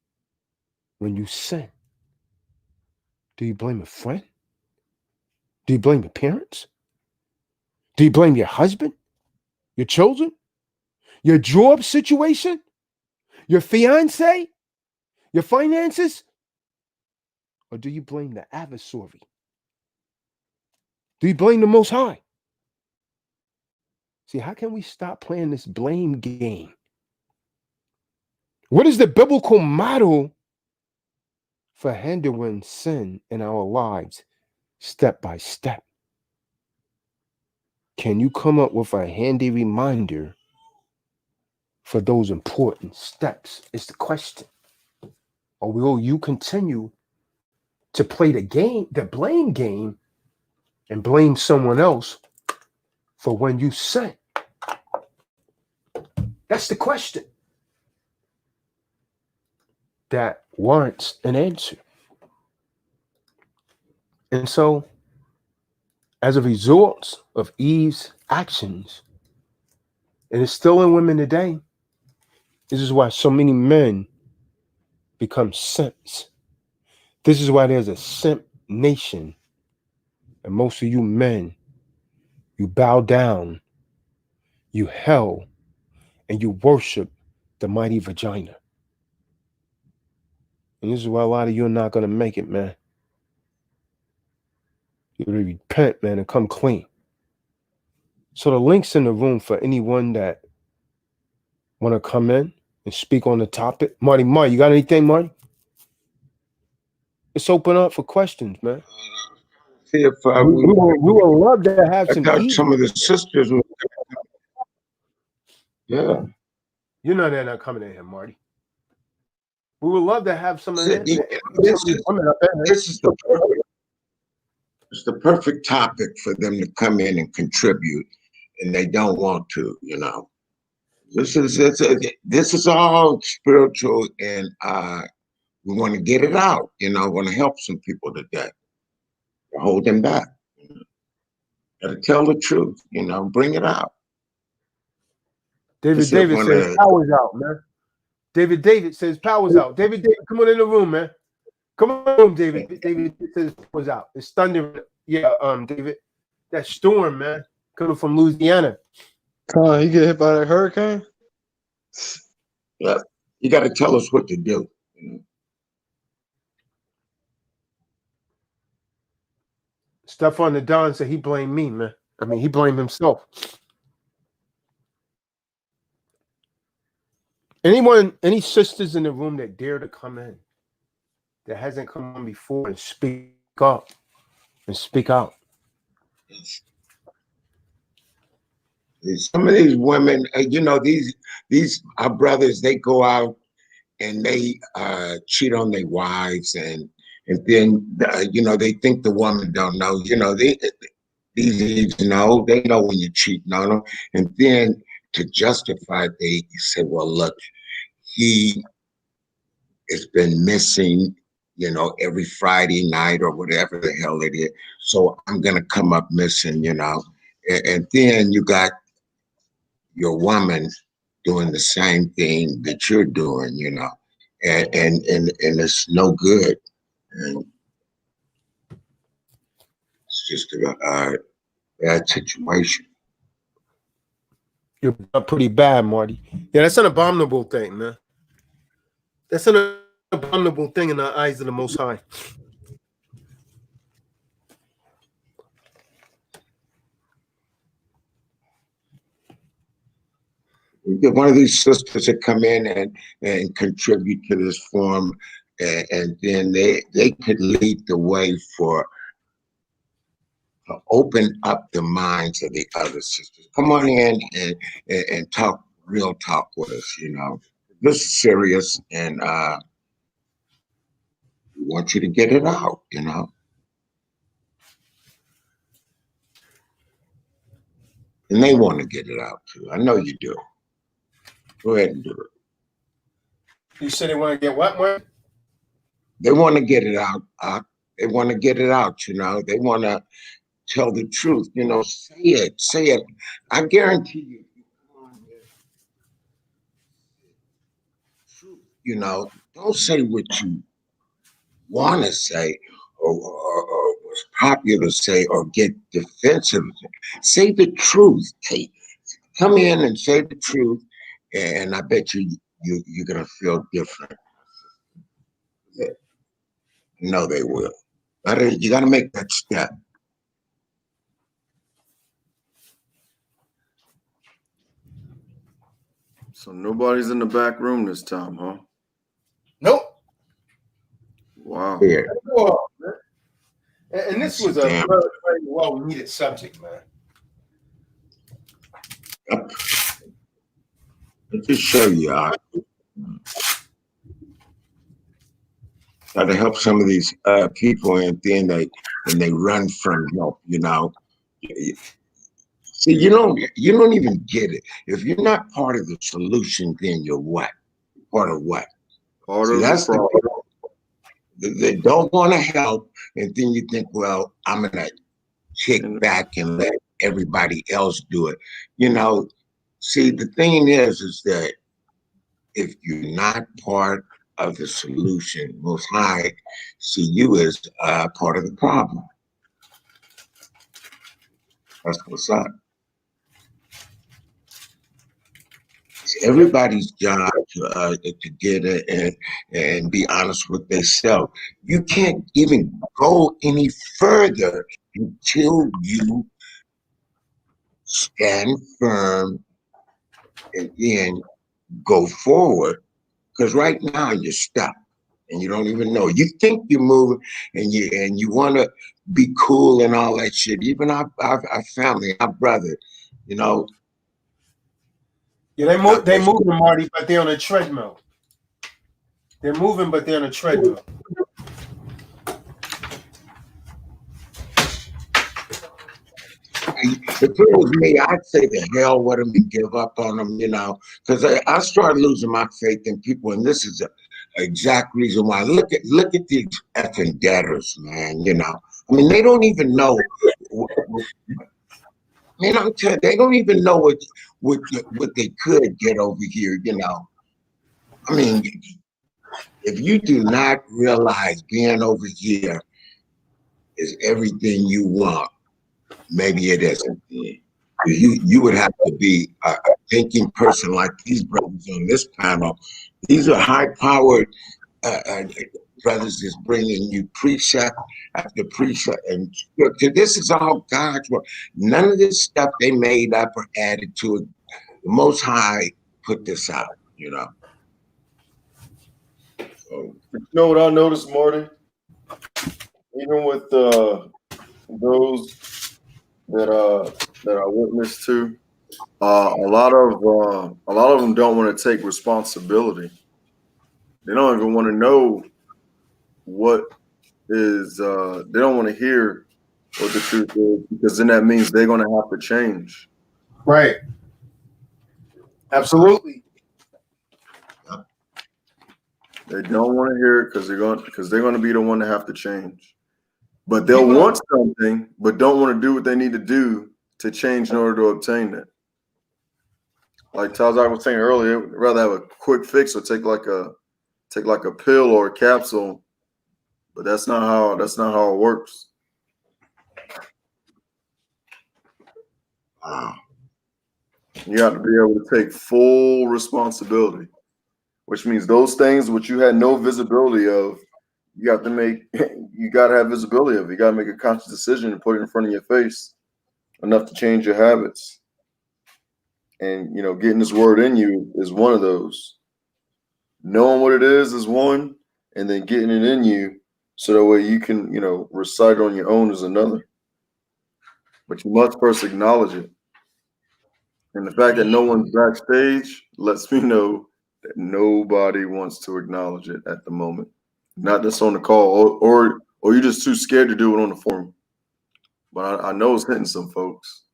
when you sin? Do you blame a friend? Do you blame your parents? Do you blame your husband? Your children? Your job situation? Your fiance? Your finances? Or do you blame the adversary? Do you blame the Most High? See, how can we stop playing this blame game? What is the biblical model for handling sin in our lives step by step? Can you come up with a handy reminder for those important steps? Is the question. Or will you continue to play the game, the blame game, and blame someone else for when you sin? That's the question that warrants an answer. And so, as a result of Eve's actions, and it's still in women today, this is why so many men become simps. This is why there's a simp nation. And most of you men, you bow down, you hell, and you worship the mighty vagina. And this is why a lot of you are not going to make it, man. You gotta repent, man, and come clean. So the link's in the room for anyone that want to come in and speak on the topic. Marty, you got anything, Marty? Let's open up for questions, man. See if We would love to have I some thought Eve. some of the sisters would. Yeah. You know they're not coming in here, Marty. We would love to have some of them. This is the perfect topic for them to come in and contribute, and they don't want to, you know. This is all spiritual, and we want to get it out, you know. Want to help some people today. Hold them back. Gotta tell the truth, you know. Bring it out. David says power's out, man. David says power's out. David, come on in the room, man. Come on, David. David says power's out. It's thundering. Yeah, David. That storm, man, coming from Louisiana. You get hit by that hurricane? Yeah, you got to tell us what to do. You know? Stephon the Don said he blamed me, man. I mean, he blamed himself. Any sisters in the room that dare to come in, that hasn't come on before, and speak up and speak out? Some of these women, you know, these our brothers, they go out and they cheat on their wives, and then you know, they think the woman don't know. You know, these know, they know when you're cheating on them, and then to justify, they say, well, look, he has been missing, you know, every Friday night or whatever the hell it is, so I'm gonna come up missing, you know. And then you got your woman doing the same thing that you're doing, you know, and it's no good, and it's just a bad situation. You're pretty bad, Marty. Yeah, that's an abominable thing, man. That's an abominable thing in the eyes of the Most High. We get one of these sisters that come in and contribute to this forum, and then they could lead the way for open up the minds of the other sisters. Come on in and talk real talk with us, you know. This is serious, and we want you to get it out, you know. And they want to get it out too. I know you do. Go ahead and do it. You said they want to get what, Marty? they want to get it out. They want to get it out. You know, they want to tell the truth. You know, say it, say it. I guarantee you, if you come on here, truth. You know, don't say what you want to say or what's popular to say or get defensive. Say the truth, Kate. Come in and say the truth, and I bet you're gonna feel different. Yeah. No, they will. You gotta make that step. So nobody's in the back room this time, huh? Nope. Wow. Yeah. Well, and this was a very, very well needed subject, man. Let's just show you. Try to help some of these people, and then they run from help. You know. See, you don't even get it. If you're not part of the solution, then you're what? Part of what? Part See, of that's the the problem. people. They don't want to help, and then you think, well, I'm gonna kick back and let everybody else do it. You know, see, the thing is that if you're not part of the solution, Most High see you as part of the problem. That's what's up. It's everybody's job to get it and be honest with themselves. You can't even go any further until you stand firm and then go forward. Because right now you're stuck and you don't even know. You think you're moving and you want to be cool and all that shit. Even our family, our brother, you know. Yeah, they moving, Marty, but they're on a treadmill. They're moving, but they're on a treadmill. If it was me, I'd say the hell with them and give up on them, you know, because I started losing my faith in people, and this is the exact reason why. Look at these effing debtors, man. You know, I mean, they don't even know. Man, I'm telling you, they don't even know what they could get over here. You know, I mean, if you do not realize being over here is everything you want, maybe it isn't. You would have to be a thinking person like these brothers on this panel. These are high-powered brothers that's bringing you precept after precept and scripture. This is all God's word. None of this stuff they made up or added to it. The Most High put this out, you know. So, You know what I noticed, Marty? Even with those that I witnessed to, a lot of them don't want to take responsibility. They don't even want to know what is. They don't want to hear what the truth is, because then that means they're going to have to change. Right. Absolutely. They don't want to hear it because they're going to be the one to have to change. But they'll want something, but don't want to do what they need to do to change in order to obtain it. Like Tazak was saying earlier, rather have a quick fix or take like a pill or a capsule, but that's not how it works. You have to be able to take full responsibility, which means those things which you had no visibility of, you got to have visibility of. You got to make a conscious decision and put it in front of your face enough to change your habits. And, getting this word in you is one of those. Knowing what it is one, and then getting it in you so that way you can, recite it on your own is another. But you must first acknowledge it. And the fact that no one's backstage lets me know that nobody wants to acknowledge it at the moment. Not just on the call, or you're just too scared to do it on the forum. But I know it's hitting some folks.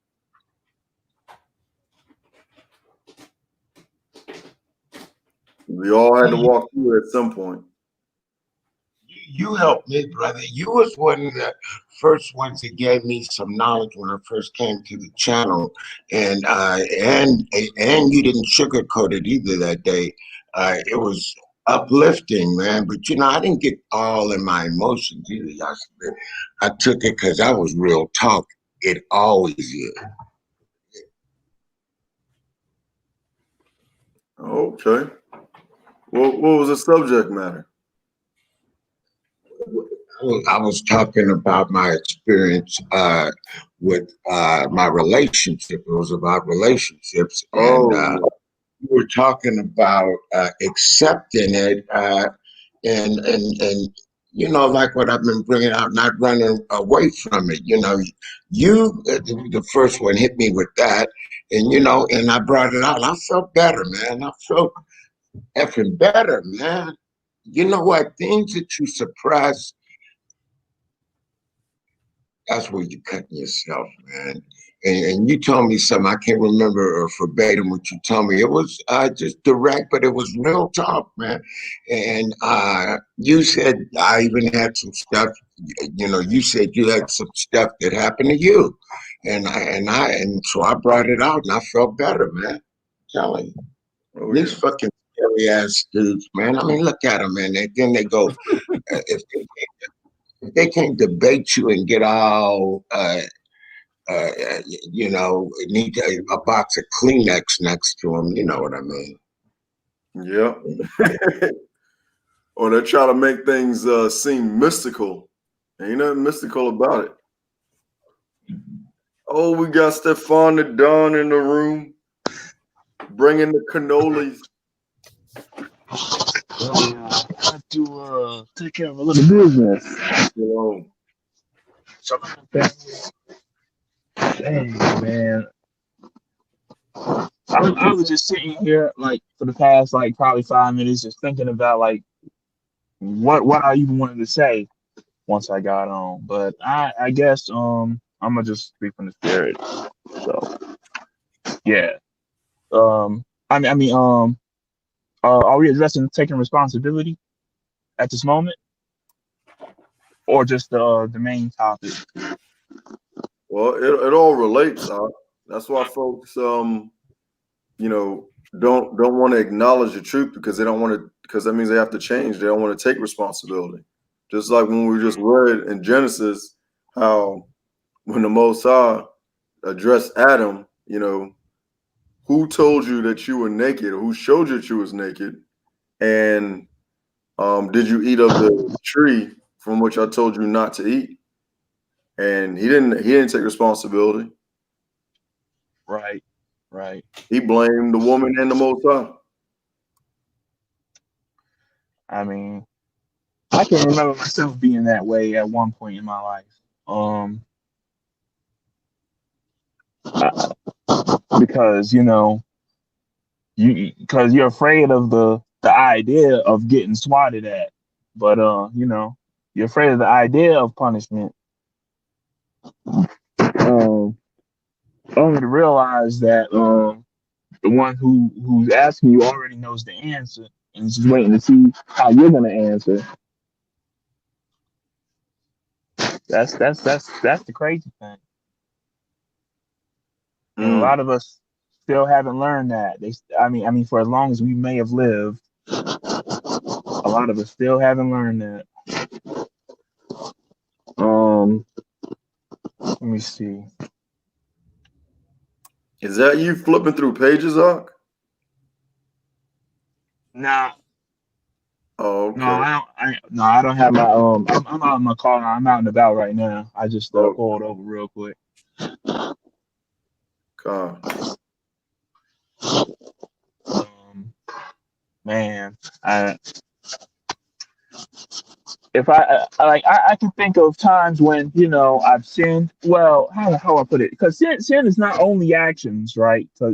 We all had to walk through it at some point. you helped me, brother. You was one of the first ones that gave me some knowledge when I first came to the channel, and you didn't sugarcoat it either that day. It was uplifting, man. But I didn't get all in my emotions either. I took it because I was real talk. It always is. Okay. Well, what was the subject matter? I was talking about my experience with my relationship. It was about relationships, and Oh, we were talking about accepting it, and like what I've been bringing out, not running away from it. You the first one hit me with that, and I brought it out. I felt better, man. I felt effing better, man. You know what? Things that you suppress, that's where you're cutting yourself, man. And you told me something, I can't remember verbatim what you told me. It was just direct, but it was real talk, man. And you said I even had some stuff, you said you had some stuff that happened to you. And so I brought it out and I felt better, man. I'm telling you. oh These yeah. fucking scary ass dudes, man. I mean, look at them, man. Then they go, if they can't debate you and get all, need a box of Kleenex next to them. You know what I mean? Yeah. Or they try to make things seem mystical. Ain't nothing mystical about it. Oh, we got Stefan the Don in the room, bringing the cannolis. I have to take care of a little business. Yo, So, dang, man. I was just sitting here like for the past like probably 5 minutes, just thinking about like what I even wanted to say once I got on. But I guess I'm gonna just speak from the spirit. So yeah. Are we addressing taking responsibility at this moment, or just the main topic? well, it all relates. That's why folks, don't want to acknowledge the truth because they don't want to, because that means they have to change. They don't want to take responsibility. Just like when we just read in Genesis, how when the Most High addressed Adam, who told you that you were naked, or who showed you that you was naked, and did you eat of the tree from which I told you not to eat? And he didn't take responsibility. Right. He blamed the woman and the Most High. I mean, I can remember myself being that way at one point in my life. Because because you're afraid of the idea of getting swatted at, but you're afraid of the idea of punishment. Only to realize that the one who's asking you already knows the answer and is just waiting to see how you're gonna answer. That's the crazy thing. And a lot of us still haven't learned that. I mean, for as long as we may have lived, a lot of us still haven't learned that. Let me see. Is that you flipping through pages, Ark? Nah. Oh, okay. I don't have my I'm out in my car. I'm out and about right now. I just Okay. pulled over real quick. Man, I can think of times when I've sinned. Well, how I put it, because sin is not only actions, right? So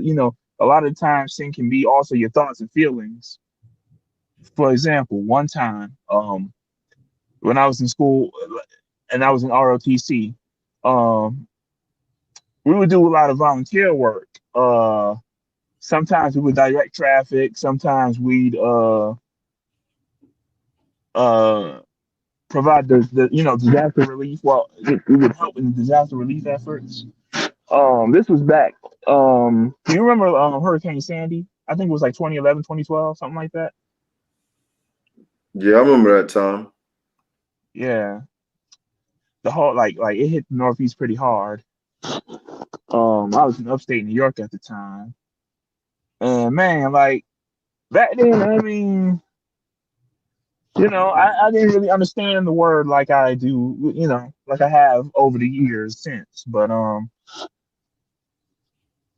a lot of times sin can be also your thoughts and feelings. For example, one time, when I was in school and I was in ROTC, we would do a lot of volunteer work. Sometimes we would direct traffic. Sometimes we'd provide the disaster relief. Well, it would help in disaster relief efforts. This was back. Do you remember Hurricane Sandy? I think it was like 2011, 2012, something like that. Yeah, I remember that time. Yeah, the whole like it hit the Northeast pretty hard. I was in upstate New York at the time, and man, like back then, I mean, I didn't really understand the word like I do, like I have over the years since. But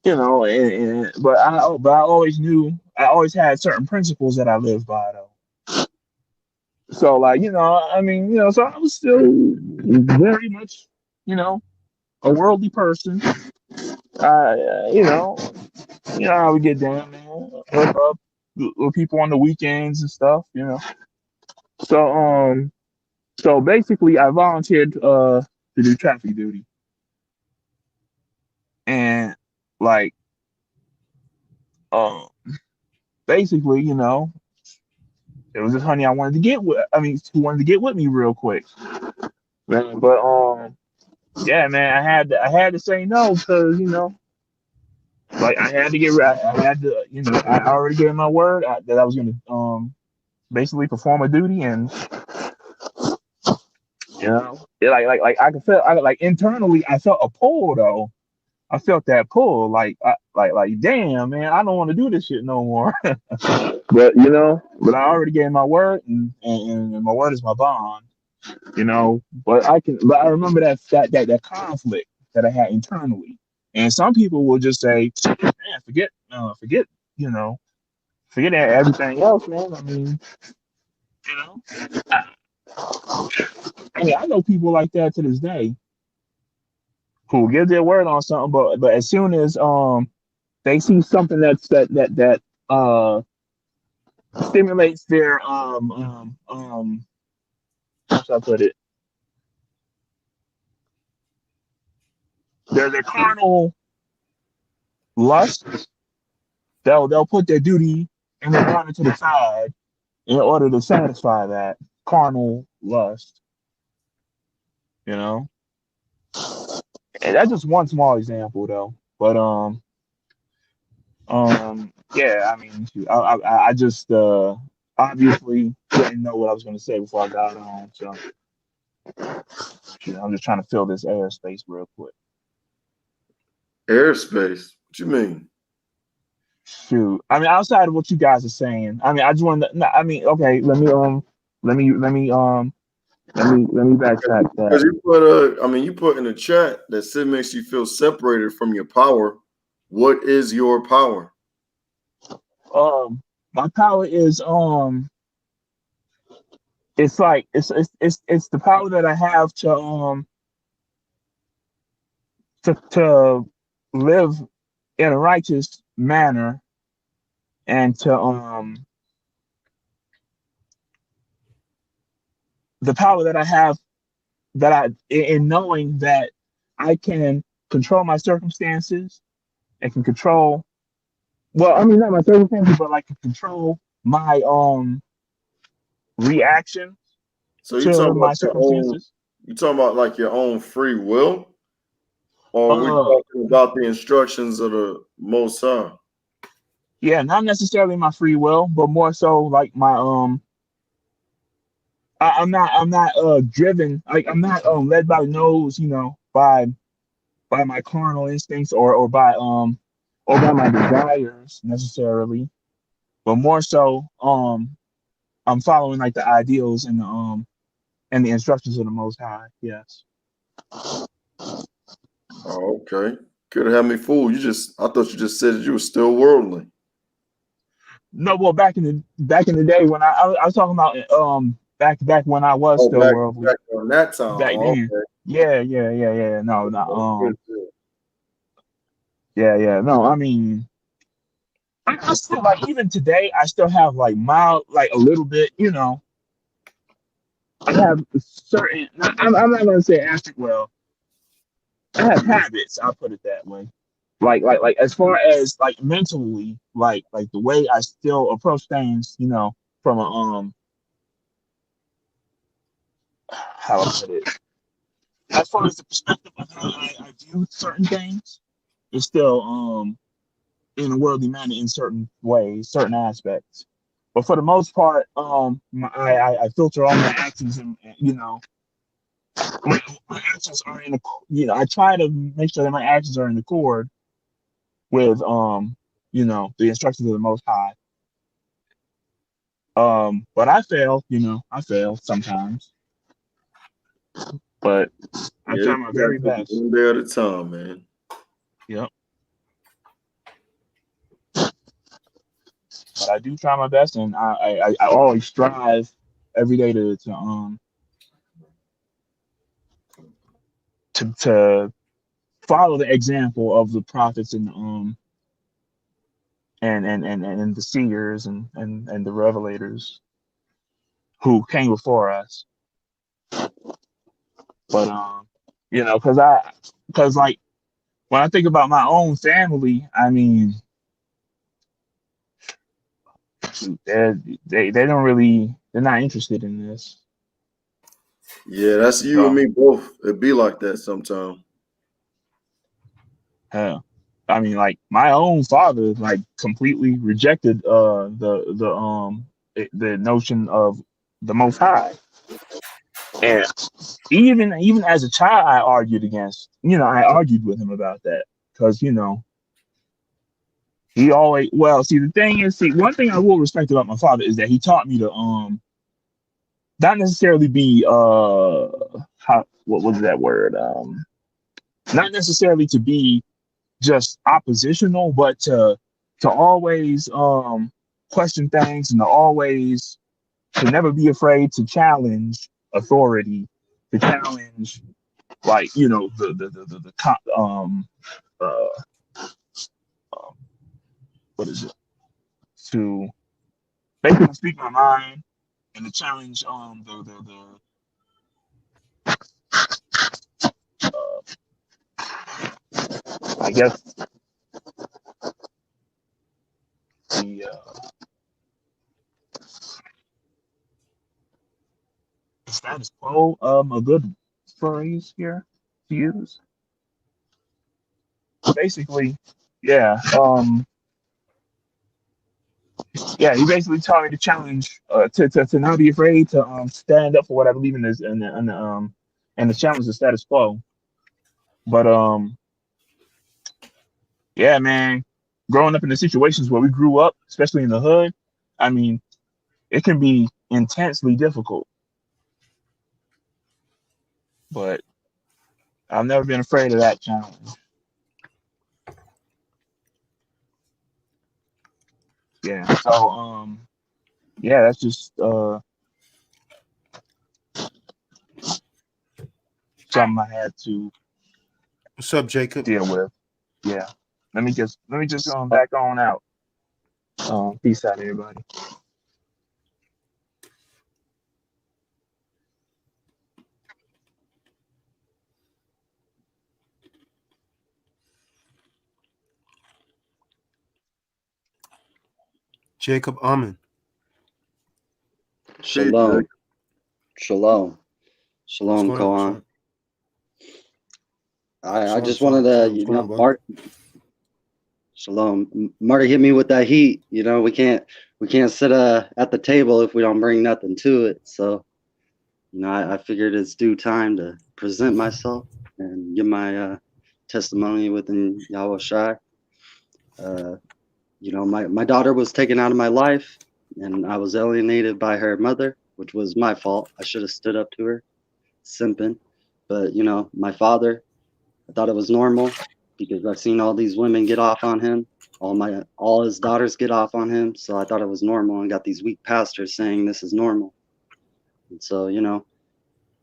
but I always knew, I always had certain principles that I lived by though. So like, I mean, so I was still very much, a worldly person. How we get down, man. Hook up with people on the weekends and stuff. So basically I volunteered to do traffic duty. And like basically, it was this honey I wanted to get with. I mean, who wanted to get with me real quick, man. But yeah, man, I had to say no because like I had to get. I had to, I already gave my word that I was going to basically perform a duty, and like I could feel, like internally, I felt a pull though. I felt that pull, like damn, man, I don't want to do this shit no more. But I already gave my word, and my word is my bond. But I remember that conflict that I had internally, and some people will just say, man, forget, forget everything else, man. I mean, I, I know people like that to this day who give their word on something, but as soon as they see something that stimulates their how should I put it? Their carnal lust. They'll put their duty and their honor to the side in order to satisfy that carnal lust. And that's just one small example, though. But yeah. I mean, I just obviously didn't know what I was going to say before I got on, so I'm just trying to fill this airspace real quick. Airspace? What you mean? Shoot, I mean, outside of what you guys are saying, I mean, I just wanted to. I mean, okay, let me backtrack Because that. you put in the chat that sin makes you feel separated from your power. What is your power? My power is it's like it's the power that I have to live in a righteous manner, and to the power that I have, in knowing that I can control my circumstances and can control, well, I mean, not my circumstances, but like control my reaction So you to talking my about your own? circumstances. You talking about like your own free will, or are we talking about the instructions of the Most High? Yeah, not necessarily my free will, but more so like my I'm not driven, like I'm not led by the nose, by my carnal instincts or by my desires necessarily, but more so I'm following like the ideals and the instructions of the Most High. Yes. Oh, okay. Could have had me fooled. I thought you just said that you were still worldly. No, well, back in the day when I was talking about back when I was still worldly. Back on that time. Back then. Okay. Yeah. No, not Yeah. No, I mean, I still, like, even today, I still have like mild, like a little bit, I have certain. I'm not gonna say well. I have habits. I'll put it that way. Like as far as like mentally, like the way I still approach things, from a how I put it. As far as the perspective of how I view certain things, it's still in a worldly manner in certain ways, certain aspects. But for the most part, I filter all my actions, and my actions are in I try to make sure that my actions are in accord with the instructions of the Most High. But I fail, I fail sometimes. But I try my very best. One day at a time, man. Yep. But I do try my best, and I always strive every day to follow the example of the prophets and the seers and the revelators who came before us. But because like when I think about my own family, I mean, they don't really, they're not interested in this. Yeah, that's you and me both. It be like that sometimes. Hell, I mean, like my own father, like completely rejected the notion of the Most High, and even as a child, I argued with him about that because he always, the thing is, one thing I will respect about my father is that he taught me to not necessarily be what was that word, not necessarily to be just oppositional, but to always question things, and to never be afraid to challenge authority, to challenge what is it, to basically speak my mind, and to challenge I guess the status quo, a good phrase here to use. Basically, yeah, he basically taught me to challenge, to not be afraid to stand up for what I believe in, and to challenge the status quo. But yeah, man, growing up in the situations where we grew up, especially in the hood, I mean, it can be intensely difficult. But I've never been afraid of that challenge. Yeah. So yeah, that's just something I had to What's up, Jacob? deal with. Yeah. Let me just back on out. Peace out, everybody. Jacob Amen. Shalom. Shalom. Shalom, What's going on, Kohan. son? I just wanted to, Mark. Shalom. Marty hit me with that heat. We can't sit at the table if we don't bring nothing to it. So, I figured it's due time to present myself and give my testimony within Yahweh Shai. My daughter was taken out of my life, and I was alienated by her mother, which was my fault. I should have stood up to her, simping. But, my father, I thought it was normal because I've seen all these women get off on him. All his daughters get off on him. So I thought it was normal, and got these weak pastors saying this is normal. And so,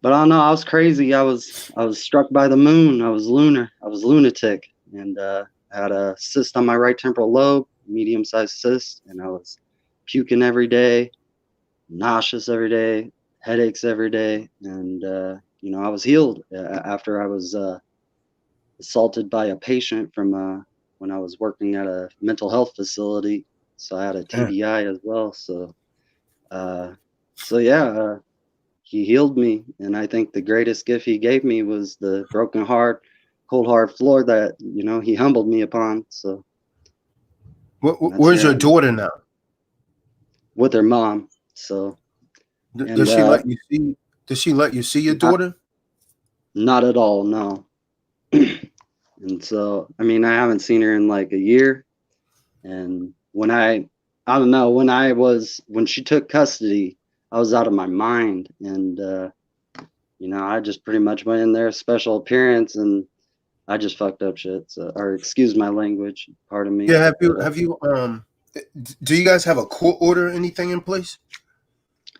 but I don't know. I was crazy. I was struck by the moon. I was lunar. I was lunatic. And I had a cyst on my right temporal lobe, medium-sized cyst. And I was puking every day, nauseous every day, headaches every day. And, I was healed after I was assaulted by a patient from when I was working at a mental health facility. So I had a TBI as well. So yeah, he healed me, and I think the greatest gift he gave me was the broken heart, cold hard floor that he humbled me upon. So Where's your daughter now? With her mom. So does she let you see? Does she let you see your daughter? Not at all, no. And so, I mean, I haven't seen her in like a year. And I don't know, when she took custody, I was out of my mind. And, I just pretty much went in there, special appearance, and I just fucked up shit. So, or excuse my language, pardon me. Yeah, have you, do you guys have a court order or anything in place?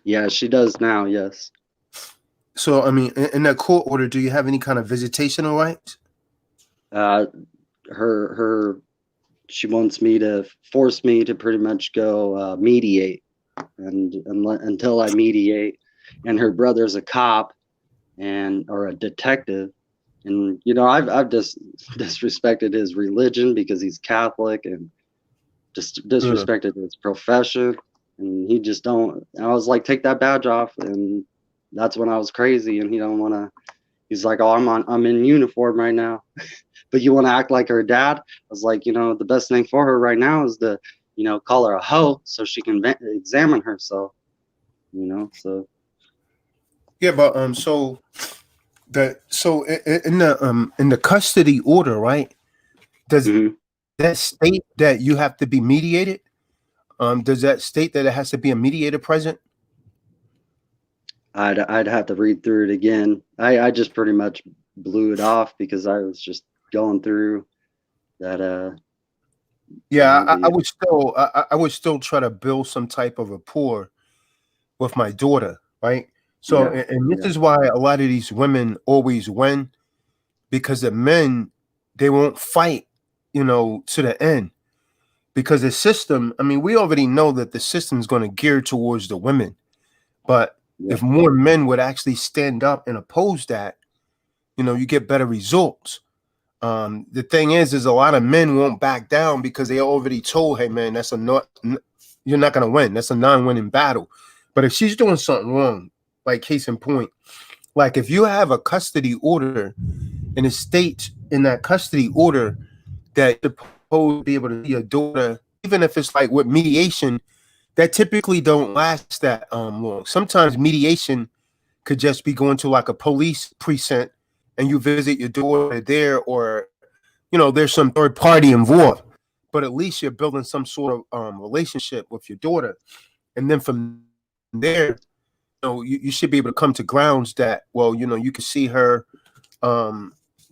Yeah, she does now, yes. So, I mean, in that court order, do you have any kind of visitational rights? She wants me to force me to pretty much go mediate, and until I mediate, and her brother's a cop or a detective, and I've just disrespected his religion because he's Catholic, and just disrespected his profession, and he just don't. I was like, take that badge off, and that's when I was crazy, and he don't want to. He's like, oh, I'm in uniform right now. But you want to act like her dad? I was like, the best thing for her right now is to, call her a hoe so she can examine herself, so. Yeah, but so in the custody order, right? Does that state that you have to be mediated? Does that state that it has to be a mediator present? I'd have to read through it again. I just pretty much blew it off because I was just going through that. Yeah, I would still try to build some type of rapport with my daughter, right? So, and this is why a lot of these women always win, because the men, they won't fight, to the end, because the system. I mean, we already know that the system is going to gear towards the women, but if more men would actually stand up and oppose that, you get better results. The thing is a lot of men won't back down because they already told, hey man, you're not going to win. That's a non-winning battle. But if she's doing something wrong, like case in point, like if you have a custody order and it states in that custody order that you're supposed to be able to see your daughter, even if it's like with mediation, that typically don't last that long. Sometimes mediation could just be going to like a police precinct and you visit your daughter there, or there's some third party involved, but at least you're building some sort of relationship with your daughter, and then from there, you should be able to come to grounds that, well, you can see her,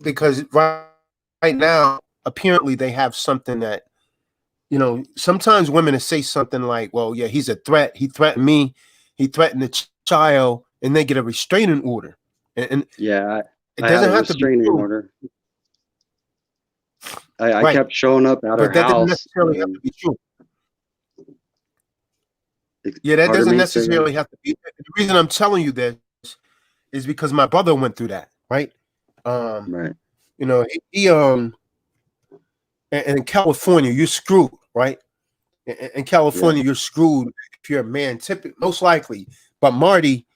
because right now apparently they have something that, sometimes women say something like, well, yeah, he's a threat. He threatened me. He threatened the child, and they get a restraining order. And yeah, it doesn't have to be true. Order. I kept showing up at her that doesn't house. necessarily have to be true. Yeah, that doesn't necessarily have to be. The reason I'm telling you this is because my brother went through that, right? Right. He in California, you're screwed, right? In California, you're screwed if you're a man, most likely. But Marty,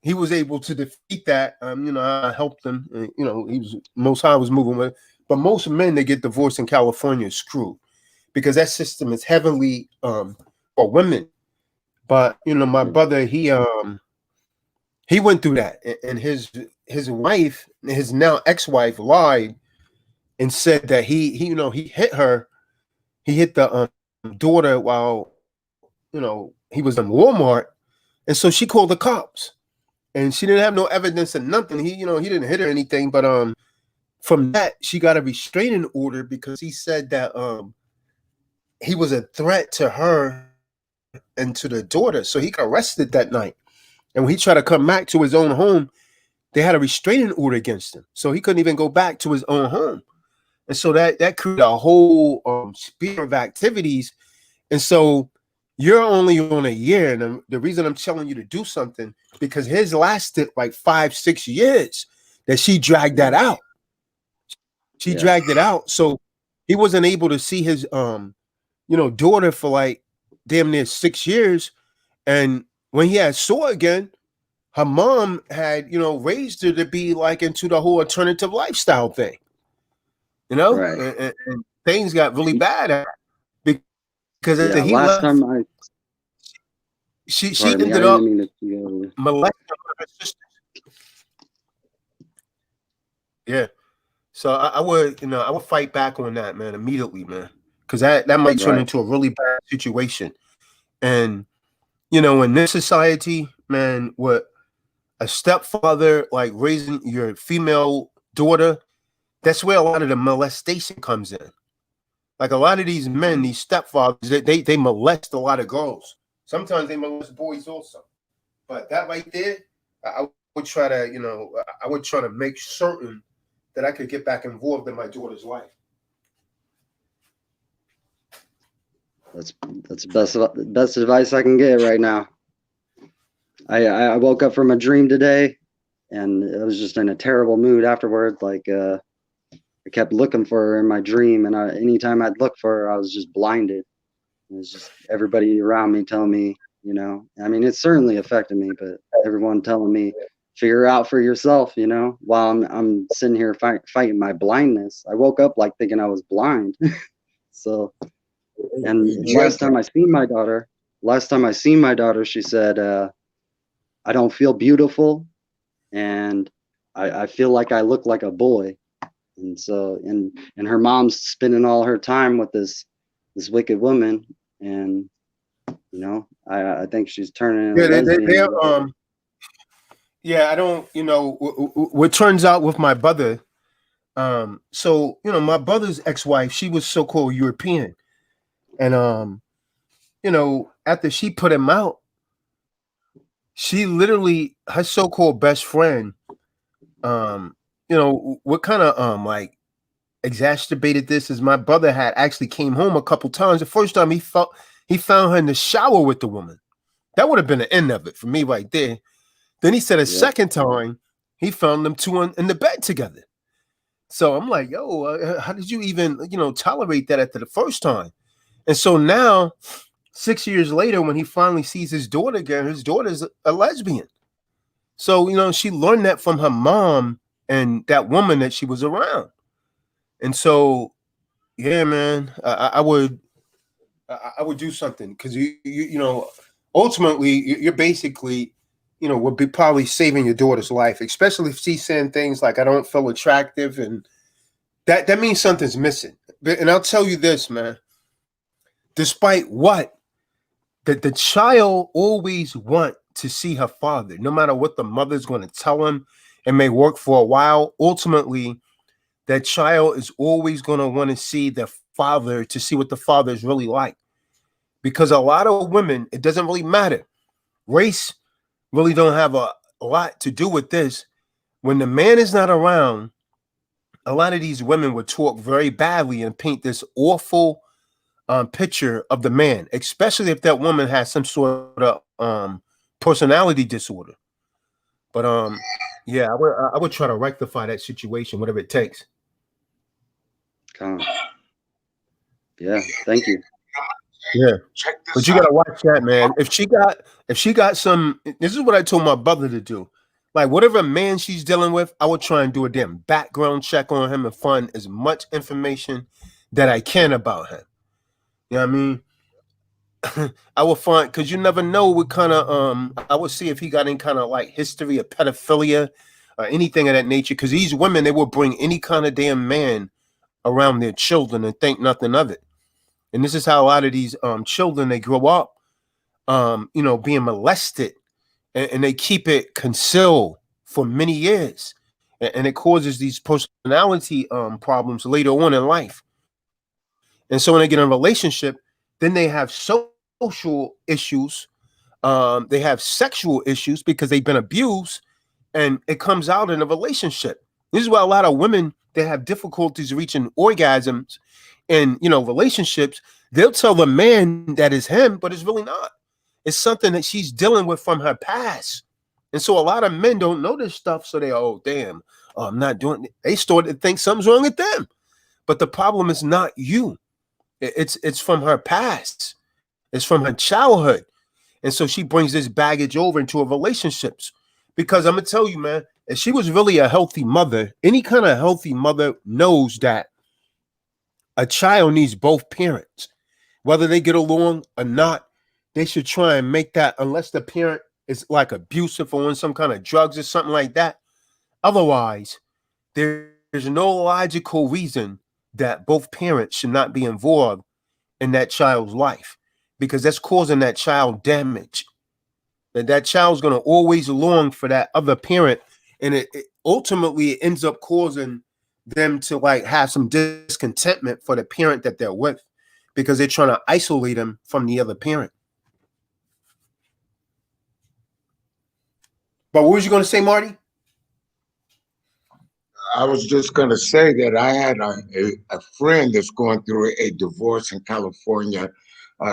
he was able to defeat that. I helped him. He was Most High was moving with it. But most men that get divorced in California are screwed because that system is heavily for women. But my brother, he went through that, and his wife, his now ex-wife, lied and said that he hit her. He hit the daughter while he was in Walmart, and so she called the cops, and she didn't have no evidence of nothing. He didn't hit her or anything, but from that she got a restraining order because he said that he was a threat to her and to the daughter, so he got arrested that night. And when he tried to come back to his own home, they had a restraining order against him, so he couldn't even go back to his own home. And so that created a whole sphere of activities. And so you're only on a year. And the reason I'm telling you to do something, because his lasted like 5-6 years that she dragged that out. She dragged it out. So he wasn't able to see his daughter for like damn near 6 years. And when he had saw again, her mom had, raised her to be like into the whole alternative lifestyle thing, Right. and things got really bad because Yeah. he Last left. time She pardon me, I ended didn't up mean to go. molesting her sister. Yeah. So I would, I would fight back on that, man, immediately, man, because that might turn Right. into a really bad situation. And in this society, man, what a stepfather like raising your female daughter, that's where a lot of the molestation comes in. Like a lot of these men, these stepfathers, they molest a lot of girls. Sometimes they molest boys also. But that right there, I would try to, I would try to make certain that I could get back involved in my daughter's life. That's the best advice I can get right now. I woke up from a dream today, and I was just in a terrible mood afterwards. Like I kept looking for her in my dream, and anytime I'd look for her, I was just blinded. It was just everybody around me telling me, I mean, it certainly affected me, but everyone telling me, figure out for yourself, while I'm sitting here fighting my blindness. I woke up like thinking I was blind. So, and last time I seen my daughter, she said, I don't feel beautiful, and I feel like I look like a boy. And so, and her mom's spending all her time with this wicked woman, and I think she's turning into a lesbian. Yeah, I don't, what turns out with my brother, so, my brother's ex-wife, she was so-called European. And, after she put him out, she literally, her so-called best friend, what kind of, like, exacerbated this is my brother had actually came home a couple times. The first time he found her in the shower with the woman. That would have been the end of it for me right there. Then he said a second time he found them two in the bed together. So I'm like, yo, how did you even, tolerate that after the first time? And so now, 6 years later, when he finally sees his daughter again, his daughter's a lesbian. So, she learned that from her mom and that woman that she was around. And so, yeah, man, I would do something because ultimately you're basically, would be probably saving your daughter's life, especially if she's saying things like, I don't feel attractive. And that means something's missing. And I'll tell you this, man, despite what, that the child always want to see her father, no matter what the mother's going to tell him. It may work for a while. Ultimately, that child is always going to want to see the father to see what the father is really like. Because a lot of women, it doesn't really matter. Race really don't have a lot to do with this. When the man is not around, a lot of these women would talk very badly and paint this awful picture of the man, especially if that woman has some sort of personality disorder. But yeah, I would try to rectify that situation, whatever it takes. Yeah, thank you. Yeah, but you gotta watch that, man. If she got some, this is what I told my brother to do. Like whatever man she's dealing with, I would try and do a damn background check on him and find as much information that I can about him. You know what I mean? I will find, because you never know what kind of I would see if he got any kind of like history of pedophilia or anything of that nature. Because these women, they will bring any kind of damn man around their children and think nothing of it. And this is how a lot of these children, they grow up being molested, and they keep it concealed for many years, and it causes these personality problems later on in life. And so when they get in a relationship, then they have social issues, they have sexual issues because they've been abused, and it comes out in a relationship. This is why a lot of women, they have difficulties reaching orgasms in relationships. They'll tell the man that is him, but it's really not. It's something that she's dealing with from her past. And so a lot of men don't know this stuff. So they, oh, damn, I'm not doing it. They start to think something's wrong with them. But the problem is not you. It's from her past. It's from her childhood. And so she brings this baggage over into her relationships. Because I'm gonna tell you, man, if she was really a healthy mother, any kind of healthy mother knows that a child needs both parents. Whether they get along or not, they should try and make that, unless the parent is like abusive or on some kind of drugs or something like that. Otherwise, there's no logical reason that both parents should not be involved in that child's life, because that's causing that child damage. That child's going to always long for that other parent, and it ultimately ends up causing them to like have some discontentment for the parent that they're with, because they're trying to isolate them from the other parent. But what was you going to say, Marty? I was just going to say that I had a friend that's going through a divorce in California,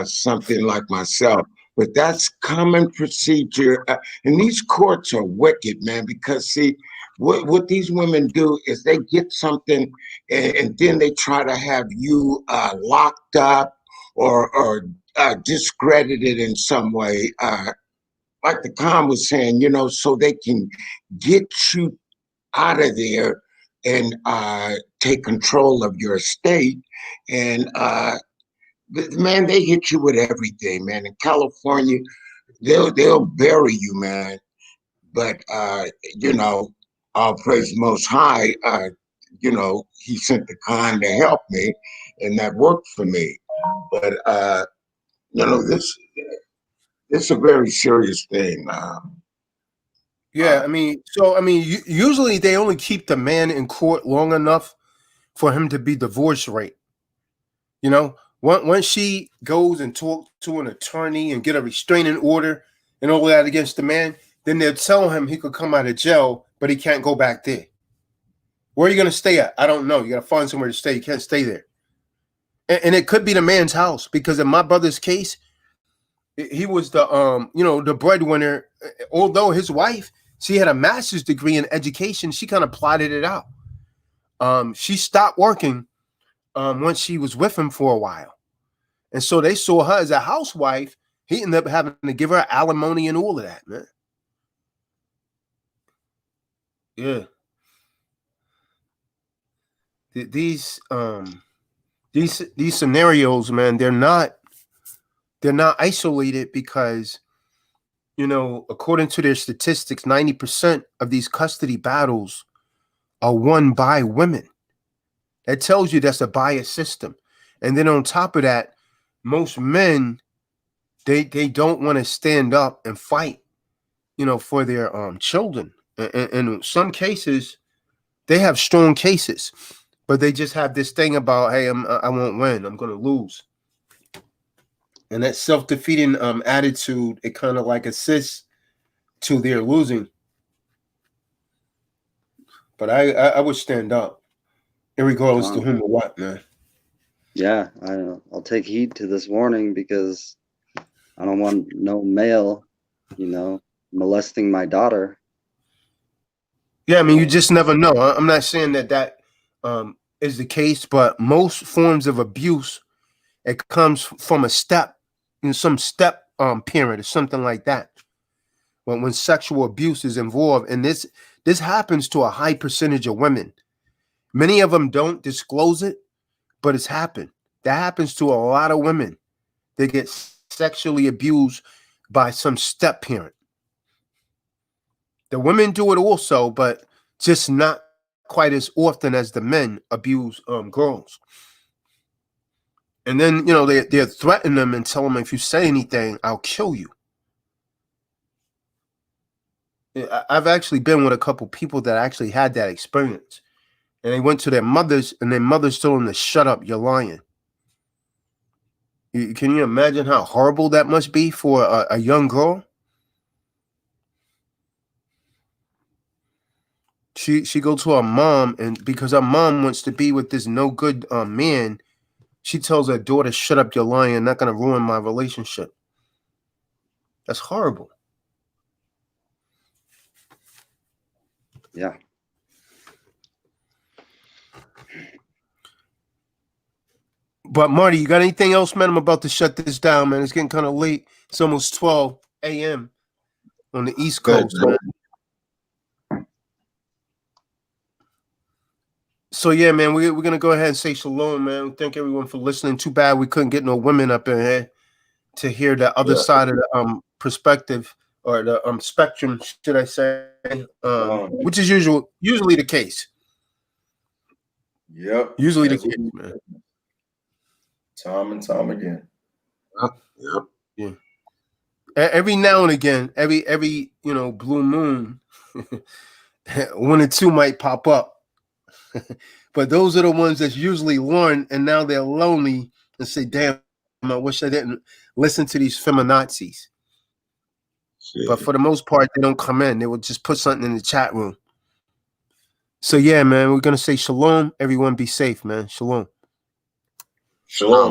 something like myself. But that's common procedure. And these courts are wicked, man, because see, what these women do is they get something and then they try to have you locked up or discredited in some way. Like the Khan was saying, you know, so they can get you out of there and take control of your estate. And man, they hit you with everything, man. In California, they'll bury you, man. But you know, I'll praise the Most High. You know, He sent the Khan to help me, and that worked for me. But you know, this is a very serious thing. Yeah, I mean, usually they only keep the man in court long enough for him to be divorce rate. You know, once she goes and talk to an attorney and get a restraining order and all that against the man, then they'll tell him he could come out of jail, but he can't go back there. Where are you going to stay at? I don't know. You got to find somewhere to stay. You can't stay there. And it could be the man's house, because in my brother's case, he was the the breadwinner. Although his wife, she had a master's degree in education, she kind of plotted it out. She stopped working once she was with him for a while, and so they saw her as a housewife. He ended up having to give her alimony and all of that, man. Yeah. These scenarios, man, they're not isolated, because, you know, according to their statistics, 90% of these custody battles are won by women. That tells you that's a biased system. And then on top of that, most men, they don't want to stand up and fight, you know, for their children. And in some cases, they have strong cases, but they just have this thing about, hey, I won't win. I'm going to lose. And that self-defeating attitude, it kind of like assists to their losing. But I would stand up, regardless to whom or what, man. Yeah, I'll take heed to this warning, because I don't want no male, you know, molesting my daughter. Yeah, I mean, you just never know. I'm not saying that is the case, but most forms of abuse, it comes from a step, some step parent or something like that. When sexual abuse is involved, and this happens to a high percentage of women. Many of them don't disclose it, but it's happened. That happens to a lot of women. They get sexually abused by some step parent. The women do it also, but just not quite as often as the men abuse girls. And then, you know, they're threatening them and tell them, if you say anything, I'll kill you. I've actually been with a couple people that actually had that experience. And they went to their mothers, and their mothers told them to shut up, you're lying. Can you imagine how horrible that must be for a young girl? She go to her mom, and because her mom wants to be with this no good man, she tells her daughter, shut up, you're lying, not going to ruin my relationship. That's horrible. Yeah. But Marty, you got anything else, man? I'm about to shut this down, man. It's getting kind of late. It's almost 12 a.m. on the East Coast, man. So yeah, man, we're gonna go ahead and say shalom, man. Thank everyone for listening. Too bad we couldn't get no women up in here to hear the other Yeah. side of the perspective or the spectrum, should I say, which is usually the case. Yep. Usually the That's what case, we- man. Time and time again. Yep. Yeah. Every now and again, every blue moon, one or two might pop up. But those are the ones that's usually learn, and now they're lonely and say, "Damn, I wish I didn't listen to these feminazis." But for the most part, they don't come in. They will just put something in the chat room. So yeah, man, we're gonna say shalom. Everyone be safe, man. Shalom. Shalom.